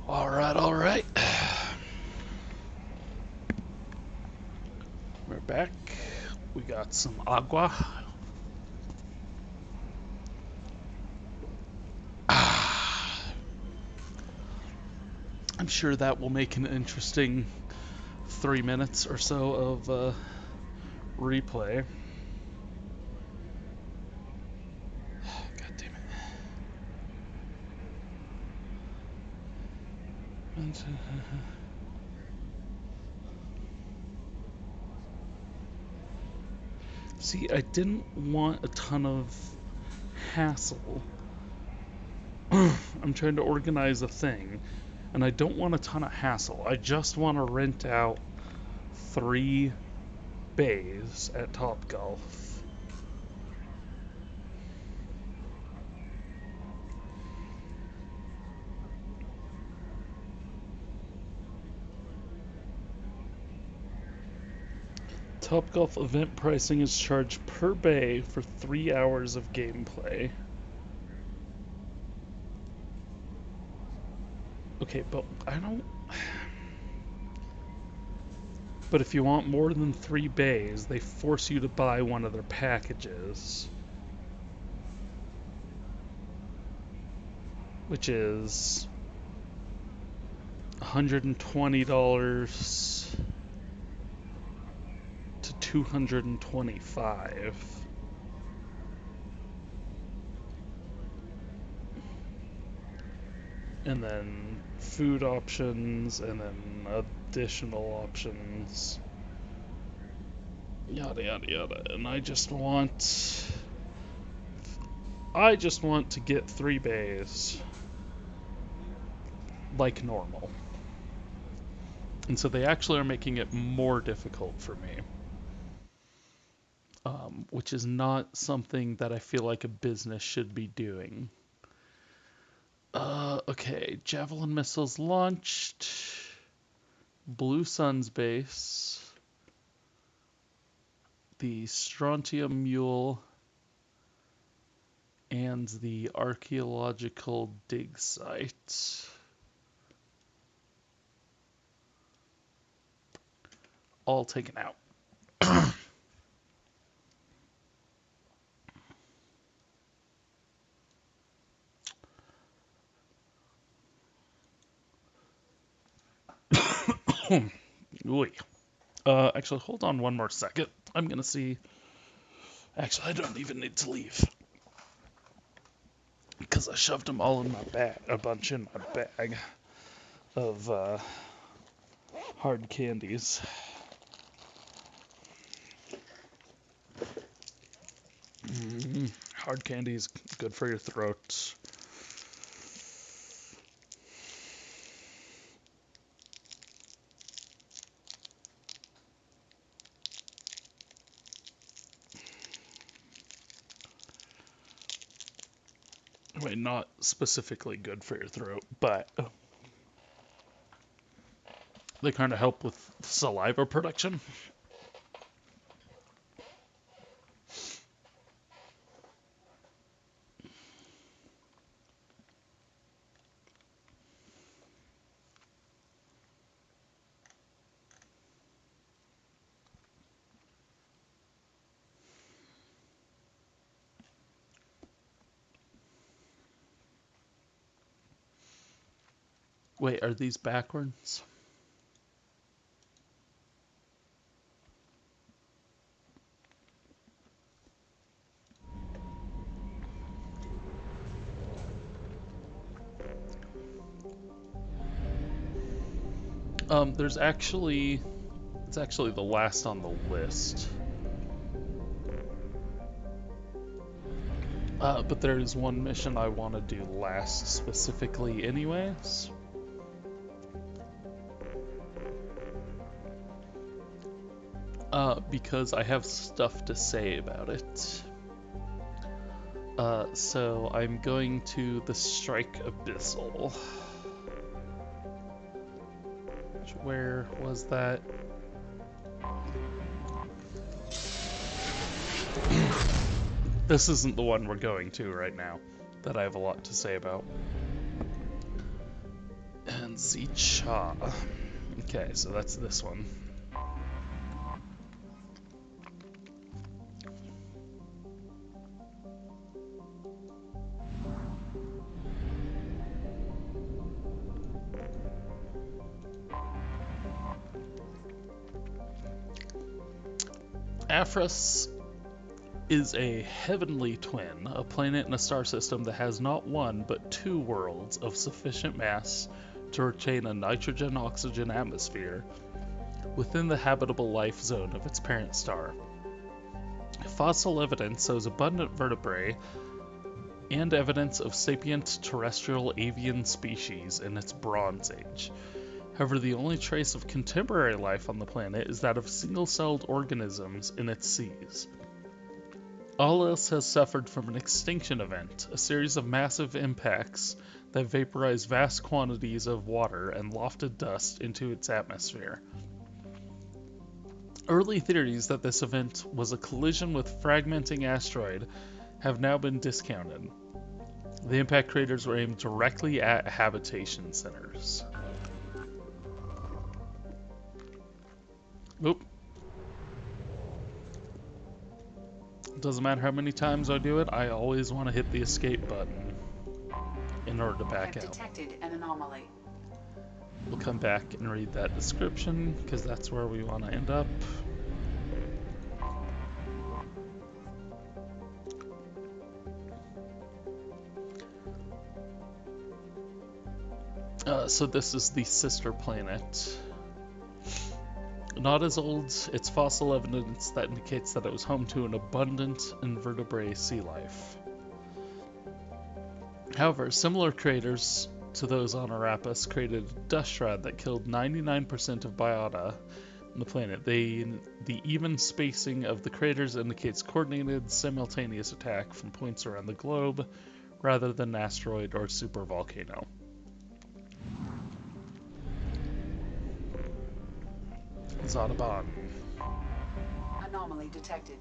Alright. We're back. We got some agua. I'm sure that will make an interesting 3 minutes or so of replay. God damn it. See, I didn't want a ton of hassle. I'm trying to organize a thing, and I don't want a ton of hassle. I just want to rent out 3 bays at Topgolf. Topgolf event pricing is charged per bay for 3 hours of gameplay. Okay, but I don't... But if you want more than 3 bays, they force you to buy one of their packages. Which is $120 to $225. And then food options, and then additional options. Yada yada yada. And I just want to get 3 bays like normal. And so they actually are making it more difficult for me. Which is not something that I feel like a business should be doing. Okay, Javelin missiles launched. Blue Sun's base. The Strontium Mule. And the archaeological dig site. All taken out. Actually, hold on one more second. I'm gonna see. Actually, I don't even need to leave. Because I shoved them all in my bag, a bunch in my bag of hard candies. Hard candies, good for your throat. I mean, not specifically good for your throat, but they kind of help with saliva production. Wait, are these backwards? It's actually the last on the list. But there's one mission I want to do last specifically anyways. Because I have stuff to say about it. So I'm going to the Strike Abyssal. Where was that? This isn't the one we're going to right now, that I have a lot to say about. And Zicha. Okay, so that's this one. Aphros is a heavenly twin, a planet in a star system that has not one but 2 worlds of sufficient mass to retain a nitrogen-oxygen atmosphere within the habitable life zone of its parent star. Fossil evidence shows abundant vertebrae and evidence of sapient terrestrial avian species in its Bronze Age. However, the only trace of contemporary life on the planet is that of single-celled organisms in its seas. All else has suffered from an extinction event, a series of massive impacts that vaporize vast quantities of water and lofted dust into its atmosphere. Early theories that this event was a collision with fragmenting asteroid have now been discounted. The impact craters were aimed directly at habitation centers. Oop. Doesn't matter how many times I do it, I always want to hit the escape button in order to back out. Detected an anomaly. We'll come back and read that description, because that's where we want to end up. So this is the sister planet. Not as old, it's fossil evidence that indicates that it was home to an abundant invertebrate sea life. However, similar craters to those on Arapis created a dust shroud that killed 99% of biota on the planet. The even spacing of the craters indicates coordinated, simultaneous attack from points around the globe, rather than an asteroid or supervolcano. Zadaban. Anomaly detected.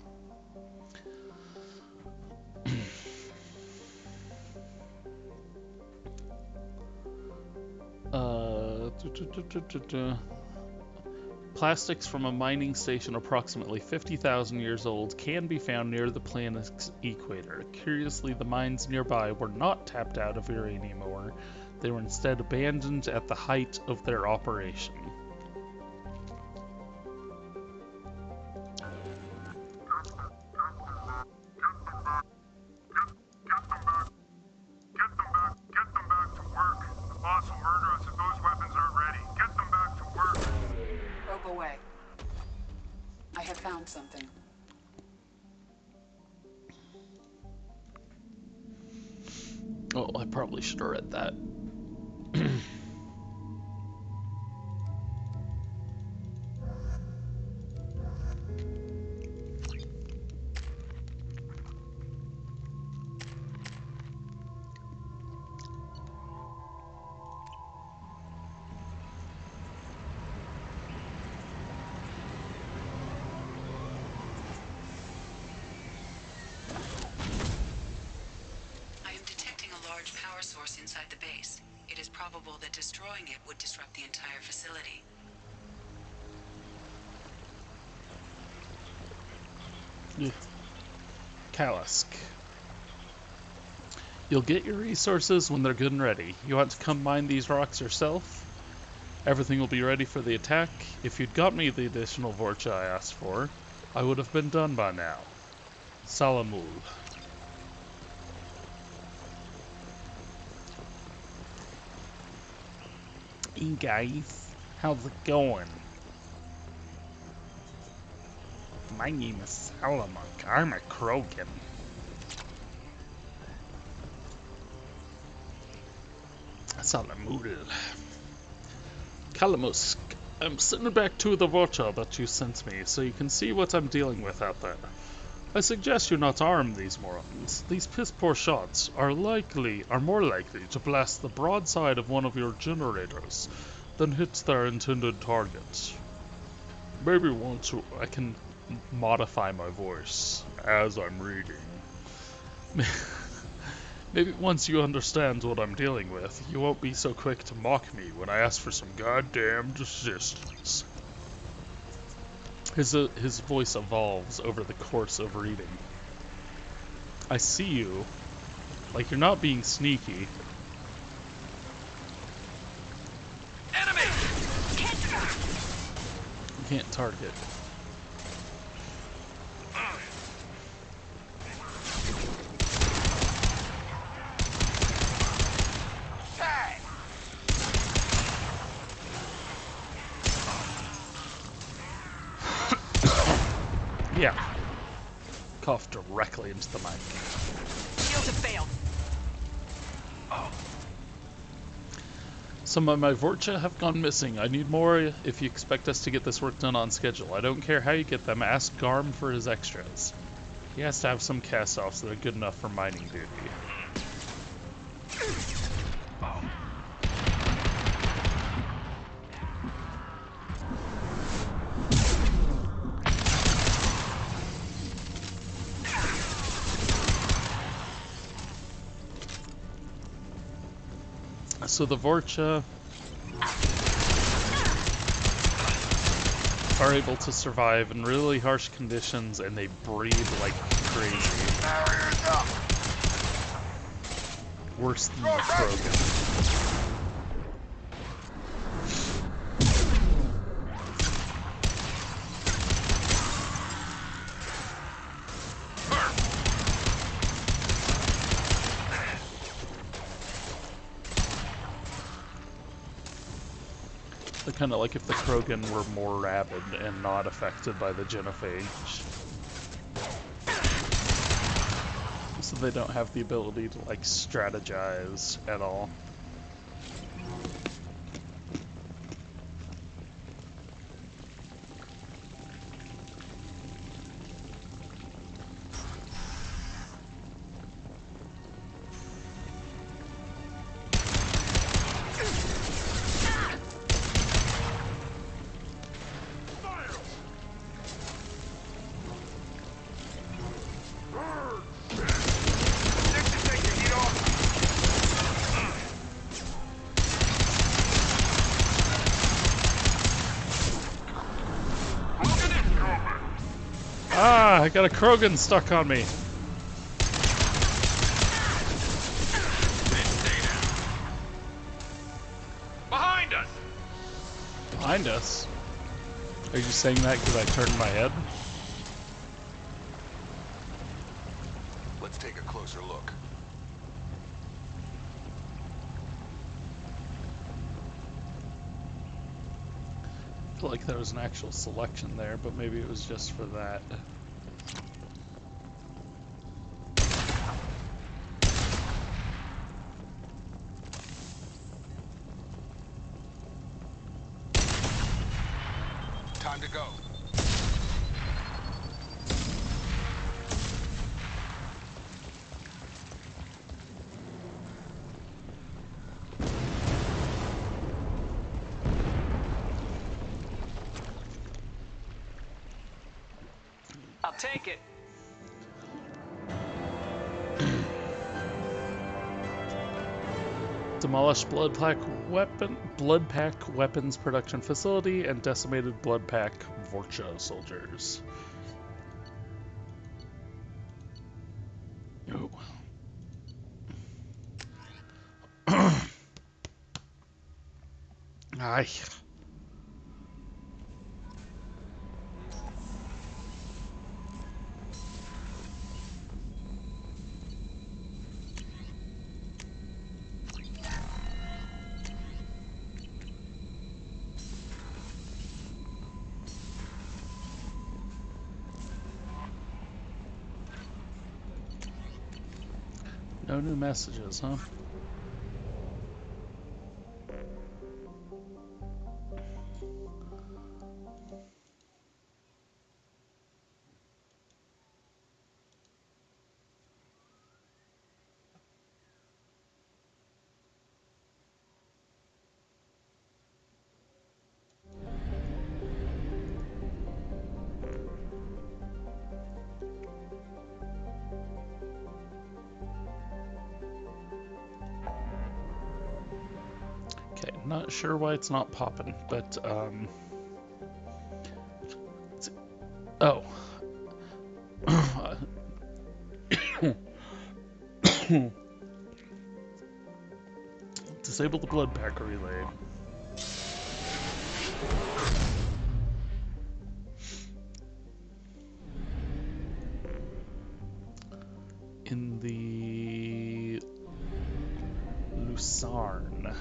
Plastics from a mining station approximately 50,000 years old can be found near the planet's equator. Curiously, the mines nearby were not tapped out of uranium ore. They were instead abandoned at the height of their operation. Something. Oh, I probably should have read that. Inside the base. It is probable that destroying it would disrupt the entire facility. Yeah. Kalisk. You'll get your resources when they're good and ready. You want to come mine these rocks yourself? Everything will be ready for the attack. If you'd got me the additional Vorcha I asked for, I would have been done by now. Salamul. Hey guys, how's it going? My name is Salamonk. I'm a Krogan. Salamul. Kalamusk, I'm sending back 2 of the Vorcha that you sent me, so you can see what I'm dealing with out there. I suggest you not arm these morons. These piss-poor shots are more likely to blast the broadside of one of your generators than hit their intended target. Maybe once I can modify my voice as I'm reading. Maybe once you understand what I'm dealing with, you won't be so quick to mock me when I ask for some goddamn assistance. His voice evolves over the course of reading. I see you. Like you're not being sneaky. Enemy! You can't target. Yeah. Cough directly into the mic. Shields have failed. Oh. Some of my Vorcha have gone missing. I need more if you expect us to get this work done on schedule. I don't care how you get them. Ask Garm for his extras. He has to have some cast-offs that are good enough for mining duty. So the Vorcha are able to survive in really harsh conditions, and they breed like crazy. Worse than the Krogan. Kind of like if the Krogan were more rabid and not affected by the genophage. So they don't have the ability to like strategize at all. I got a Krogan stuck on me. Behind us! Behind us? Are you saying that because I turned my head? Let's take a closer look. I feel like there was an actual selection there, but maybe it was just for that. Time to go. I'll take it. Demolished Bloodpack weapons production facility and decimated Bloodpack Vorcha soldiers. Oh. Aye. No new messages, huh? Not sure why it's not popping, but oh. Disable the blood pack relay. In the Lucerne.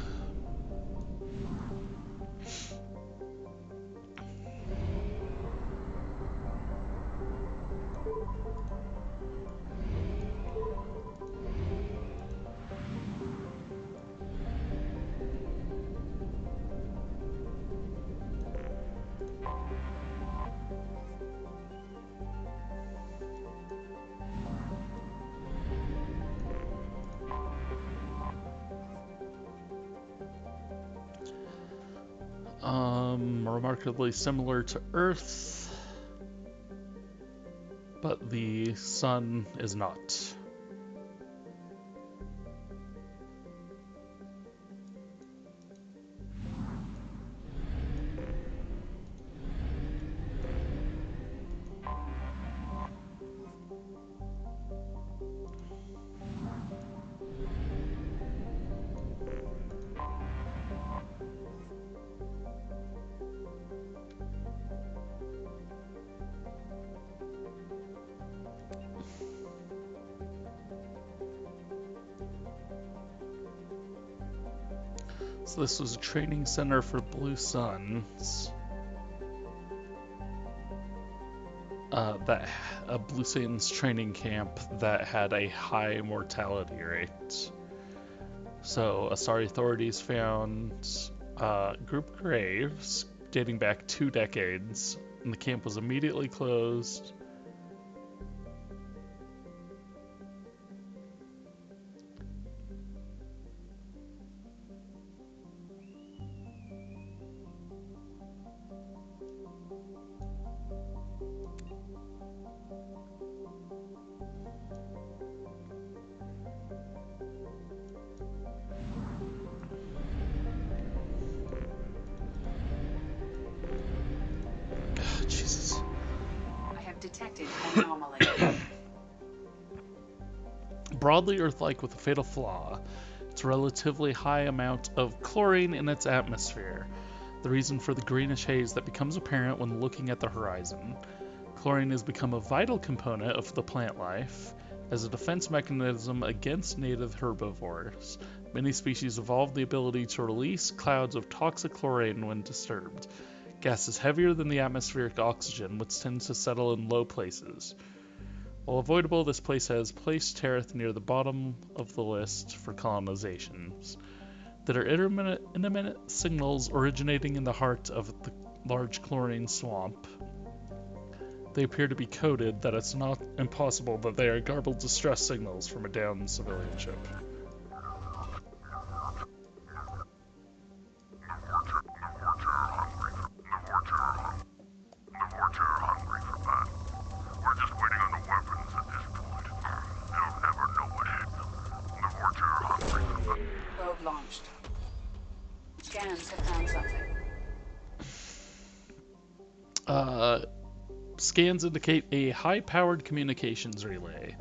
Remarkably similar to Earth, but the sun is not. So this was a training center for Blue Suns. A Blue Suns training camp that had a high mortality rate. So Asari authorities found group graves dating back 2 decades, and the camp was immediately closed. Jesus. I have detected an anomaly. Broadly Earth-like with a fatal flaw. It's a relatively high amount of chlorine in its atmosphere, the reason for the greenish haze that becomes apparent when looking at the horizon. Chlorine has become a vital component of the plant life. As a defense mechanism against native herbivores, many species evolved the ability to release clouds of toxic chlorine when disturbed. Gas is heavier than the atmospheric oxygen, which tends to settle in low places. While avoidable, this place has placed Terrath near the bottom of the list for colonizations. There are intermittent signals originating in the heart of the large chlorine swamp. They appear to be coded, that it's not impossible that they are garbled distress signals from a downed civilian ship. Probe launched. Scans have found something. Scans indicate a high-powered communications relay.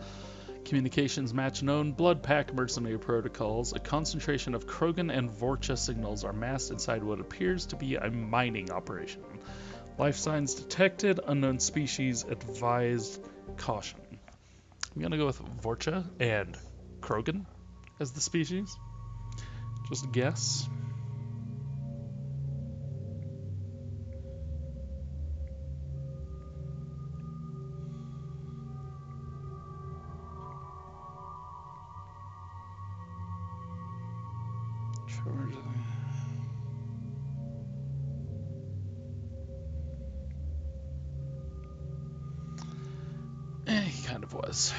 Communications match known blood pack mercenary protocols. A concentration of Krogan and Vorcha signals are massed inside what appears to be a mining operation. Life signs detected, unknown species advised, caution. I'm gonna go with Vorcha and Krogan as the species. Just a guess. He kind of was.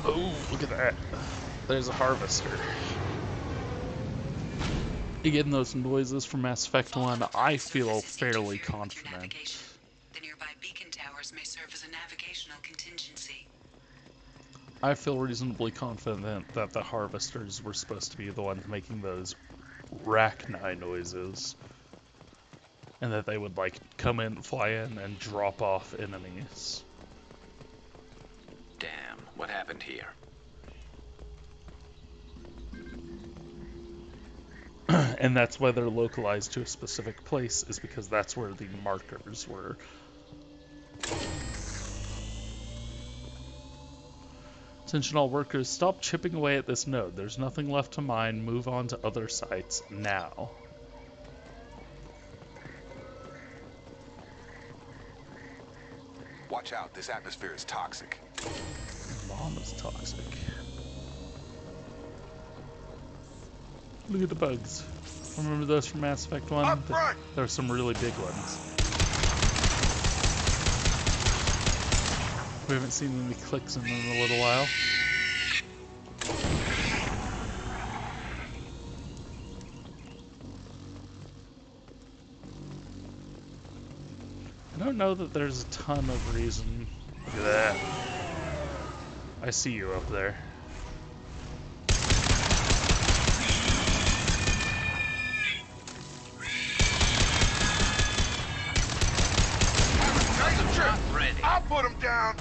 Oh, look at that. There's a harvester. Again, those noises from Mass Effect 1, I feel fairly confident. The nearby beacon towers may serve as a navigational contingency. I feel reasonably confident that the harvesters were supposed to be the ones making those Rachni noises. And that they would, like, come in, fly in, and drop off enemies. Damn, what happened here? And that's why they're localized to a specific place, is because that's where the markers were. Attention all workers, stop chipping away at this node. There's nothing left to mine. Move on to other sites now. Watch out, this atmosphere is toxic. Bomb is toxic. Look at the bugs. Remember those from Mass Effect 1? There were some really big ones. We haven't seen any clicks in them in a little while. I don't know that there's a ton of reason. Look at that. I see you up there. I'll put him down.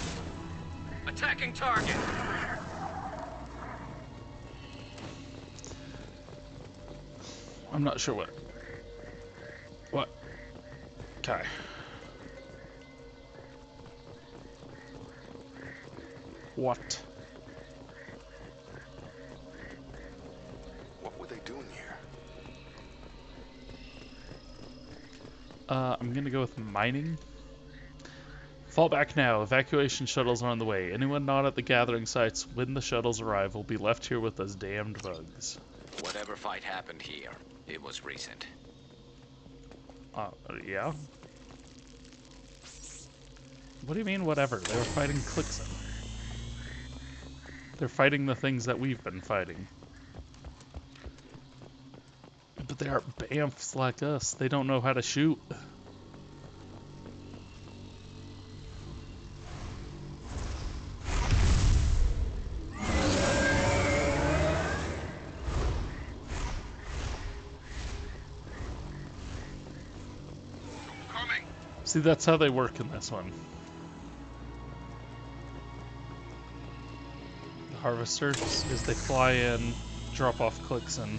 Attacking target! I'm not sure what. What? Okay. What? What were they doing here? I'm gonna go with mining. Fall back now. Evacuation shuttles are on the way. Anyone not at the gathering sites when the shuttles arrive will be left here with those damned bugs. Whatever fight happened here, it was recent. Yeah? What do you mean, whatever? They were fighting Clixon. They're fighting the things that we've been fighting. But they are bamfs like us. They don't know how to shoot. See, that's how they work in this one. The harvesters is they fly in, drop off Clixon.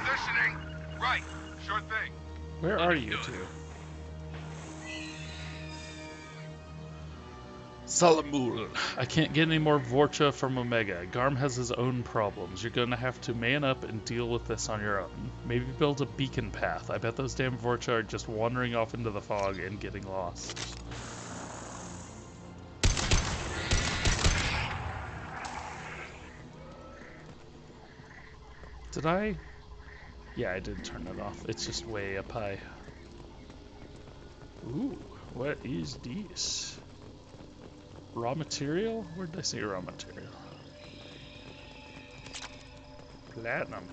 Positioning! Right! Sure thing. Where are you two? Salamul. I can't get any more Vorcha from Omega. Garm has his own problems. You're gonna have to man up and deal with this on your own. Maybe build a beacon path. I bet those damn Vorcha are just wandering off into the fog and getting lost. Did I? Yeah, I did turn it off. It's just way up high. Ooh, what is this? Raw material? Where did I see raw material? Platinum.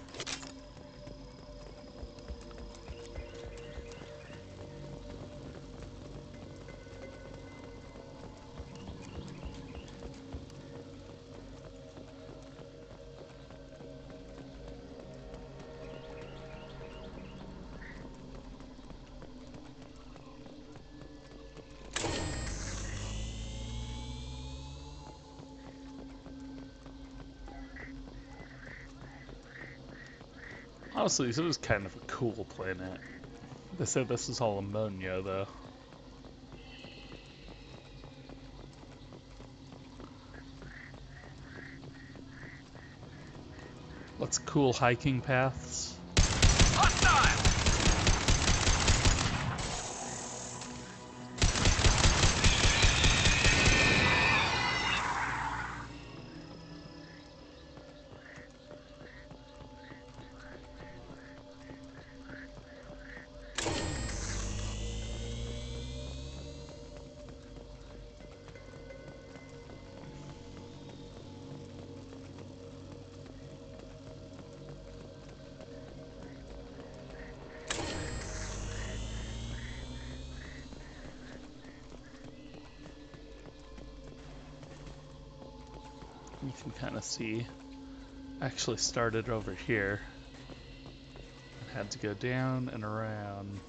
Honestly, this is kind of a cool planet. They said this is all ammonia, though. Lots of cool hiking paths. Hostile! You can kind of see, actually started over here and had to go down and around.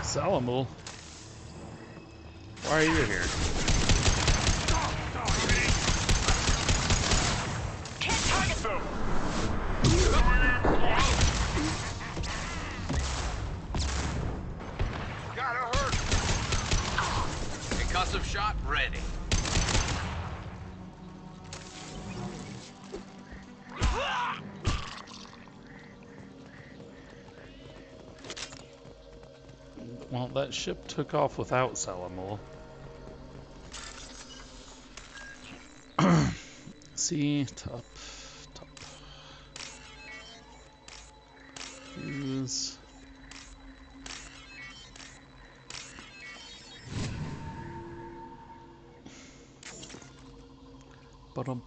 Salamul, why are you here? Can't target them! Gotta hurt! Concussive shot ready. Well, that ship took off without Salamul. See, top. Use. Ba-dum.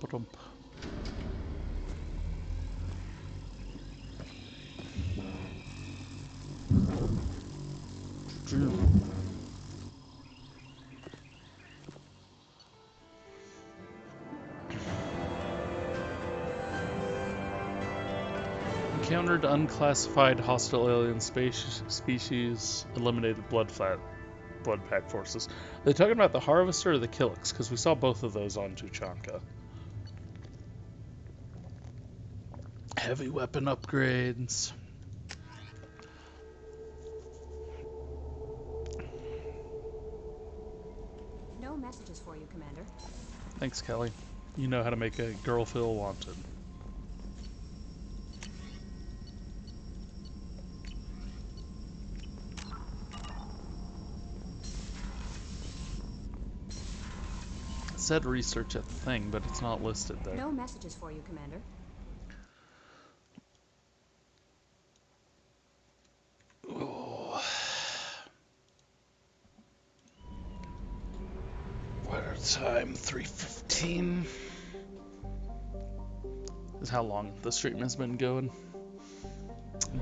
Encountered unclassified hostile alien species, eliminated blood pack forces. Are they talking about the Harvester or the Killix? Because we saw both of those on Tuchanka. Heavy weapon upgrades. No messages for you, Commander. Thanks, Kelly. You know how to make a girl feel wanted. It said research at the thing, but it's not listed there. No messages for you, Commander. Oh. What a time, 3:15. This is how long the stream has been going.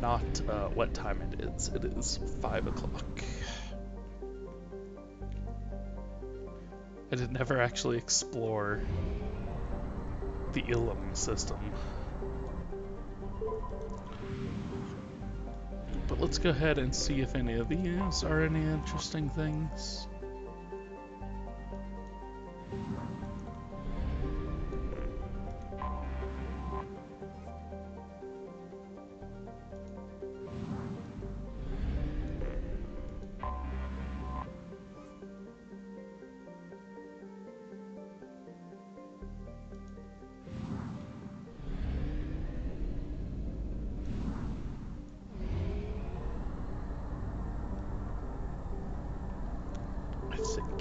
Not what time it is. It is 5 o'clock. I did never actually explore the Ilum system. But let's go ahead and see if any of these are any interesting things.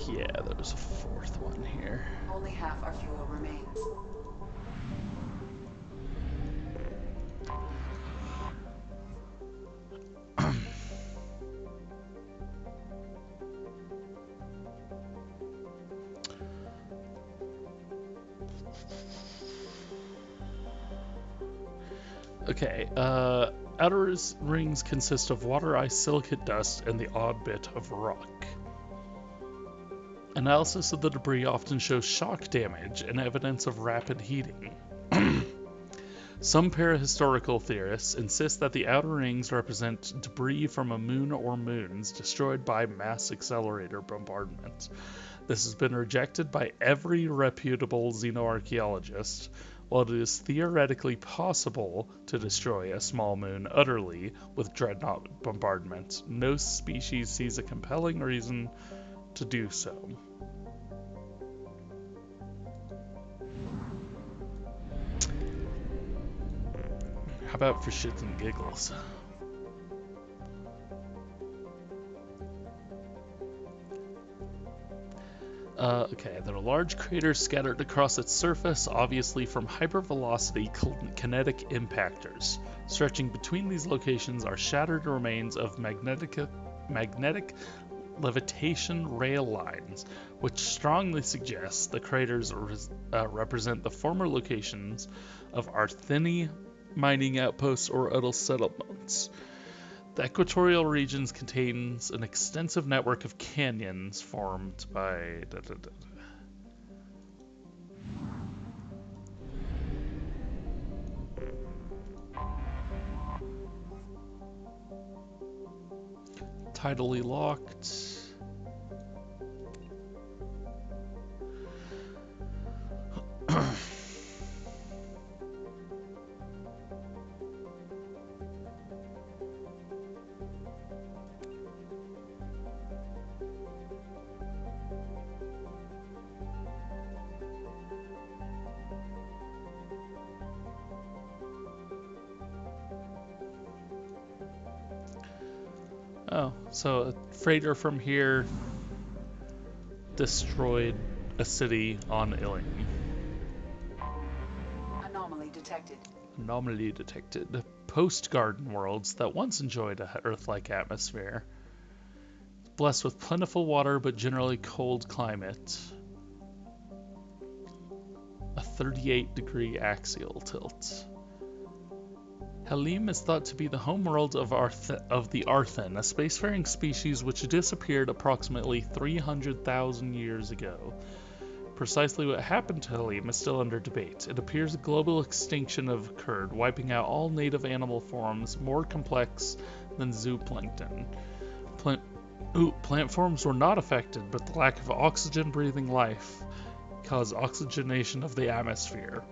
Yeah, there's a fourth one here. Only half our fuel remains. Okay, outer rings consist of water, ice, silicate dust, and the odd bit of rock. Analysis of the debris often shows shock damage and evidence of rapid heating. Some parahistorical theorists insist that the outer rings represent debris from a moon or moons destroyed by mass accelerator bombardment. This has been rejected by every reputable xenoarchaeologist. While it is theoretically possible to destroy a small moon utterly with dreadnought bombardment, no species sees a compelling reason to do so. How about for shits and giggles? Okay, there are large craters scattered across its surface, obviously from hypervelocity kinetic impactors. Stretching between these locations are shattered remains of magnetic levitation rail lines, which strongly suggests the craters represent the former locations of Arthini mining outposts or other settlements. The equatorial regions contains an extensive network of canyons formed by tidally locked. Oh, so a freighter from here destroyed a city on Ilium. Anomaly detected. Anomaly detected. Post-garden worlds that once enjoyed a Earth-like atmosphere. Blessed with plentiful water but generally cold climate. a 38-degree axial tilt. Helym is thought to be the homeworld of the Arthen, a spacefaring species which disappeared approximately 300,000 years ago. Precisely what happened to Helym is still under debate. It appears a global extinction have occurred, wiping out all native animal forms more complex than zooplankton. Plant forms were not affected, but the lack of oxygen-breathing life caused oxygenation of the atmosphere.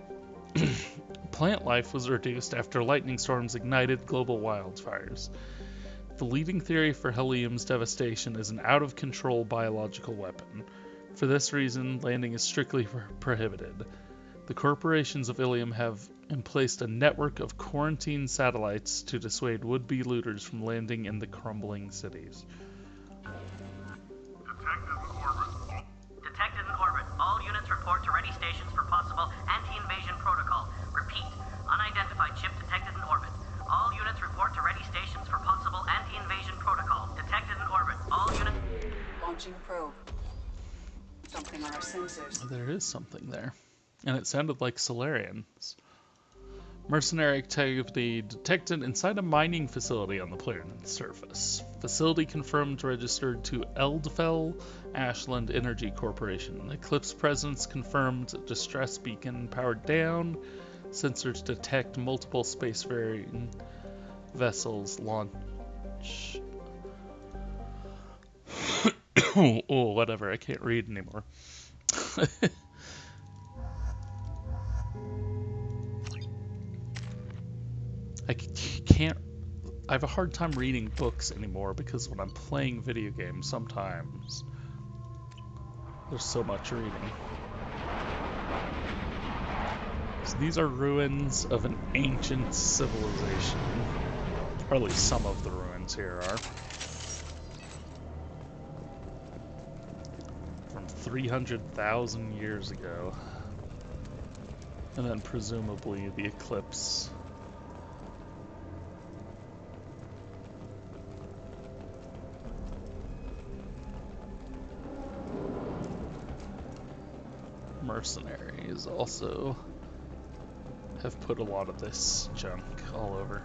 Plant life was reduced after lightning storms ignited global wildfires. The leading theory for Helym's devastation is an out-of-control biological weapon. For this reason, landing is strictly prohibited. The corporations of Ilium have emplaced a network of quarantine satellites to dissuade would-be looters from landing in the crumbling cities. Detected in orbit. All units report to ready stations for possible anti-invasion protocol. Repeat. Unidentified ship detected in orbit. All units report to ready stations for possible anti-invasion protocol. Detected in orbit. All units... Launching probe. Something on our sensors. There is something there. And it sounded like Solarians. Mercenary activity detected inside a mining facility on the planet's surface. Facility confirmed registered to Eldfell Ashland Energy Corporation. Eclipse presence confirmed. Distress beacon powered down. Sensors detect multiple spacefaring vessels launch. Oh, whatever. I can't read anymore. I can't. I have a hard time reading books anymore because when I'm playing video games, sometimes there's so much reading. So these are ruins of an ancient civilization. Or at least some of the ruins here are. From 300,000 years ago. And then presumably the eclipse. Mercenaries also have put a lot of this junk all over.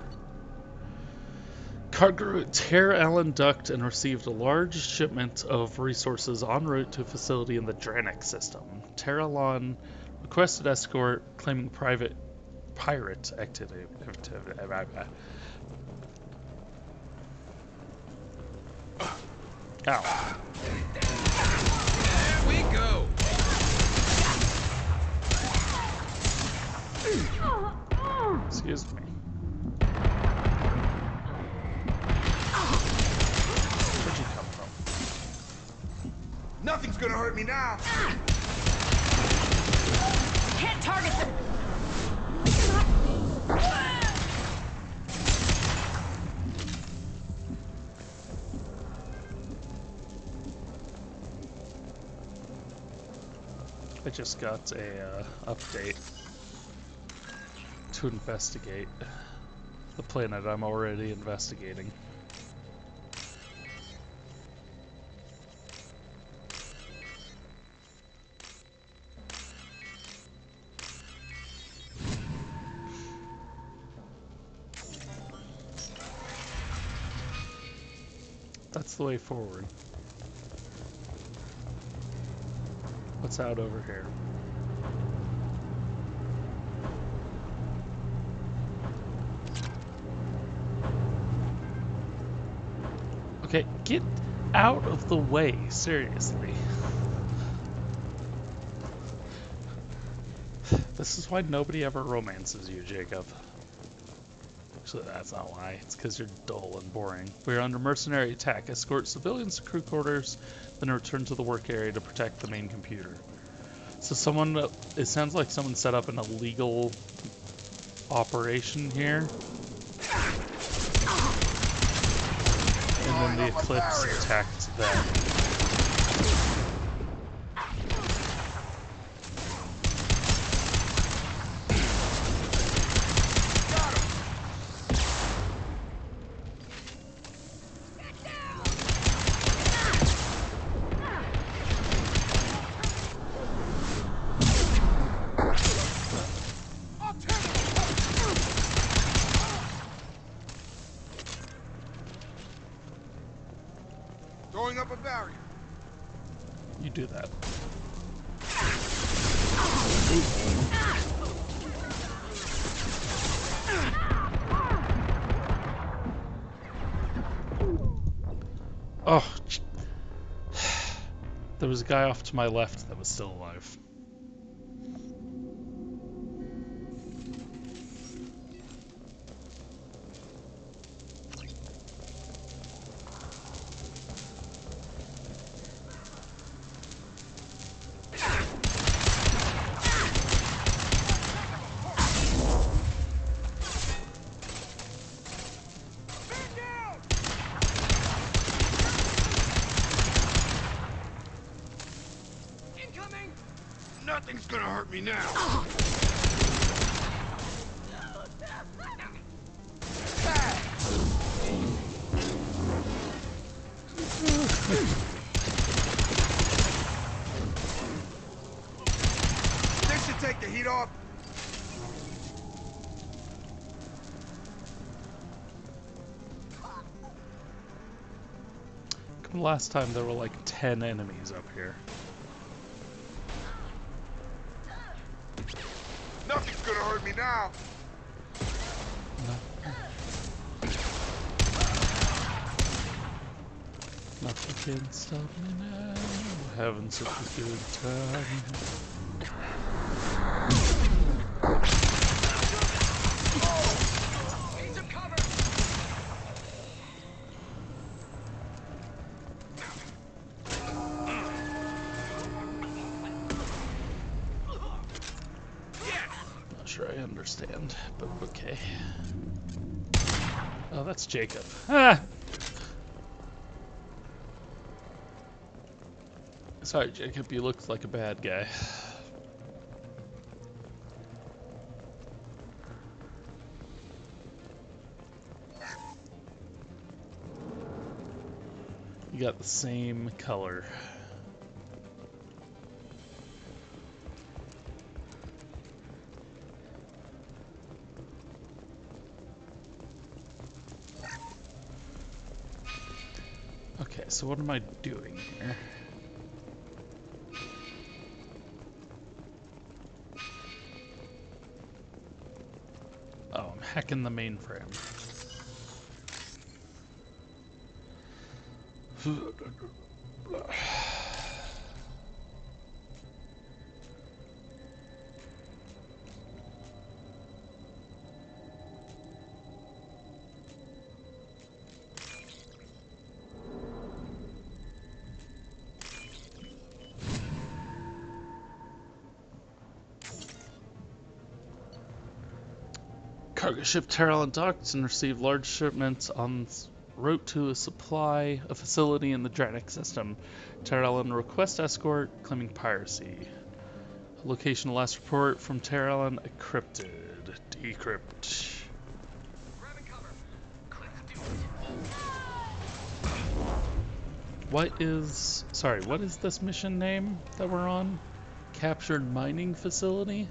Cargo Terra Allen ducked and received a large shipment of resources en route to a facility in the Dranik system. Terra Allen requested escort, claiming pirate activity. Ow. There we go. Excuse me. Where'd you come from? Nothing's gonna hurt me now. Can't target them. I just got a update to investigate the planet I'm already investigating. That's the way forward. What's out over here? Okay, get out of the way, seriously. This is why nobody ever romances you, Jacob. Actually, that's not why. It's because you're dull and boring. We are under mercenary attack. Escort civilians to crew quarters, then return to the work area to protect the main computer. So it sounds like someone set up an illegal operation here. And then the Eclipse attacked them. you do that. Oh, there was a guy off to my left that was still alive. Nothing's gonna hurt me now. This should take the heat off. Last time there were like 10 enemies up here. Nothing's gonna hurt me now. Nothing can stop me now. Having such a good time. Not sure I understand, but okay. Oh, that's Jacob. Ah! Sorry, Jacob, you looked like a bad guy. You got the same color. Okay, so what am I doing here? Oh, I'm hacking the mainframe. Cargo ship Terrell docked and received large shipments en route to a facility in the Dranik system. Terrell request escort, claiming piracy. Location last report from Terrell encrypted. Decrypt. What is this mission name that we're on? Captured mining facility?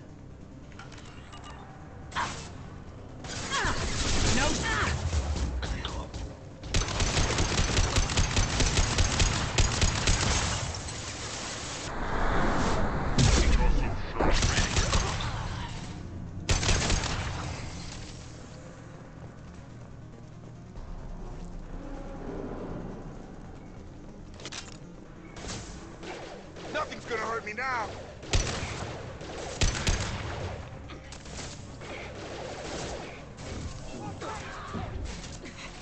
Nothing's gonna hurt me now.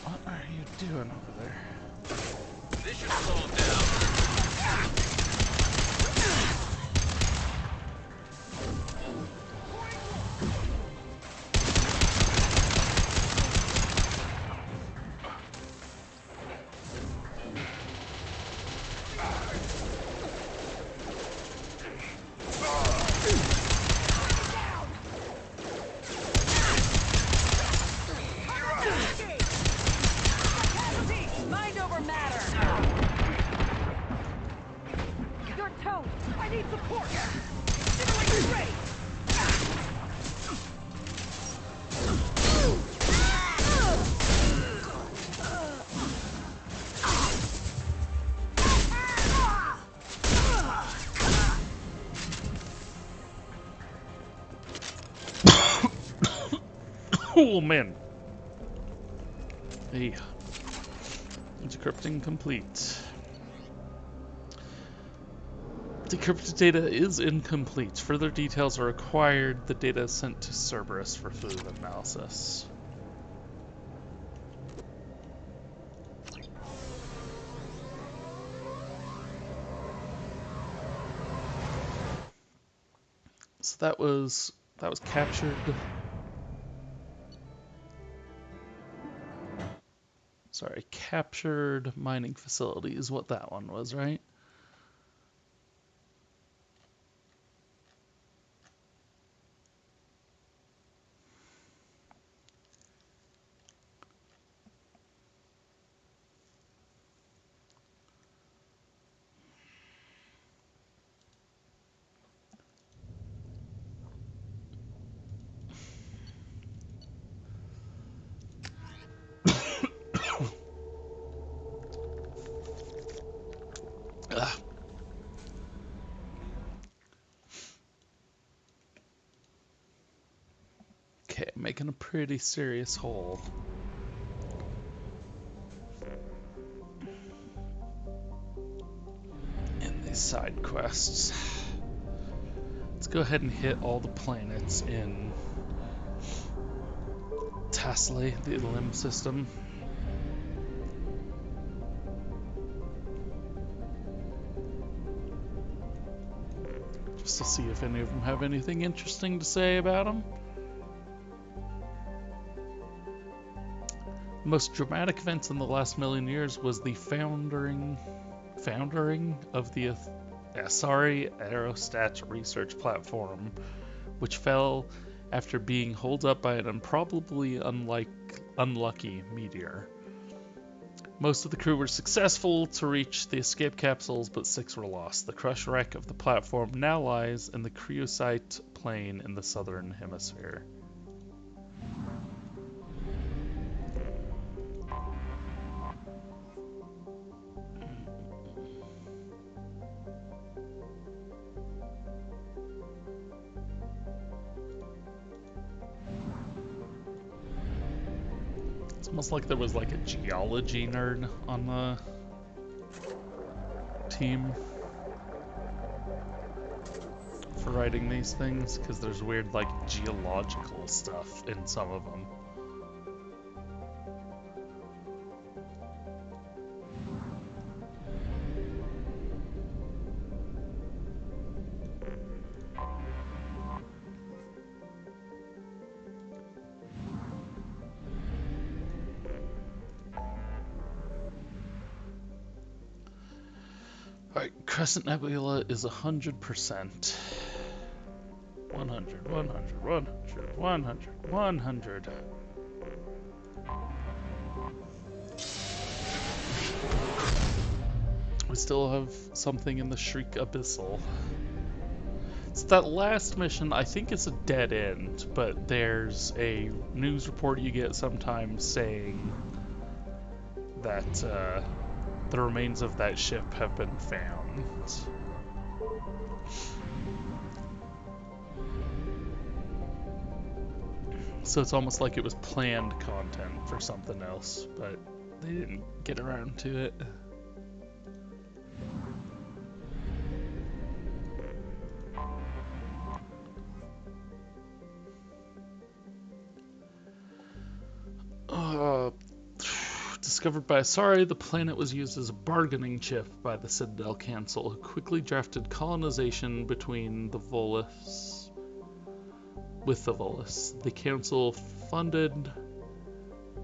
What are you doing over there? This should slow him down. Mind over matter. Your tone. I need support. Stimulate ray. Cool, man. Hey. Decrypting complete. Decrypted data is incomplete. Further details are required. The data is sent to Cerberus for further analysis. So that was captured. Sorry, captured mining facility is what that one was, right? Okay, making a pretty serious hole. In these side quests. Let's go ahead and hit all the planets in Tasley, the limb system. Just to see if any of them have anything interesting to say about them. The most dramatic events in the last million years was the foundering of the Asari Aerostat research platform, which fell after being holed up by an improbably unlucky meteor. Most of the crew were successful to reach the escape capsules, but 6 were lost. The crushed wreck of the platform now lies in the Cryosite plain in the southern hemisphere. It's almost like there was like a geology nerd on the team for writing these things, because there's weird like geological stuff in some of them. Alright, Crescent Nebula is 100%. 100, 100, 100, 100, 100. We still have something in the Shriek Abyssal. So that last mission, I think it's a dead end, but there's a news report you get sometimes saying that the remains of that ship have been found. So it's almost like it was planned content for something else, but they didn't get around to it. Discovered by Asari, the planet was used as a bargaining chip by the Citadel Council, who quickly drafted colonization between the Volus. With the Volus, the Council funded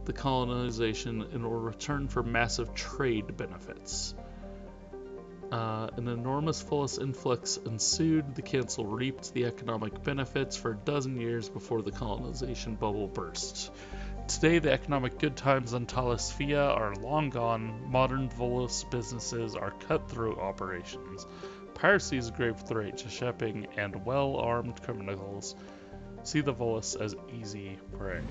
the colonization in return for massive trade benefits. An enormous Volus influx ensued. The Council reaped the economic benefits for a dozen years before the colonization bubble burst. Today, the economic good times on Talos Via are long gone. Modern Volus businesses are cut-through operations. Piracy is a grave threat to shipping, and well-armed criminals see the Volus as easy prey.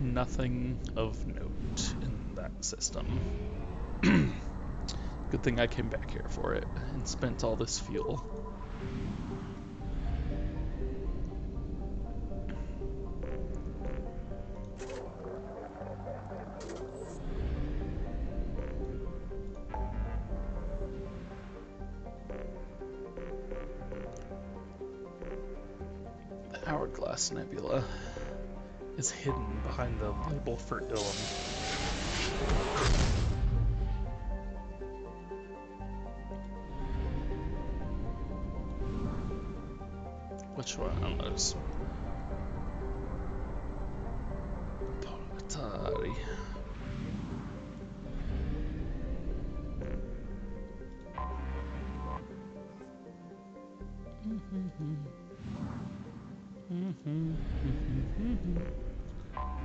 Nothing of note in that system. Good thing I came back here for it and spent all this fuel. The Hourglass Nebula is hidden behind the label for Ilum. Which one of those? Portari.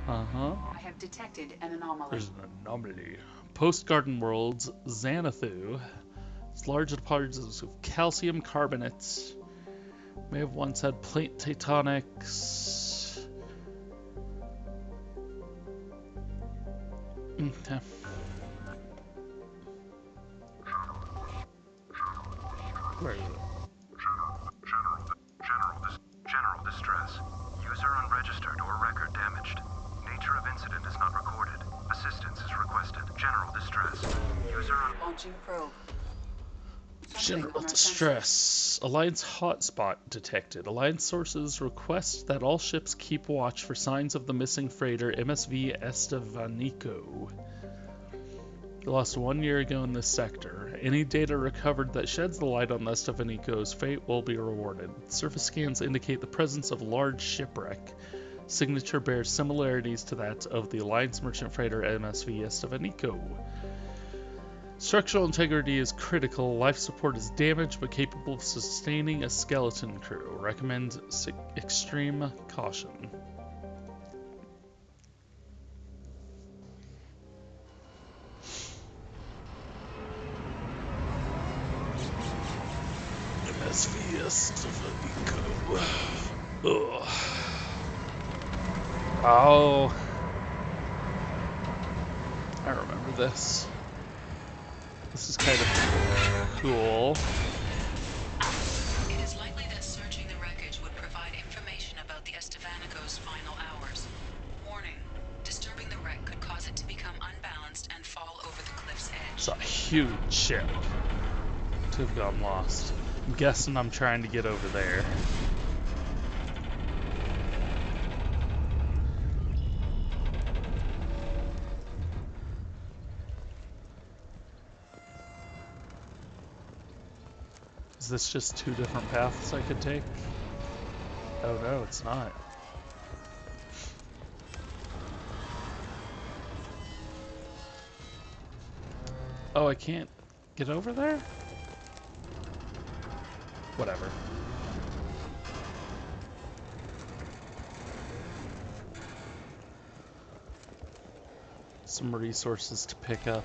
I have detected an anomaly. There's an anomaly. Post-Garden Worlds, Xanathu. It's large deposits of calcium carbonates. May have once had plate tectonics. Okay. Where is it? General distress. User unregistered or record damaged. Nature of incident is not recorded. Assistance is requested. General distress. User launching probe. General distress. Alliance hotspot detected. Alliance sources request that all ships keep watch for signs of the missing freighter MSV Estevanico. Lost 1 year ago in this sector. Any data recovered that sheds the light on the Estevanico's fate will be rewarded. Surface scans indicate the presence of a large shipwreck. Signature bears similarities to that of the Alliance merchant freighter MSV Estevanico. Structural integrity is critical. Life support is damaged but capable of sustaining a skeleton crew. Recommend extreme caution. MSV Estevanico. Ugh. Oh. I remember this. This is kind of cool. It is likely that searching the wreckage would provide information about the Estevanico's final hours. Warning, disturbing the wreck could cause it to become unbalanced and fall over the cliff's edge. It's a huge ship to have gone lost. I'm guessing I'm trying to get over there. Is this just two different paths I could take? Oh no, it's not. Oh, I can't get over there? Whatever. Some resources to pick up.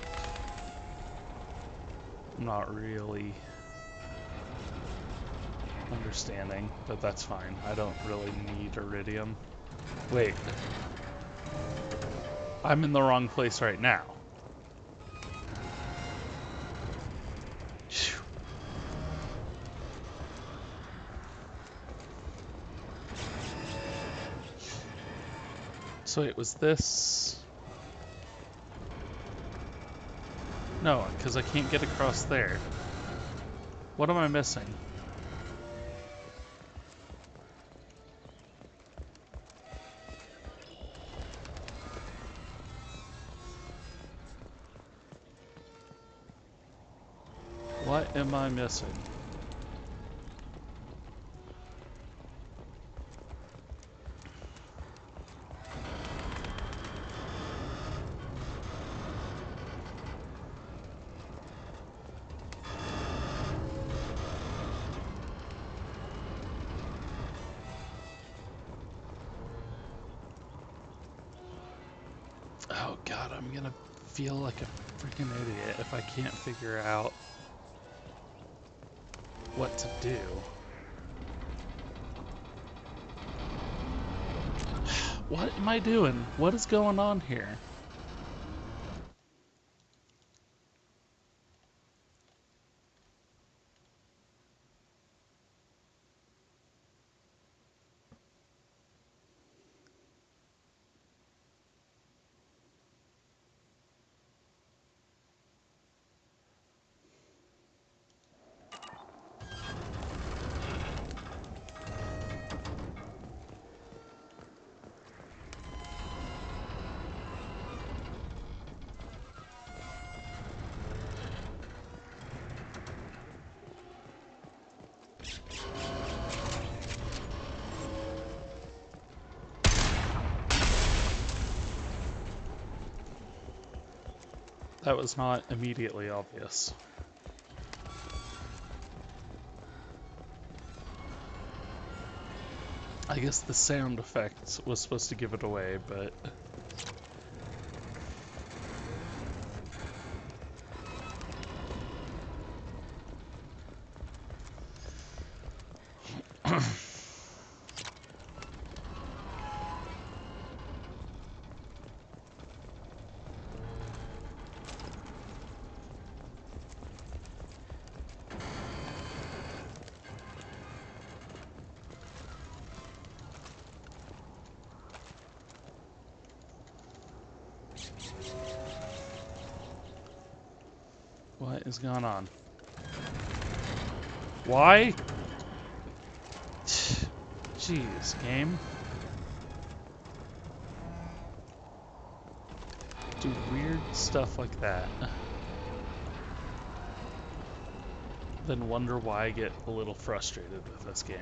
I'm not really understanding, but that's fine. I don't really need iridium. Wait. I'm in the wrong place right now. Phew. So it was this. No, because I can't get across there. What am I missing? What am I missing? Oh god, I'm gonna feel like a freaking idiot if I can't figure out what to do. What am I doing? What is going on here? That was not immediately obvious. I guess the sound effect was supposed to give it away, but... What is going on? Why? Jeez, game. Do weird stuff like that. Then wonder why I get a little frustrated with this game.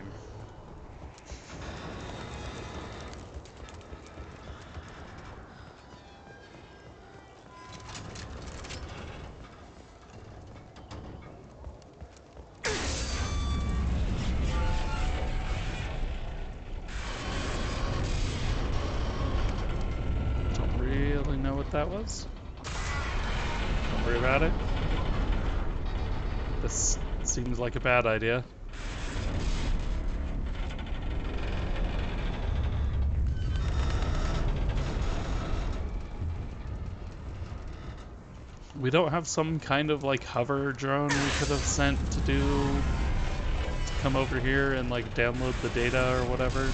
That was. Don't worry about it. This seems like a bad idea. We don't have some kind of like hover drone we could have sent to come over here and like download the data or whatever.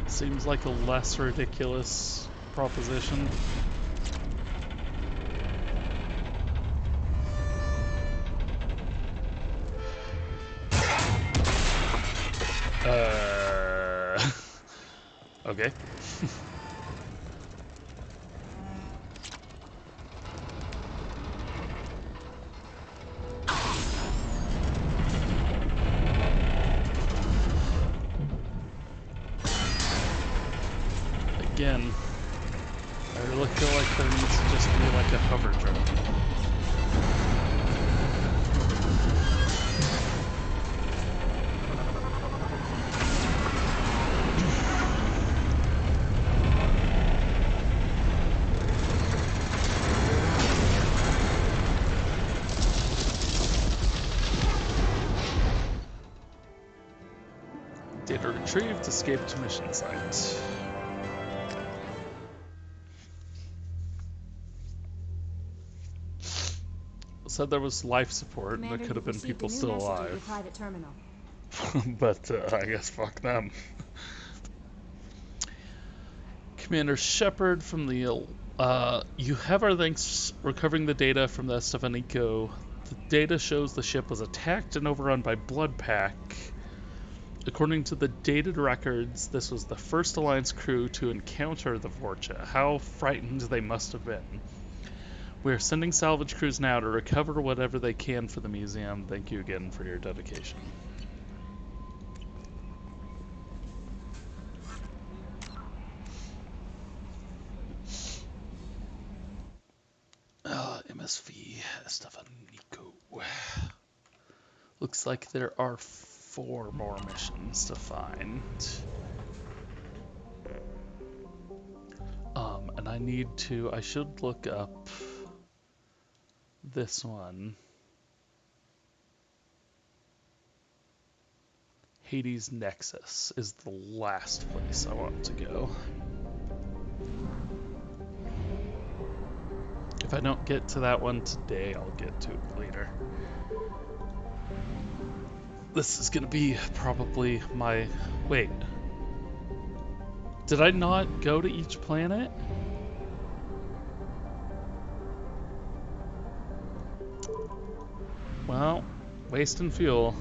Seems like a less ridiculous proposition. Okay. Again, I really feel like there needs to just be like a hover drone. Data retrieved, escape to mission site. Said there was life support, and there could have been people still alive. Private terminal. But I guess fuck them. Commander Shepard from the... you have our thanks recovering the data from the Estevanico. The data shows the ship was attacked and overrun by Bloodpack. According to the dated records, this was the first Alliance crew to encounter the Vorcha. How frightened they must have been. We are sending salvage crews now to recover whatever they can for the museum. Thank you again for your dedication. MSV Estevanico. Looks like there are 4 more missions to find. And I should look up this one. Hades Nexus is the last place I want to go. If I don't get to that one today, I'll get to it later. This is gonna be probably my... Wait. Did I not go to each planet? Well, wasting fuel.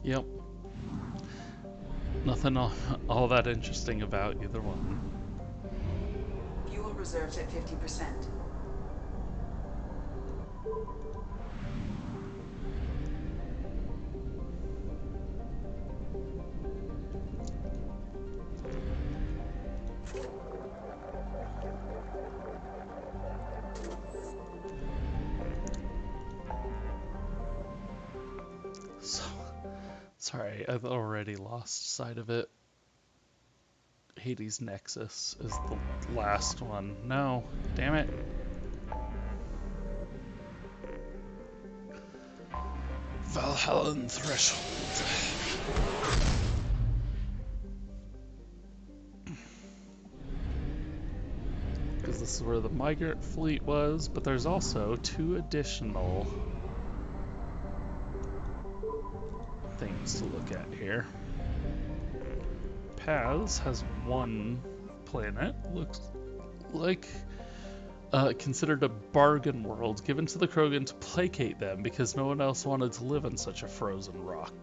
Yep. Nothing all that interesting about either one. Fuel reserves at 50%. Sorry, I've already lost sight of it. Hades Nexus is the last one. No, damn it. Valhallan Threshold. Because this is where the migrant fleet was, but there's also 2 additional things to look at here. Paz has 1 planet, looks like considered a bargain world given to the Krogan to placate them because no one else wanted to live on such a frozen rock.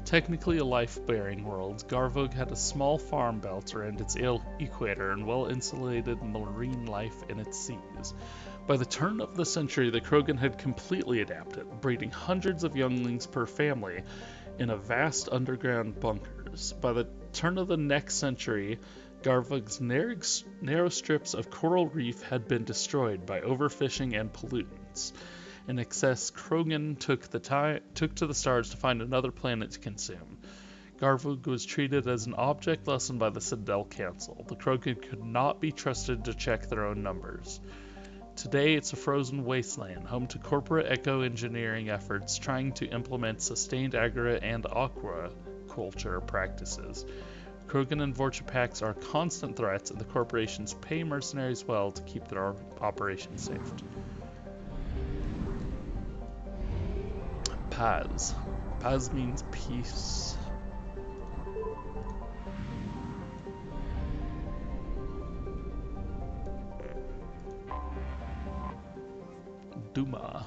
Technically a life-bearing world, Garvug had a small farm belt around its equator and well-insulated marine life in its seas. By the turn of the century, the Krogan had completely adapted, breeding hundreds of younglings per family in a vast underground bunkers. By the turn of the next century, Garvug's narrow strips of coral reef had been destroyed by overfishing and pollutants. In excess, Krogan took to the stars to find another planet to consume. Garvug was treated as an object lesson by the Citadel Council. The Krogan could not be trusted to check their own numbers. Today, it's a frozen wasteland, home to corporate eco-engineering efforts trying to implement sustained agri and aquaculture practices. Krogan and Vortipax are constant threats, and the corporations pay mercenaries well to keep their operations safe. Paz. Paz means peace. Duma.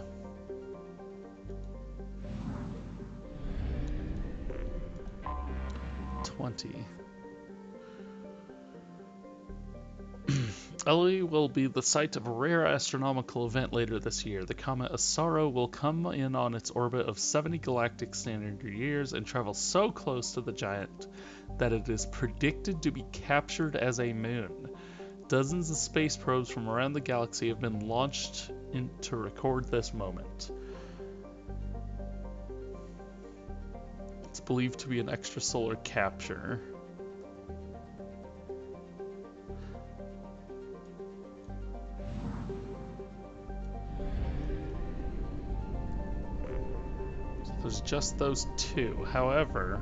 Ellie will be the site of a rare astronomical event later this year. The comet Asaro will come in on its orbit of 70 galactic standard years and travel so close to the giant that it is predicted to be captured as a moon. Dozens of space probes from around the galaxy have been launched to record this moment. It's believed to be an extrasolar capture. There's just those 2. However,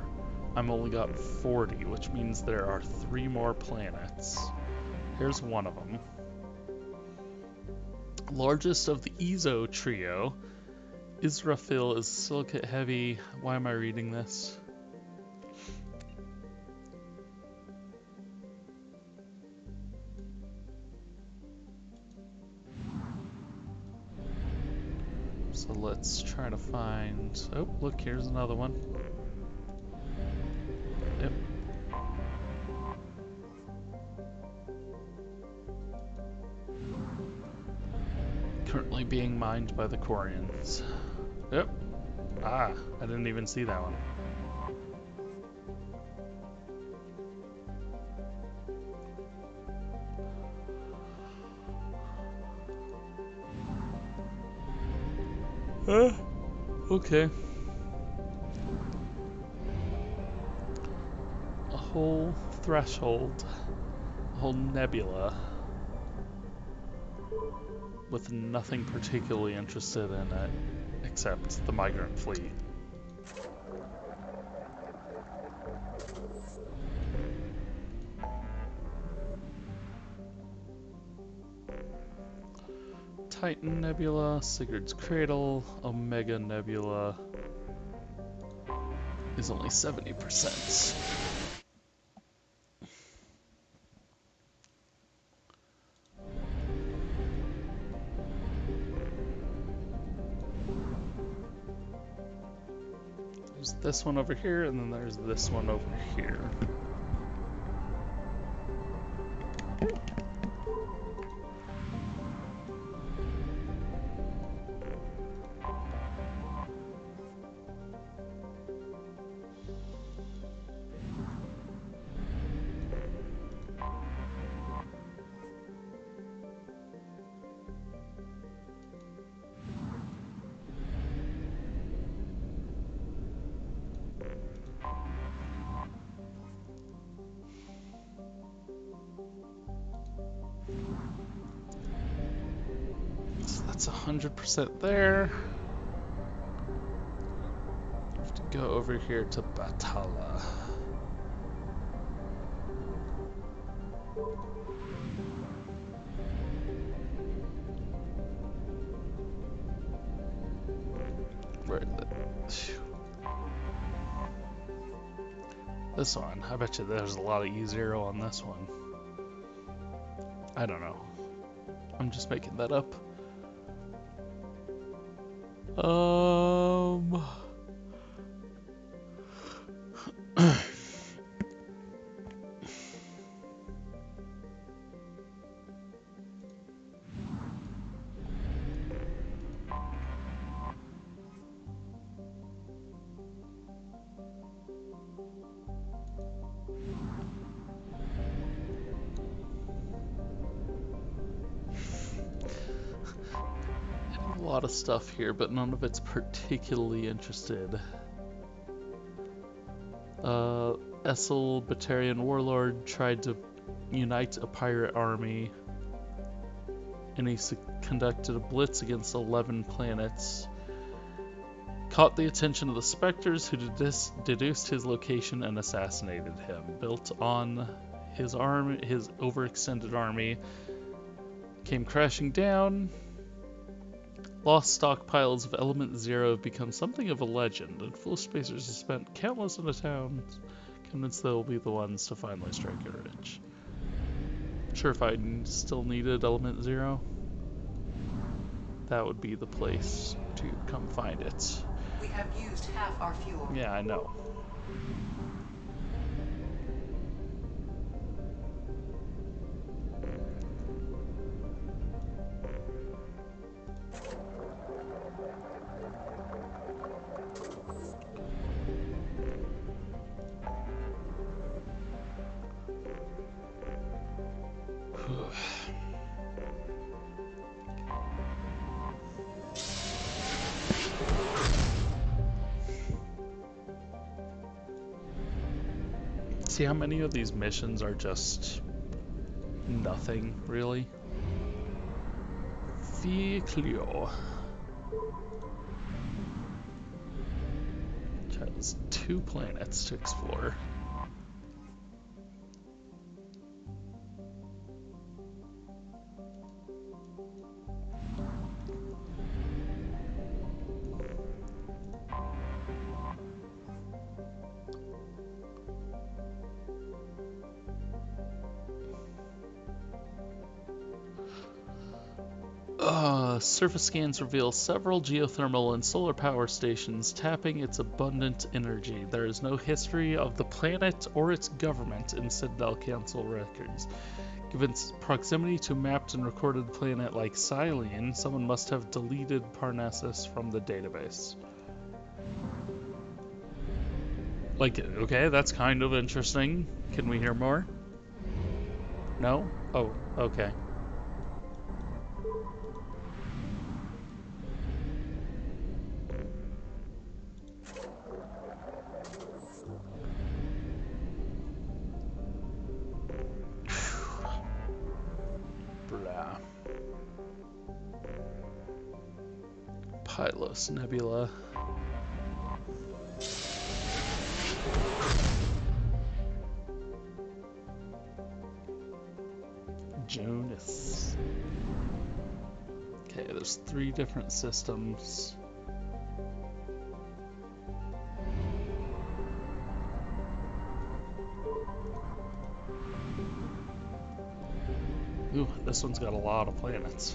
I'm only got 40, which means there are 3 more planets. Here's one of them. Largest of the Ezo trio. Israfil is silicate heavy. Why am I reading this? So let's try to find... Oh, look, here's another one. Yep. Currently being mined by the Quarians. Yep. Ah, I didn't even see that one. Okay. A whole threshold. A whole nebula. With nothing particularly interested in it, except the migrant fleet. Titan Nebula, Sigurd's Cradle, Omega Nebula is only 70%. there's this one over here, and then there's this one over here. That's 100% there. I have to go over here to Batala. Where is it? This one. I bet you there's a lot of E0 on this one. I don't know. I'm just making that up. A lot of stuff here, but none of it's particularly interested. Essel, Batarian warlord, tried to unite a pirate army, and he conducted a blitz against 11 planets. Caught the attention of the Spectres, who deduced his location and assassinated him. Built on his army, his overextended army came crashing down. Lost stockpiles of Element Zero have become something of a legend, and Flow Spacers have spent countless in the towns, convinced they'll be the ones to finally strike it rich. Sure, if I still needed Element Zero, that would be the place to come find it. We have used half our fuel. Yeah, I know. See how many of these missions are just nothing, really? Viclio. Which has 2 planets to explore. Surface scans reveal several geothermal and solar power stations tapping its abundant energy. There is no history of the planet or its government in Citadel Council records. Given its proximity to a mapped and recorded planet like Silene, someone must have deleted Parnassus from the database. Like, okay, that's kind of interesting. Can we hear more? No? Oh, okay. Pylos Nebula. Jonas. Okay, there's 3 different systems. Ooh, this one's got a lot of planets.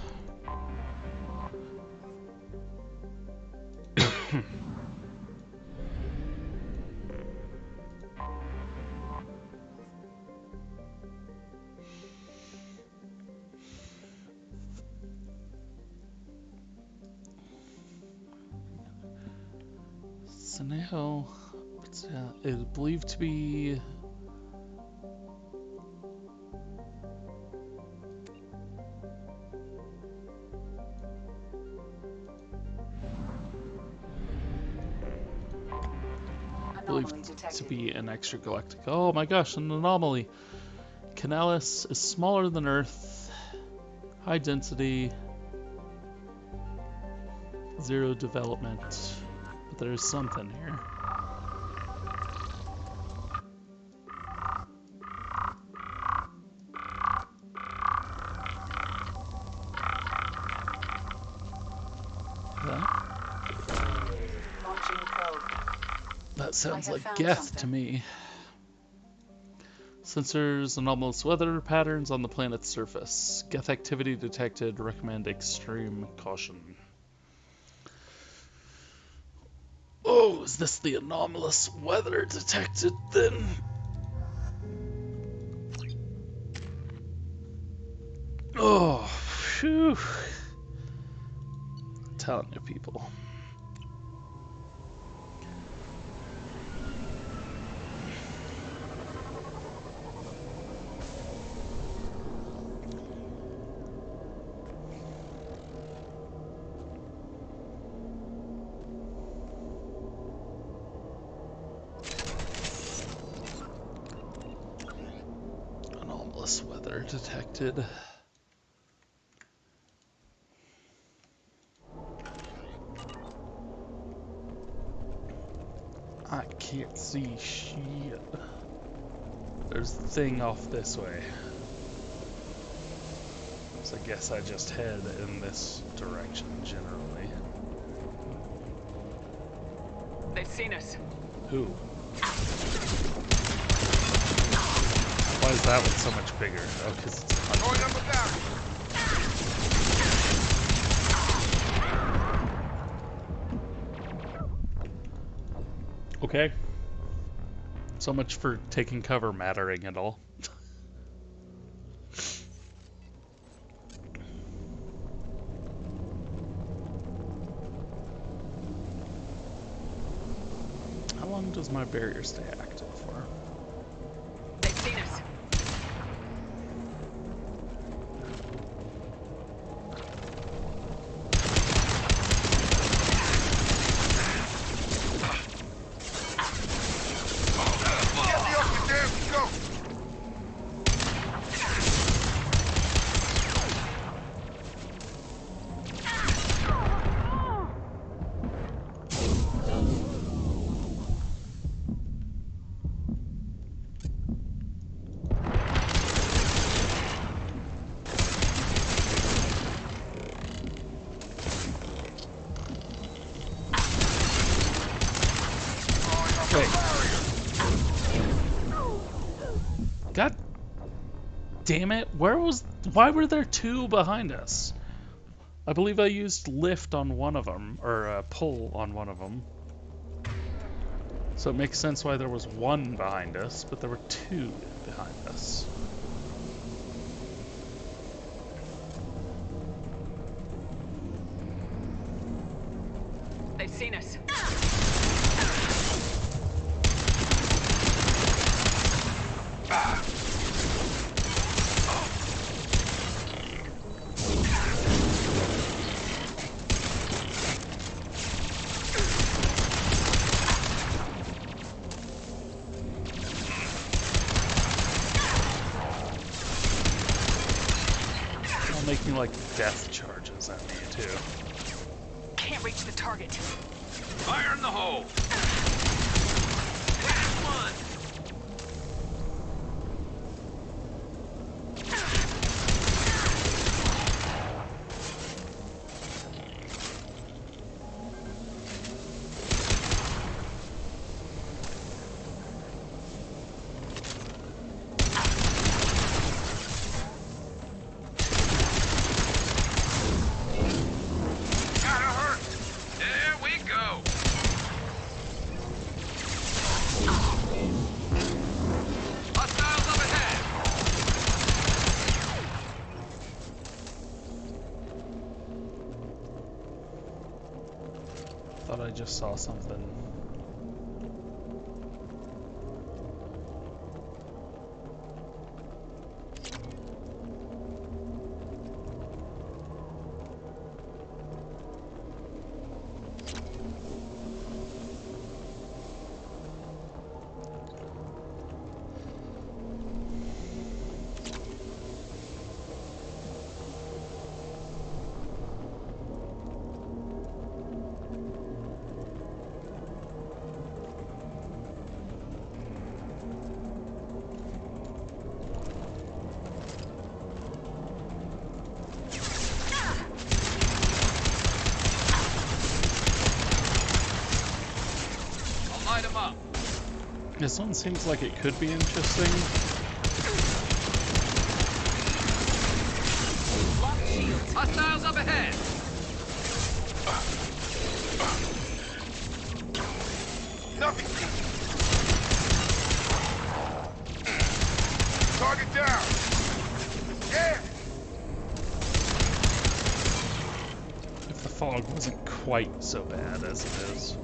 Senejo is believed to be an extragalactic. Oh my gosh, an anomaly. Canalis is smaller than Earth, high density, 0 development, but there's something here. That sounds like Geth to me. Sensors anomalous weather patterns on the planet's surface. Geth activity detected. Recommend extreme caution. Oh, is this the anomalous weather detected then? Oh, phew. I'm telling you, people. Weather detected. I can't see shit. There's the thing off this way. So I guess I just head in this direction generally. They've seen us. Who? Why is that one so much bigger? Oh, because it's okay. So much for taking cover mattering at all. How long does my barrier stay active for? They've seen us. God damn it, why were there two behind us? I believe I used lift on one of them, or pull on one of them. So it makes sense why there was one behind us, but there were two behind us. They've seen us. Making like death charges at me too. Can't reach the target. Fire in the hole. One. I just saw something light him up. This one seems like it could be interesting. Lock shields. Hostiles up ahead. Nothing. Target down. Yeah. If the fog wasn't quite so bad as it is.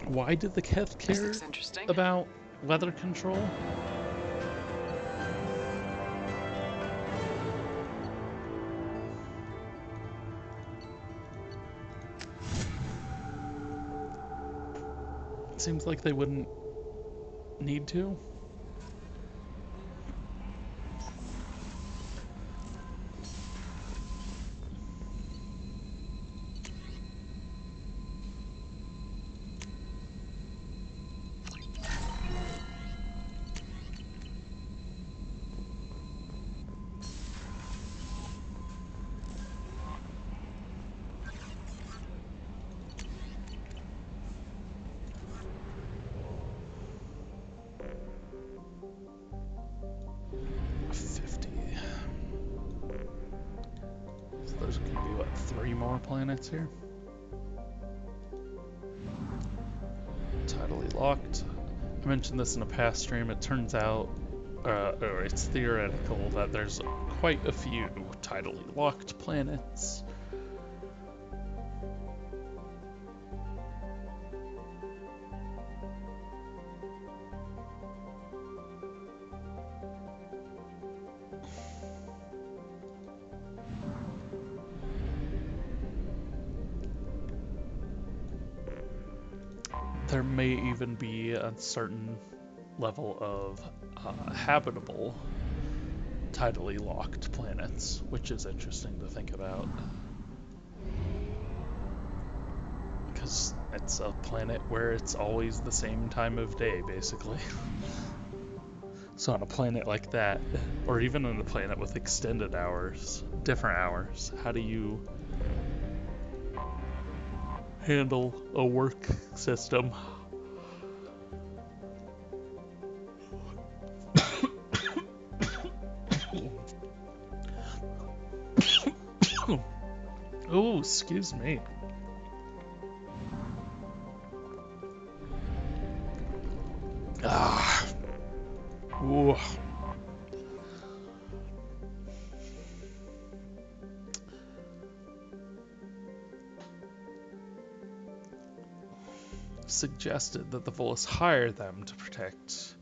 Why did the Keth care about weather control? It seems like they wouldn't need to. Planets here. Tidally locked. I mentioned this in a past stream. It turns out, or it's theoretical, that there's quite a few tidally locked planets. There may even be a certain level of habitable tidally locked planets, which is interesting to think about. Because it's a planet where it's always the same time of day, basically. So on a planet like that, or even on a planet with extended hours, different hours, how do you handle a work system? Oh, excuse me. Ah. Ooh. Suggested that the Volus hire them to protect.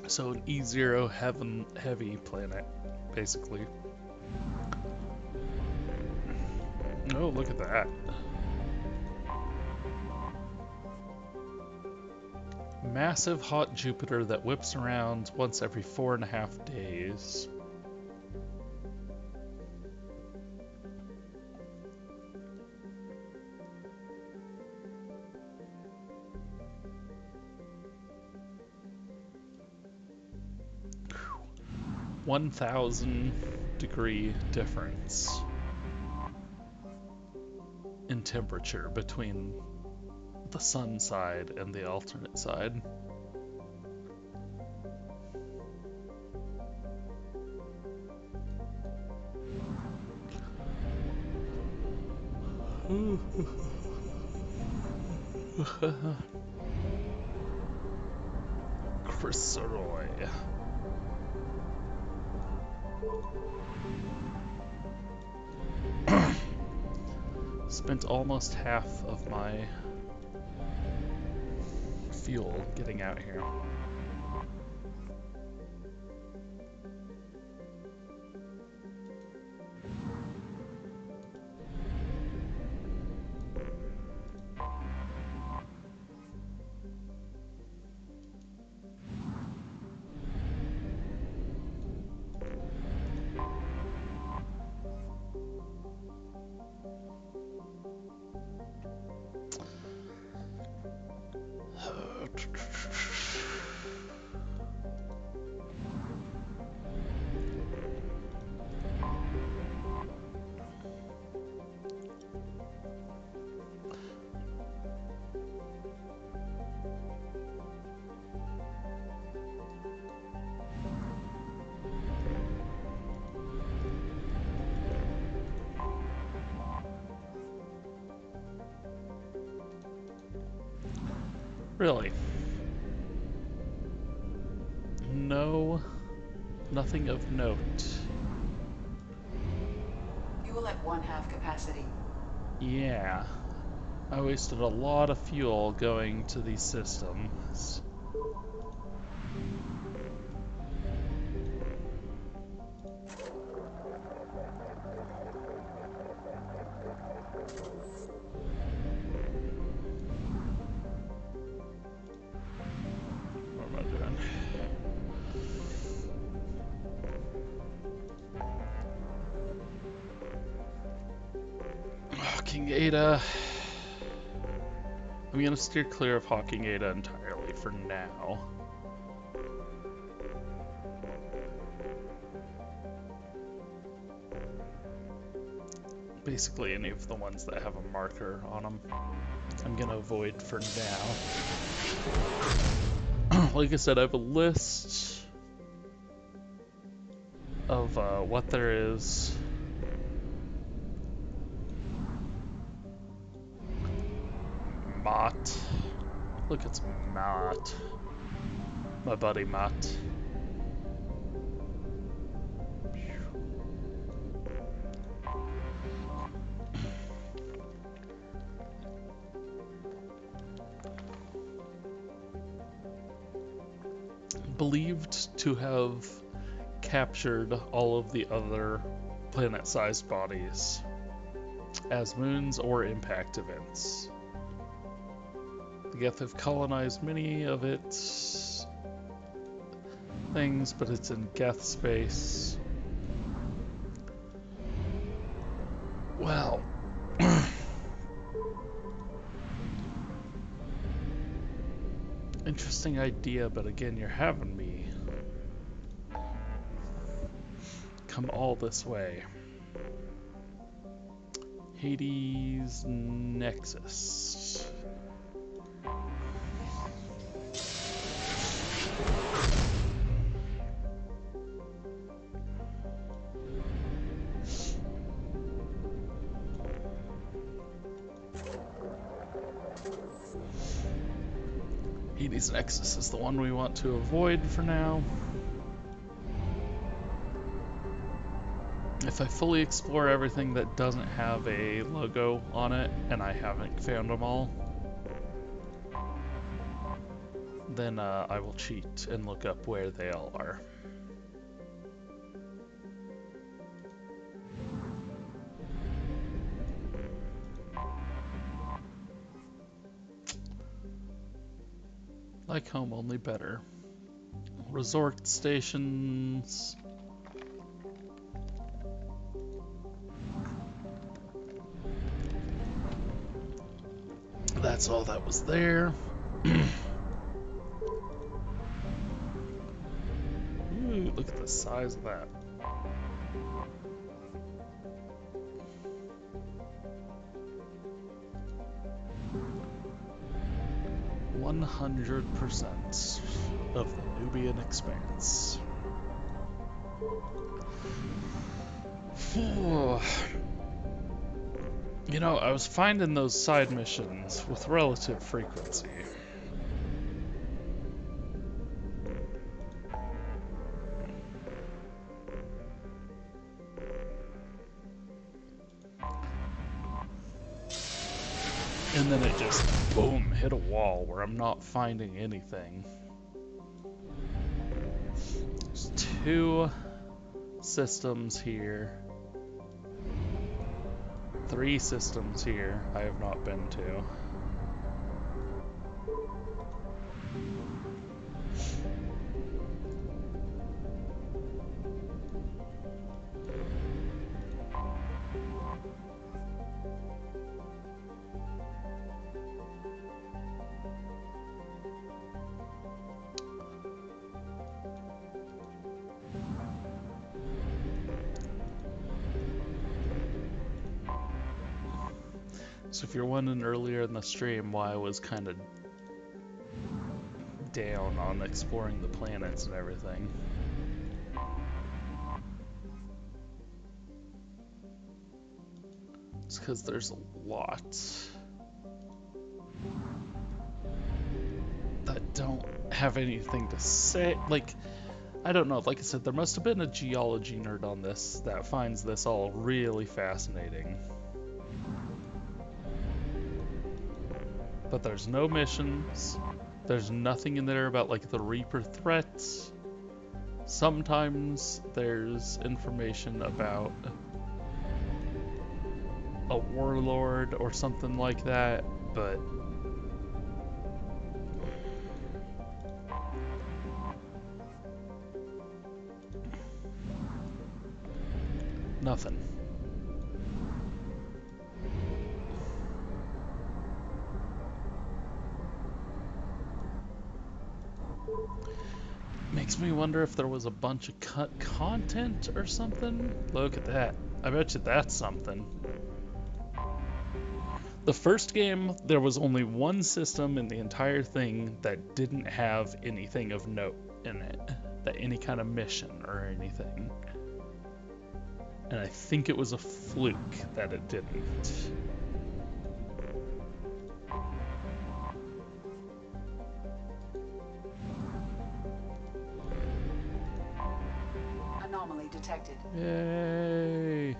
So an E0 heavy planet, basically. Oh, look at that. Massive hot Jupiter that whips around once every 4.5 days. Whew. 1,000 degree difference in temperature between the sun side and the alternate side. Chris Roy. Spent almost half of my fuel getting out here. Really? No, nothing of note. Fuel at 1/2 capacity. Yeah, I wasted a lot of fuel going to these systems. Hawking Ada. I'm gonna steer clear of Hawking Ada entirely for now. Basically any of the ones that have a marker on them, I'm gonna avoid for now. Like I said, I have a list of what there is. Mott. Look, it's Mott. My buddy Mott. Believed to have captured all of the other planet-sized bodies as moons or impact events. The Geth have colonized many of its things, but it's in Geth space. Well, interesting idea, but again, you're having me come all this way. Hades Nexus. Hades Nexus is the one we want to avoid for now. If I fully explore everything that doesn't have a logo on it, and I haven't found them all, then I will cheat and look up where they all are. Like home, only better. Resort stations. That's all that was there. Ooh, look at the size of that. %100% of the Nubian Expanse. You know, I was finding those side missions with relative frequency. And then it just, boom, hit a wall where I'm not finding anything. There's 2 systems here. 3 systems here I have not been to. So if you're wondering earlier in the stream why I was kind of down on exploring the planets and everything. It's because there's a lot that don't have anything to say. Like, I don't know, like I said, there must have been a geology nerd on this that finds this all really fascinating. But there's no missions. There's nothing in there about like the Reaper threats. Sometimes there's information about a warlord or something like that, but nothing. Makes me wonder if there was a bunch of cut content or something. Look at that. I bet you that's something. The first game, there was only one system in the entire thing that didn't have anything of note in it. That any kind of mission or anything. And I think it was a fluke that it didn't. Anomaly detected. Yay!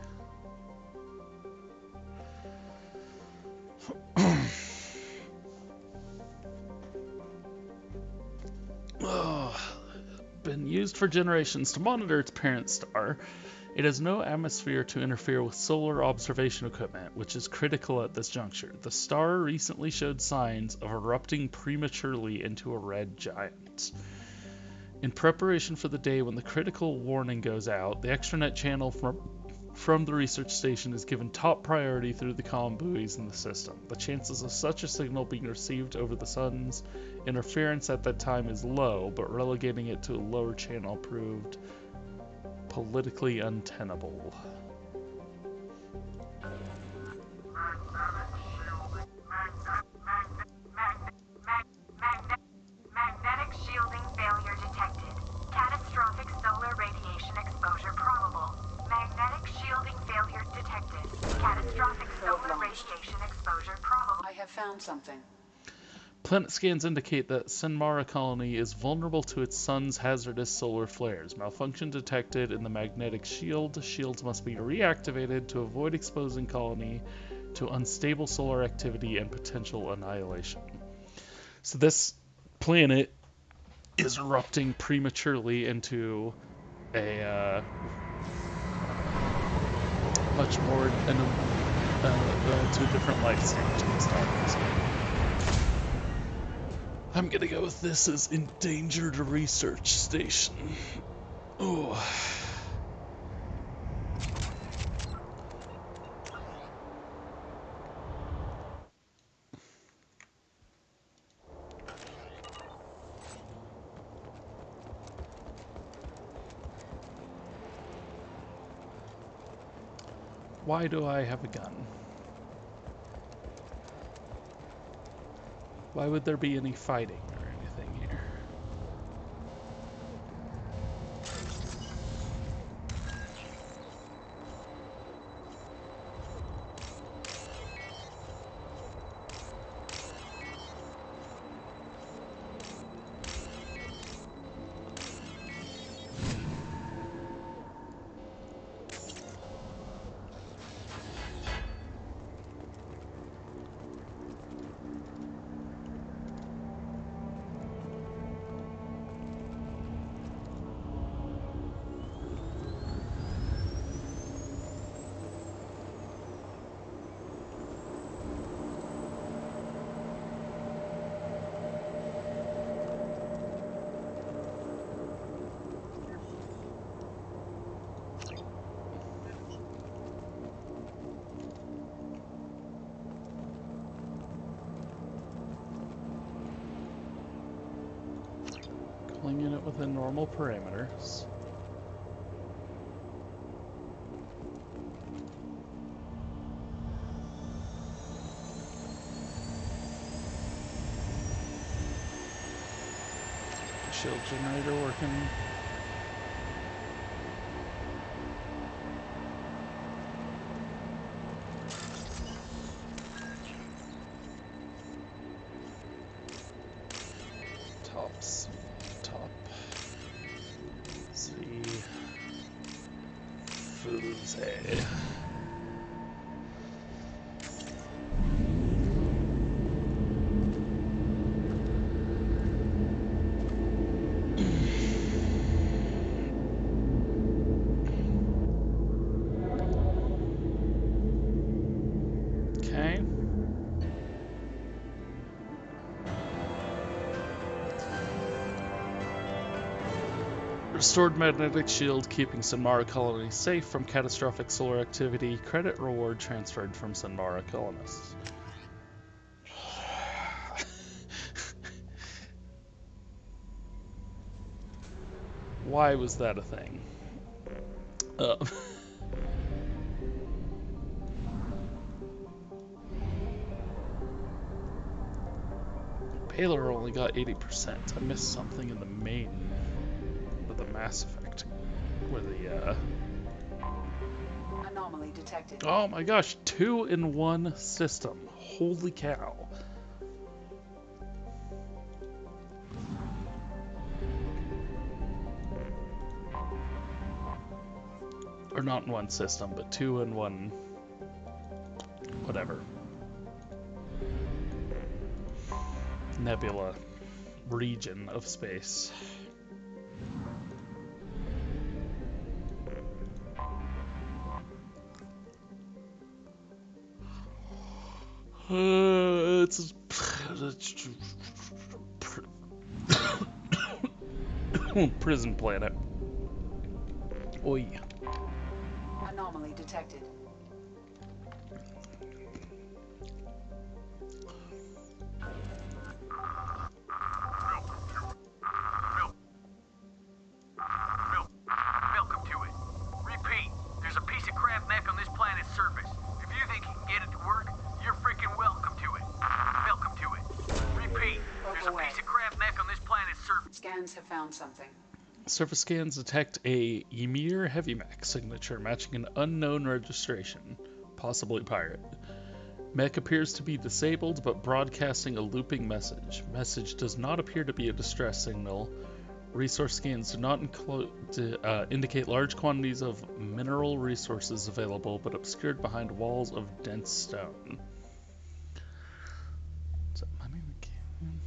Been used for generations to monitor its parent star. It has no atmosphere to interfere with solar observation equipment, which is critical at this juncture. The star recently showed signs of erupting prematurely into a red giant. In preparation for the day when the critical warning goes out, the extranet channel from the research station is given top priority through the comm buoys in the system. The chances of such a signal being received over the sun's interference at that time is low, but relegating it to a lower channel proved politically untenable. Magnetic shielding failure detected. Catastrophic solar radiation exposure probable. Magnetic shielding failure detected. Catastrophic solar radiation exposure probable. I have found something. Planet scans indicate that Sinmara colony is vulnerable to its sun's hazardous solar flares. Malfunction detected in the magnetic shield. Shields must be reactivated to avoid exposing colony to unstable solar activity and potential annihilation. So this planet is erupting prematurely into a much more to a different life stage in this time. I'm gonna go with this as endangered research station. Oh. Why do I have a gun? Why would there be any fighting or anything here? Pulling unit within normal parameters. Shield generator working. Top. See. Foods A. Restored magnetic shield, keeping Sinmara colony safe from catastrophic solar activity. Credit reward transferred from Sinmara colonists. Why was that a thing? Baylor only got 80%. I missed something in the main. The Mass Effect, where the anomaly detected. Oh my gosh, 2 in 1 system. Holy cow. Or not in 1 system, but 2 in 1 whatever. Nebula region of space. It's prison planet. Oi. Anomaly detected. Welcome to it. Repeat, there's a piece of crap mech on this planet's surface. If you think you can get it to work, you're freaking welcome to it. Welcome to it. Repeat, there's a piece of crap mech on this planet's surface. Scans have found something. Surface scans detect a Ymir heavy mech signature matching an unknown registration, possibly pirate. Mech appears to be disabled but broadcasting a looping message. Message does not appear to be a distress signal. Resource scans do not indicate large quantities of mineral resources available, but obscured behind walls of dense stone. Is that money in the canyon?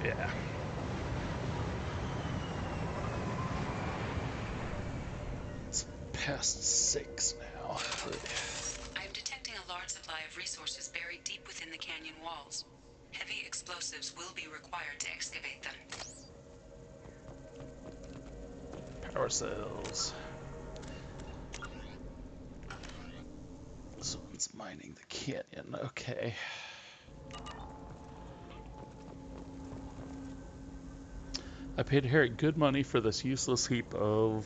Yeah. It's past 6 now. I am detecting a large supply of resources buried deep within the canyon walls. Heavy explosives will be required to excavate them. Power cells. Someone's mining the canyon. Okay. I paid Herrick good money for this useless heap of...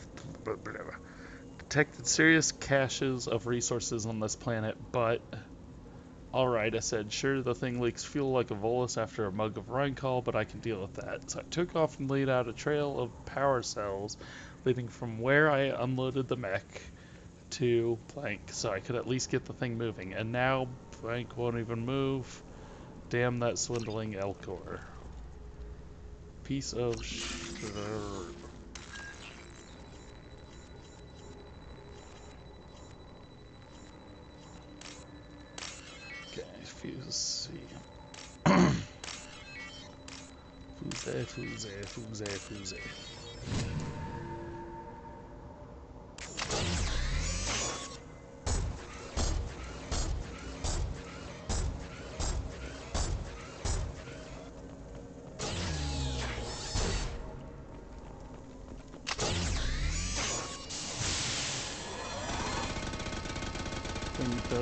Detected serious caches of resources on this planet, but... Alright, I said, sure, the thing leaks fuel like a Volus after a mug of Rheinkohl, but I can deal with that. So I took off and laid out a trail of power cells leading from where I unloaded the mech to Blank, so I could at least get the thing moving. And now Blank won't even move. Damn that swindling Elcor. Piece of shit. Okay, fuse C. Fuse.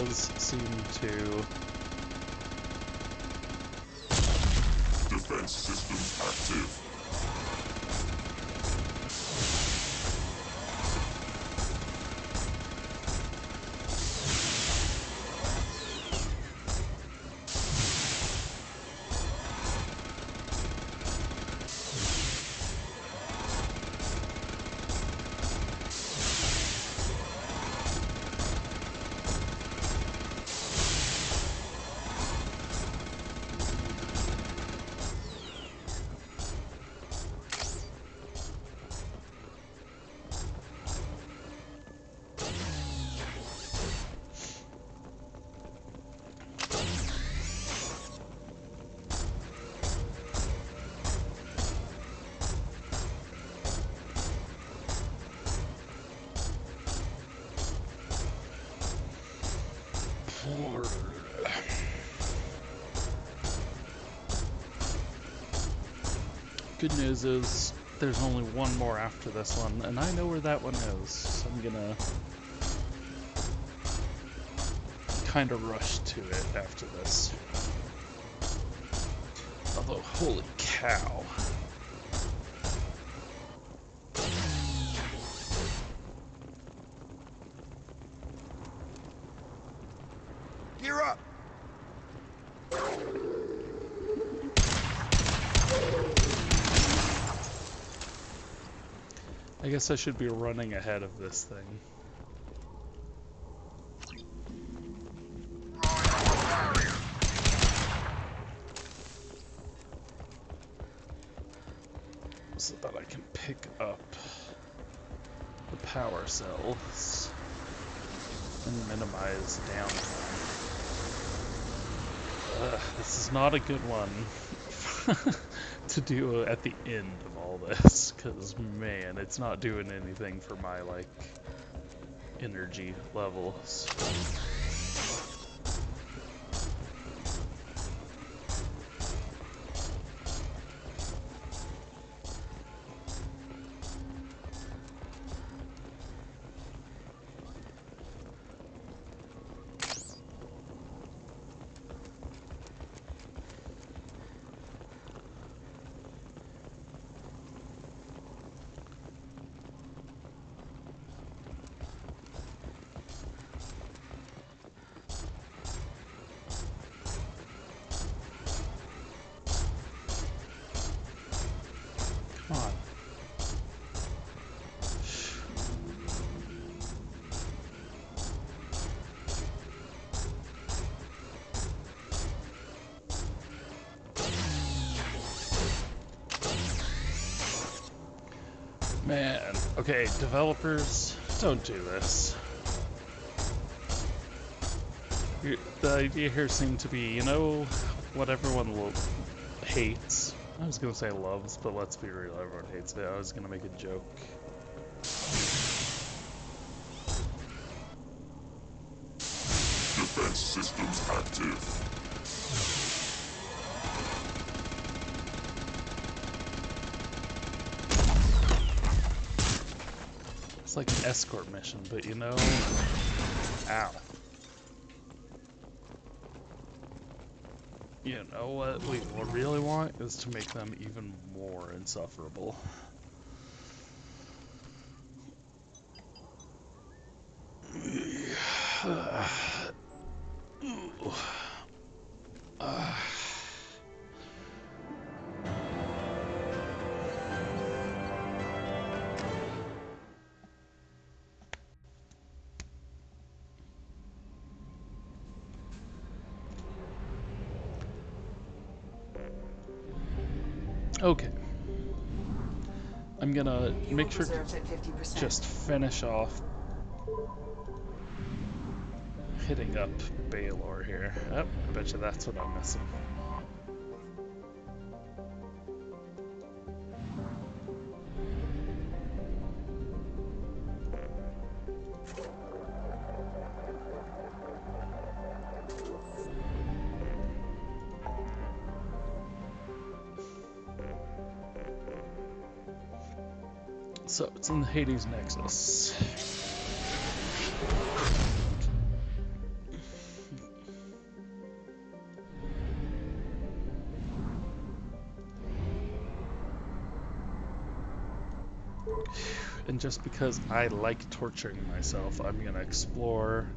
does seem to... Defense systems active. Good news is there's only one more after this one, and I know where that one is, so I'm gonna kind of rush to it after this. Although, holy cow. Gear up! I guess I should be running ahead of this thing. So that I can pick up the power cells and minimize downtime. This is not a good one to do at the end of all this, because man, it's not doing anything for my like energy levels. Come on. Man, okay, developers, don't do this. The idea here seemed to be, you know, what everyone hates. I was gonna say loves, but let's be real, everyone hates it. I was gonna make a joke. Defense systems active. It's like an escort mission, but you know... Ow. You know what we really want is to make them even more insufferable. Okay. I'm gonna make sure to just finish off hitting up Baylor here. Oh, I bet you that's what I'm missing. So, it's in the Hades Nexus. And just because I like torturing myself, I'm gonna explore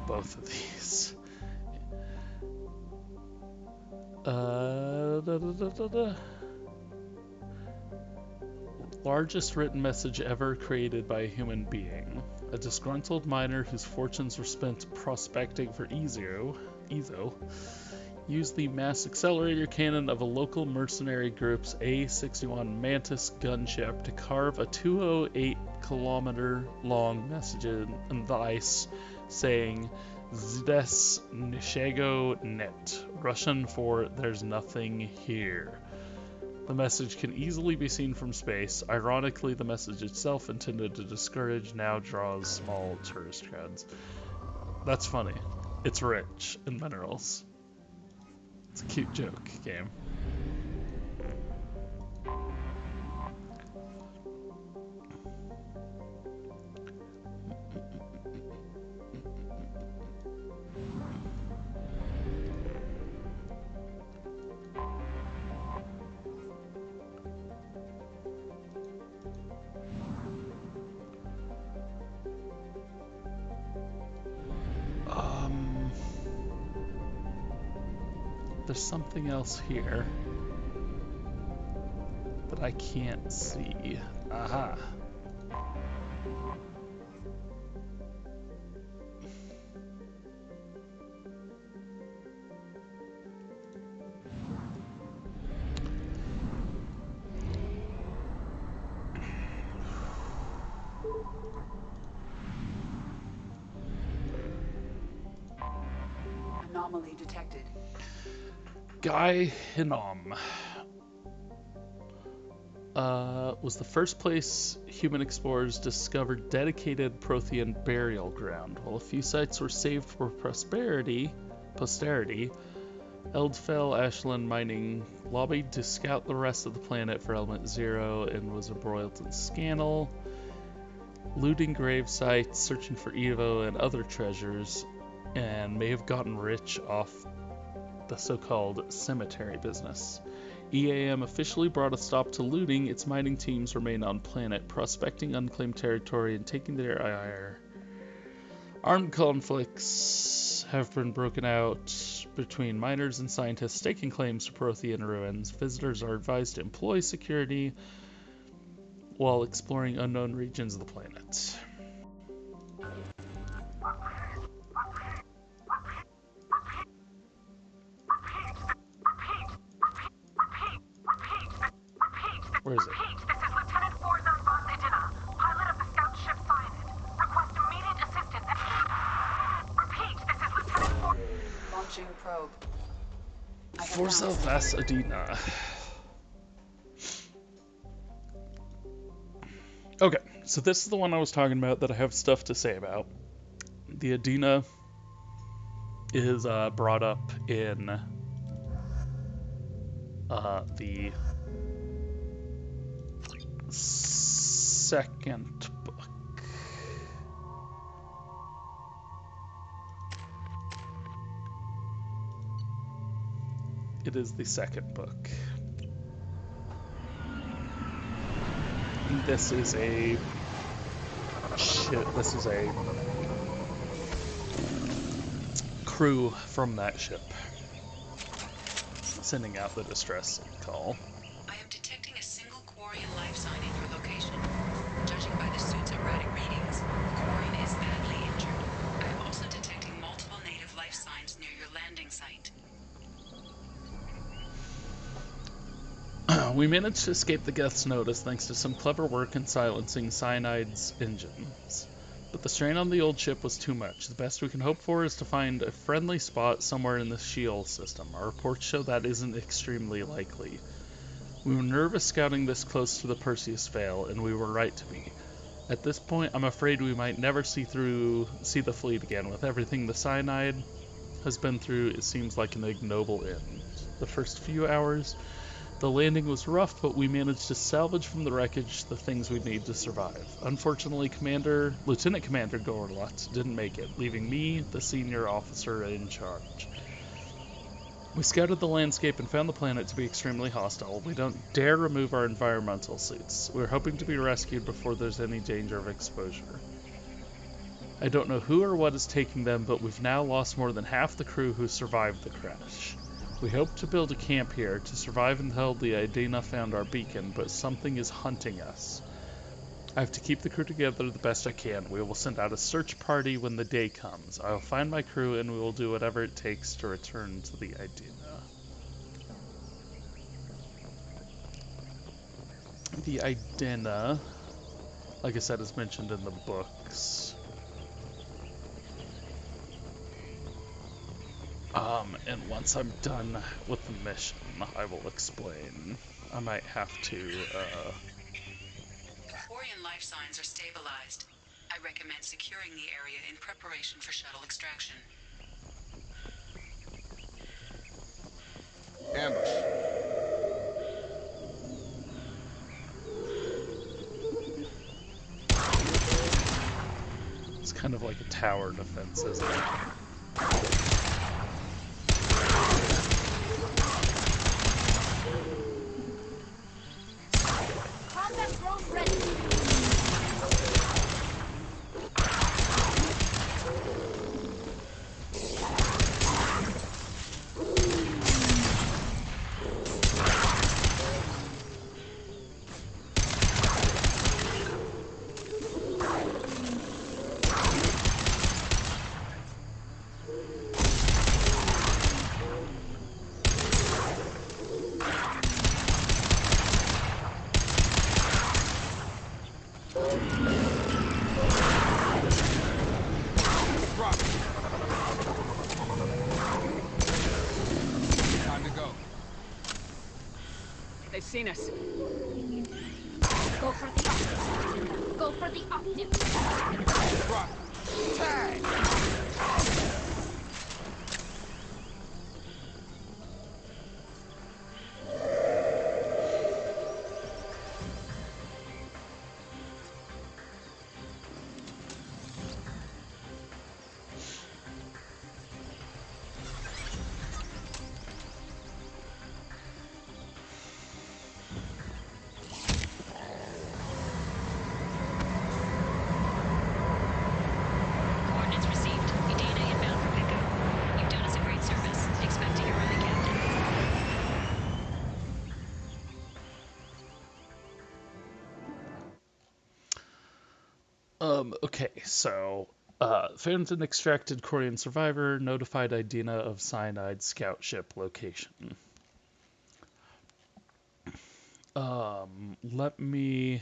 both of these. Largest written message ever created by a human being. A disgruntled miner whose fortunes were spent prospecting for Ezo used the mass accelerator cannon of a local mercenary group's A-61 Mantis gunship to carve a 208-kilometer long message in the ice saying Zdes Nishego Net, Russian for "There's nothing here." The message can easily be seen from space. Ironically, the message itself, intended to discourage, now draws small tourist crowds. That's funny. It's rich in minerals. It's a cute joke game. There's something else here that I can't see. Aha. Anomaly detected. Guy Hinnom was the first place human explorers discovered dedicated Prothean burial ground. While a few sites were saved for posterity, Eldfell Ashland Mining lobbied to scout the rest of the planet for Element Zero and was embroiled in scandal, looting grave sites, searching for Evo and other treasures, and may have gotten rich off the so-called cemetery business. EAM officially brought a stop to looting. Its mining teams remain on planet, prospecting unclaimed territory and taking their ire. Armed conflicts have been broken out between miners and scientists staking claims to Prothean ruins. Visitors are advised to employ security while exploring unknown regions of the planet. Where is it? This is Lieutenant Forza von Edina, pilot of the scout ship Cyanid. Request immediate assistance. Repeat, this is Lieutenant Forza. Launching probe. Forza Vas Edina. Okay, so this is the one I was talking about that I have stuff to say about. The Edina is brought up in the second book. It is the second book. This is a crew from that ship sending out the distress call. I am detecting a single Quarian life sign in your location. Judging by the suit's erratic readings, the Quarian is badly injured. I am also detecting multiple native life signs near your landing site. We managed to escape the Geth's notice thanks to some clever work in silencing Cyanide's engines. But the strain on the old ship was too much. The best we can hope for is to find a friendly spot somewhere in the Shield system. Our reports show that isn't extremely likely. We were nervous scouting this close to the Perseus Veil, and we were right to be. At this point, I'm afraid we might never see the fleet again. With everything the Cyanide has been through, it seems like an ignoble end. The first few hours, the landing was rough, but we managed to salvage from the wreckage the things we need to survive. Unfortunately, Lieutenant Commander Gorlat didn't make it, leaving me, the senior officer in charge. We scouted the landscape and found the planet to be extremely hostile. We don't dare remove our environmental suits. We're hoping to be rescued before there's any danger of exposure. I don't know who or what is taking them, but we've now lost more than half the crew who survived the crash. We hope to build a camp here to survive until the Idena found our beacon, but something is hunting us. I have to keep the crew together the best I can. We will send out a search party when the day comes. I will find my crew and we will do whatever it takes to return to the Idena. The Idena, like I said, is mentioned in the books. And once I'm done with the mission, I will explain. I might have to, Quarian life signs are stabilized. I recommend securing the area in preparation for shuttle extraction. Ambush. It's kind of like a tower defense, isn't it? Combat drone ready. They've seen us. Go for the optics. Go for the optics. Rock. Tag. Coordinates received. Idena inbound for pickup. You've done us a great service. Expect to hear from the captain. Okay, so, found an extracted Quarian survivor, notified Idena of cyanide scout ship location. Let me...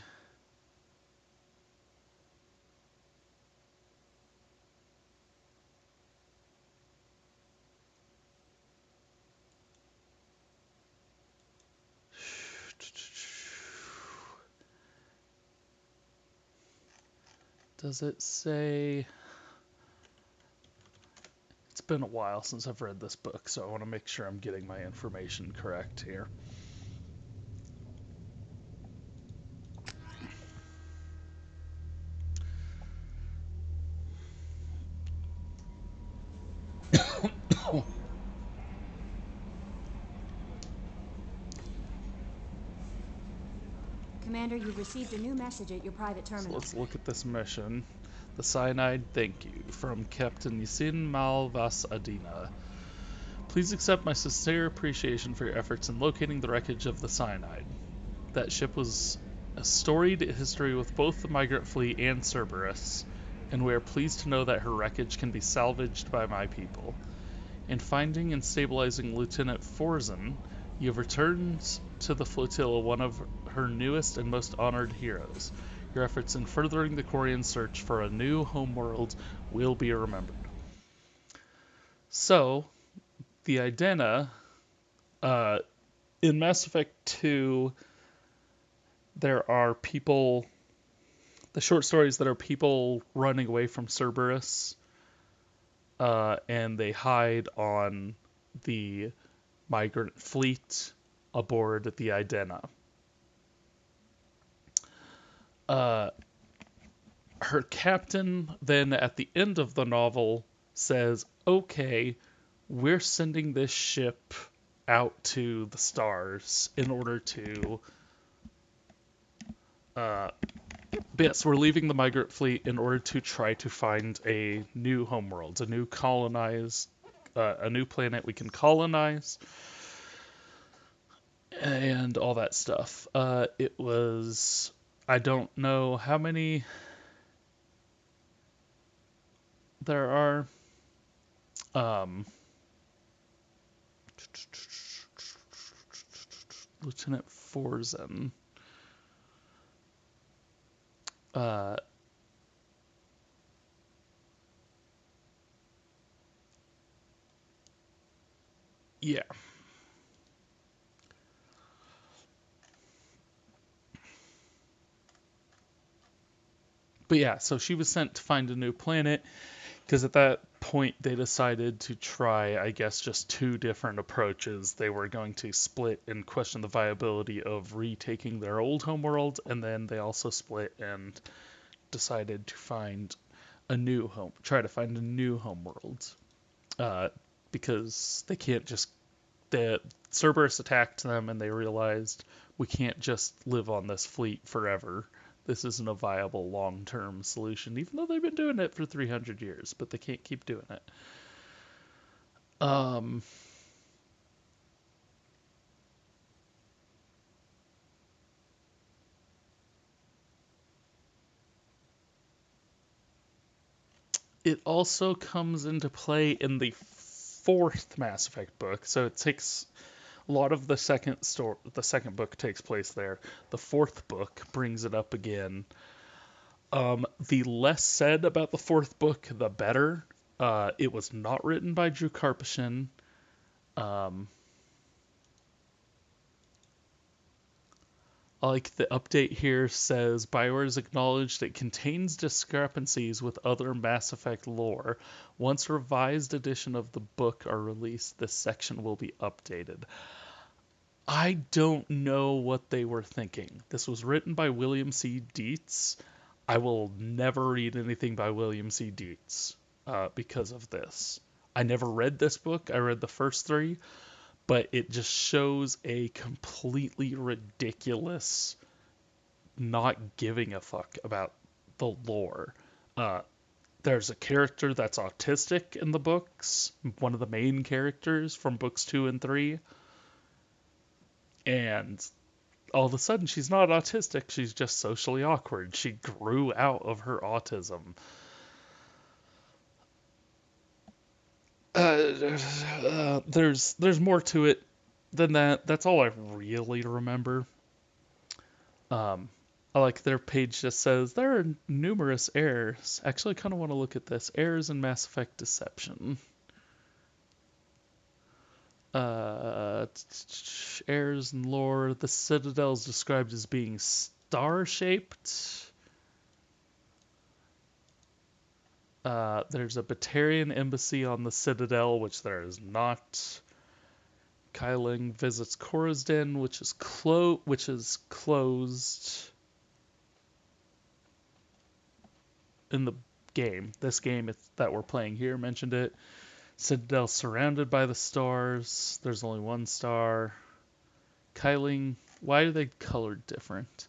Does it say... It's been a while since I've read this book, so I want to make sure I'm getting my information correct here. Commander, you've received a new message at your private So terminal. let's look at this mission. The Cyanide, thank you. From Captain Yasin Malvas Adina. Please accept my sincere appreciation for your efforts in locating the wreckage of the Cyanide. That ship was a storied history with both the migrant fleet and Cerberus, and we are pleased to know that her wreckage can be salvaged by my people. In finding and stabilizing Lieutenant Forzen, you have returned to the flotilla one of her newest and most honored heroes. Your efforts in furthering the Quarian search for a new homeworld will be remembered. So, the Idena, in Mass Effect 2, there are people, the short stories that are people running away from Cerberus, and they hide on the migrant fleet aboard the Idena. Her captain then at the end of the novel says, okay, we're sending this ship out to the stars in order to yes, we're leaving the migrant fleet in order to try to find a new homeworld, a new a new planet we can colonize, and all that stuff. It was, I don't know how many there are. Lieutenant Forzen. Yeah. But yeah, so she was sent to find a new planet, because at that point they decided to try, I guess, just two different approaches. They were going to split and question the viability of retaking their old homeworld, and then they also split and decided to find try to find a new homeworld. Because they can't just, Cerberus attacked them and they realized we can't just live on this fleet forever. This isn't a viable long-term solution, even though they've been doing it for 300 years, but they can't keep doing it. It also comes into play in the fourth Mass Effect book, so it takes a lot of the second book takes place there. The fourth book brings it up again. The less said about the fourth book, the better. It was not written by Drew Karpyshyn. Like the update here says, BioWare has acknowledged it contains discrepancies with other Mass Effect lore. Once a revised edition of the book are released, this section will be updated. I don't know what they were thinking. This was written by William C. Dietz. I will never read anything by William C. Dietz because of this. I never read this book. I read the first three. But it just shows a completely ridiculous not giving a fuck about the lore. There's a character that's autistic in the books, one of the main characters from books 2 and 3. And all of a sudden, she's not autistic, she's just socially awkward. She grew out of her autism. There's more to it than that. That's all I really remember. I like their page just says there are numerous errors. Actually, I kind of want to look at this. Errors in Mass Effect Deception. Errors in lore. The Citadel is described as being star-shaped. There's a Batarian embassy on the Citadel, which there is not. Kailing visits Cora's Den, which is closed in the game. This game that we're playing here mentioned it. Citadel surrounded by the stars. There's only one star. Kailing, why are they colored different?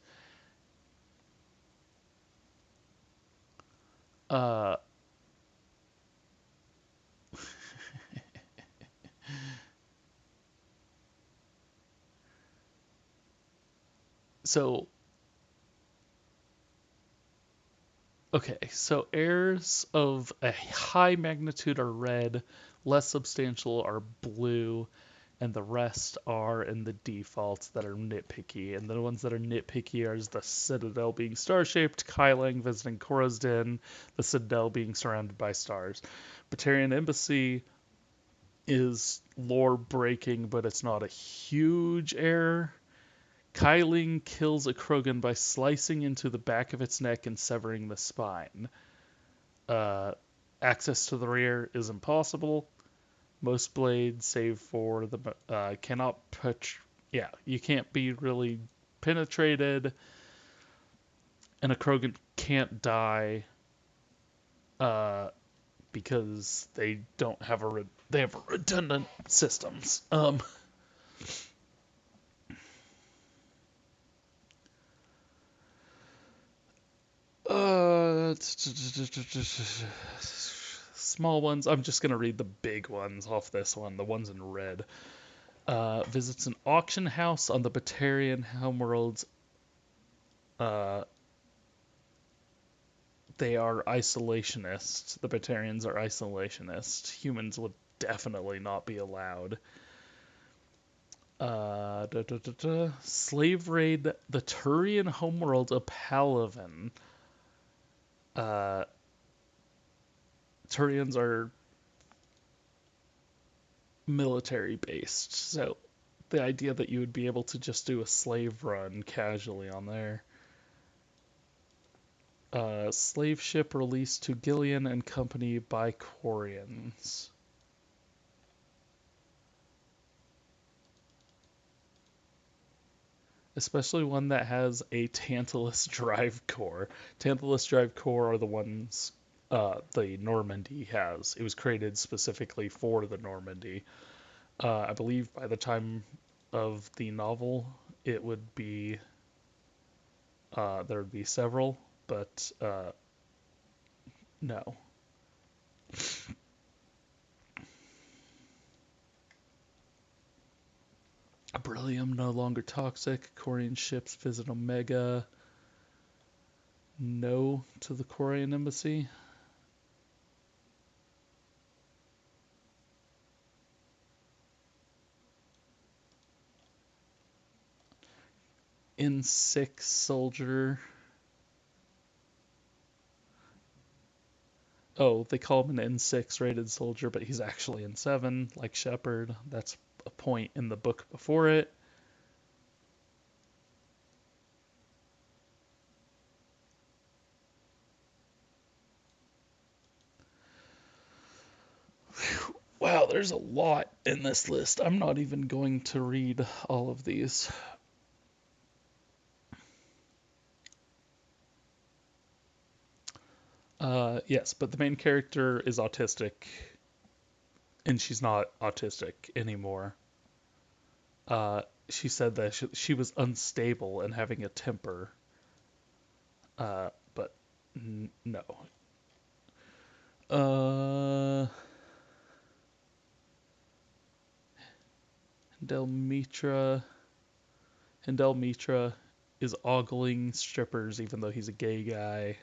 So errors of a high magnitude are red, less substantial are blue, and the rest are in the defaults that are nitpicky. And the ones that are nitpicky are the Citadel being star-shaped, Kailing visiting Cora's Den, the Citadel being surrounded by stars. Batarian Embassy is lore-breaking, but it's not a huge error. Kailing kills a Krogan by slicing into the back of its neck and severing the spine. Access to the rear is impossible. Most blades, save for the you can't be really penetrated, and a Krogan can't die because they don't have they have redundant systems. Small ones. I'm just gonna read the big ones off this one. The ones in red. Visits an auction house on the Batarian homeworld. They are isolationists. The Batarians are isolationists. Humans would definitely not be allowed. Slave raid the Turian homeworld of Palaven. Turians are military based, so the idea that you would be able to just do a slave run casually on there. Slave ship released to Gillian and company by Quarians. Especially one that has a Tantalus drive core. Tantalus drive core are the ones the Normandy has. It was created specifically for the Normandy. I believe by the time of the novel, it would be there would be several, but no. Beryllium no longer toxic. Quarian ships visit Omega. No to the Quarian embassy. N6 soldier. Oh, they call him an N6 rated soldier, but he's actually N7, like Shepard. That's a point in the book before it. Wow, there's a lot in this list. I'm not even going to read all of these. Yes, but the main character is autistic, and she's not autistic anymore. She said that she was unstable and having a temper, but no. Hindel Mitra is ogling strippers even though he's a gay guy.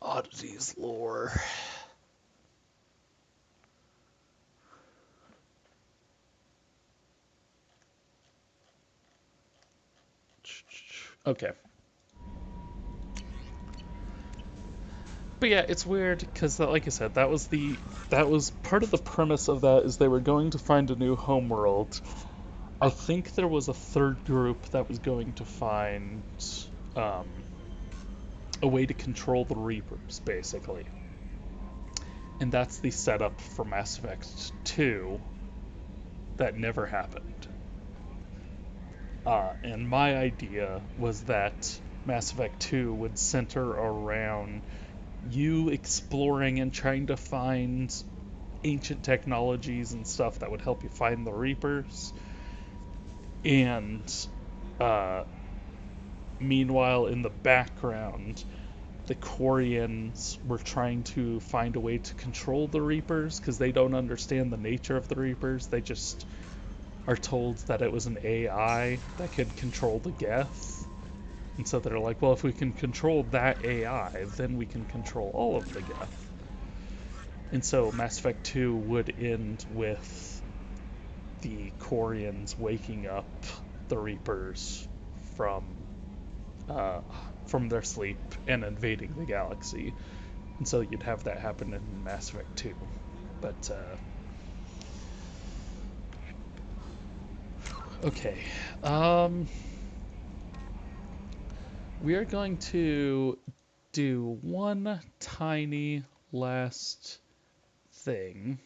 Oddities lore. Okay. But yeah, it's weird because, like I said, that was part of the premise of that is they were going to find a new homeworld. I think there was a third group that was going to find a way to control the Reapers, basically. And that's the setup for Mass Effect 2 that never happened. And my idea was that Mass Effect 2 would center around you exploring and trying to find ancient technologies and stuff that would help you find the Reapers. And meanwhile, in the background, the Quarians were trying to find a way to control the Reapers because they don't understand the nature of the Reapers. They just are told that it was an AI that could control the Geth. And so they're like, well, if we can control that AI, then we can control all of the Geth. And so Mass Effect 2 would end with the Quarians waking up the Reapers from their sleep and invading the galaxy. And so you'd have that happen in Mass Effect 2. But Okay. We are going to do one tiny last thing.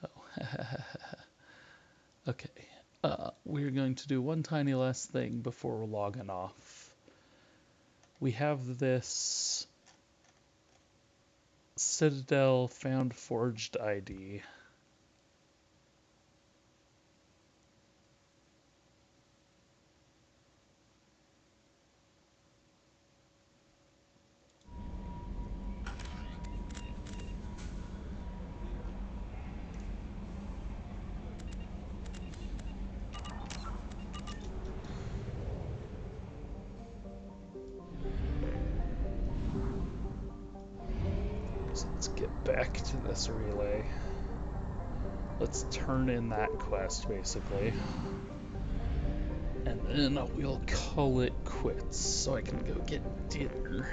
Oh. Okay. We're going to do one tiny last thing before we're logging off. We have this Citadel found forged ID. So let's get back to this relay. Let's turn in that quest, basically. And then we'll call it quits, so I can go get dinner.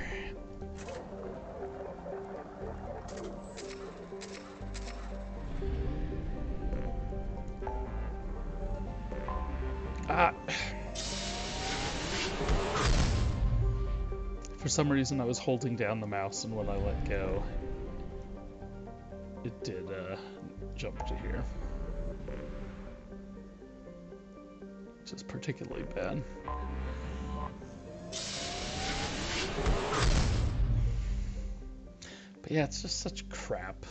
Ah! For some reason I was holding down the mouse, and when I let go, it did jump to here. Which is particularly bad. But yeah, it's just such crap.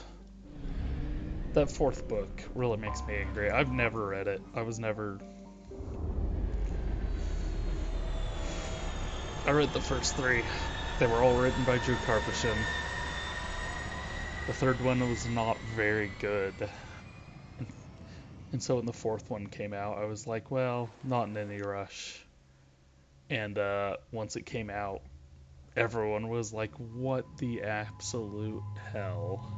That fourth book really makes me angry. I've never read it. I read the first three. They were all written by Drew Karpyshyn. The third one was not very good. And so when the fourth one came out, I was like, well, not in any rush. And once it came out, everyone was like, what the absolute hell?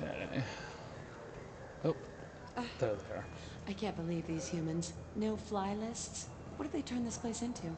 Okay. Oh, there they are. I can't believe these humans. No fly lists? What did they turn this place into?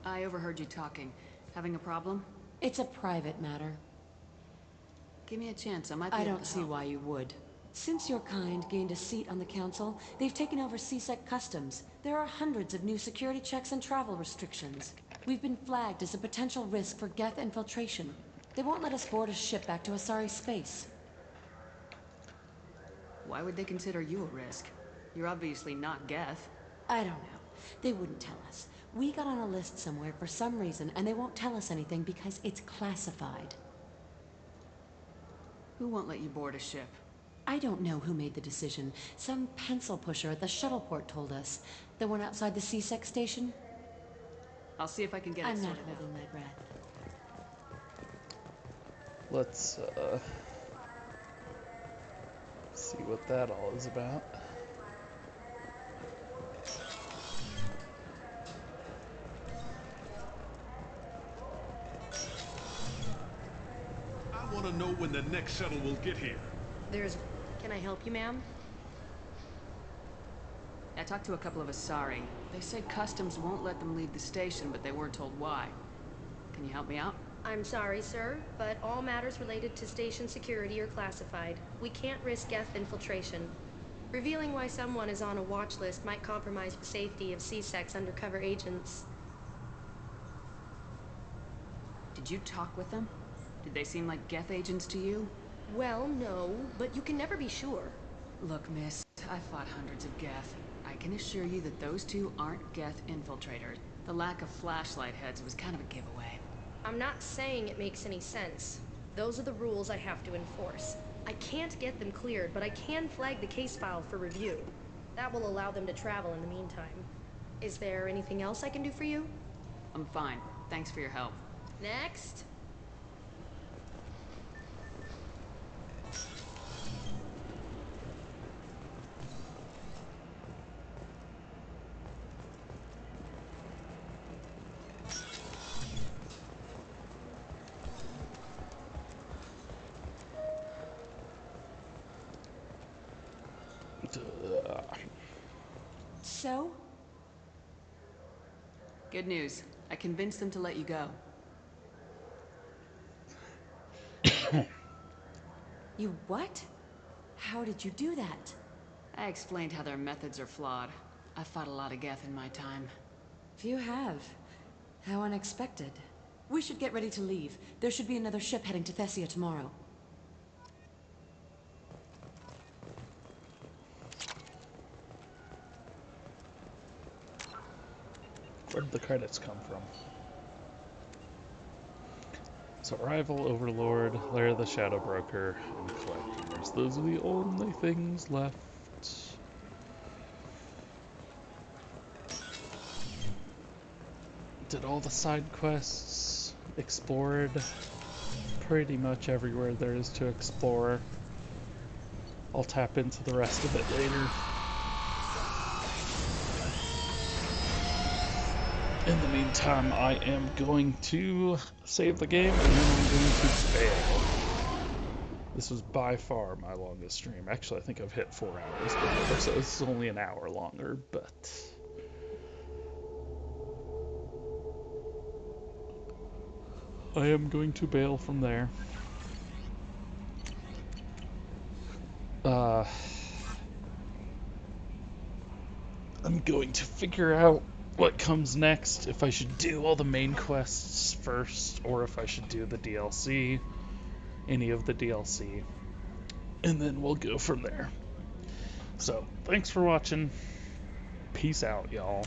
I overheard you talking. Having a problem? It's a private matter. Give me a chance, I might be I able don't to see help. why you would. Since your kind gained a seat on the council, they've taken over CSEC Customs. There are hundreds of new security checks and travel restrictions. We've been flagged as a potential risk for Geth infiltration. They won't let us board a ship back to Asari space. Why would they consider you a risk? You're obviously not Geth. I don't know. They wouldn't tell us. We got on a list somewhere for some reason, and they won't tell us anything because it's classified. Who won't let you board a ship? I don't know who made the decision. Some pencil pusher at the shuttle port told us. The one outside the CSEC station? I'll see if I can get it I'm not sorted out. holding my breath. Let's see what that all is about. I want to know when the next shuttle will get here. Can I help you, ma'am? I talked to a couple of Asari. They say Customs won't let them leave the station, but they weren't told why. Can you help me out? I'm sorry, sir, but all matters related to station security are classified. We can't risk Geth infiltration. Revealing why someone is on a watch list might compromise the safety of CSEC's undercover agents. Did you talk with them? Did they seem like Geth agents to you? Well, no, but you can never be sure. Look, miss, I fought hundreds of Geth. I can assure you that those two aren't Geth infiltrators. The lack of flashlight heads was kind of a giveaway. I'm not saying it makes any sense. Those are the rules I have to enforce. I can't get them cleared, but I can flag the case file for review. That will allow them to travel in the meantime. Is there anything else I can do for you? I'm fine. Thanks for your help. Next. So? Good news. I convinced them to let you go. You what? How did you do that? I explained how their methods are flawed. I fought a lot of Geth in my time. You have. How unexpected. We should get ready to leave. There should be another ship heading to Thessia tomorrow. Where did the credits come from? So Rival, Overlord, Lair of the Shadow Broker, and Collectors. Those are the only things left. Did all the side quests, explored pretty much everywhere there is to explore. I'll tap into the rest of it later. In the meantime, I am going to save the game and then I'm going to bail. This was by far my longest stream. Actually, I think I've hit 4 hours before, so this is only an hour longer, but I am going to bail from there. I'm going to figure out what comes next, if I should do all the main quests first, or if I should do the DLC, any of the DLC, and then we'll go from there. So, thanks for watching. Peace out, y'all.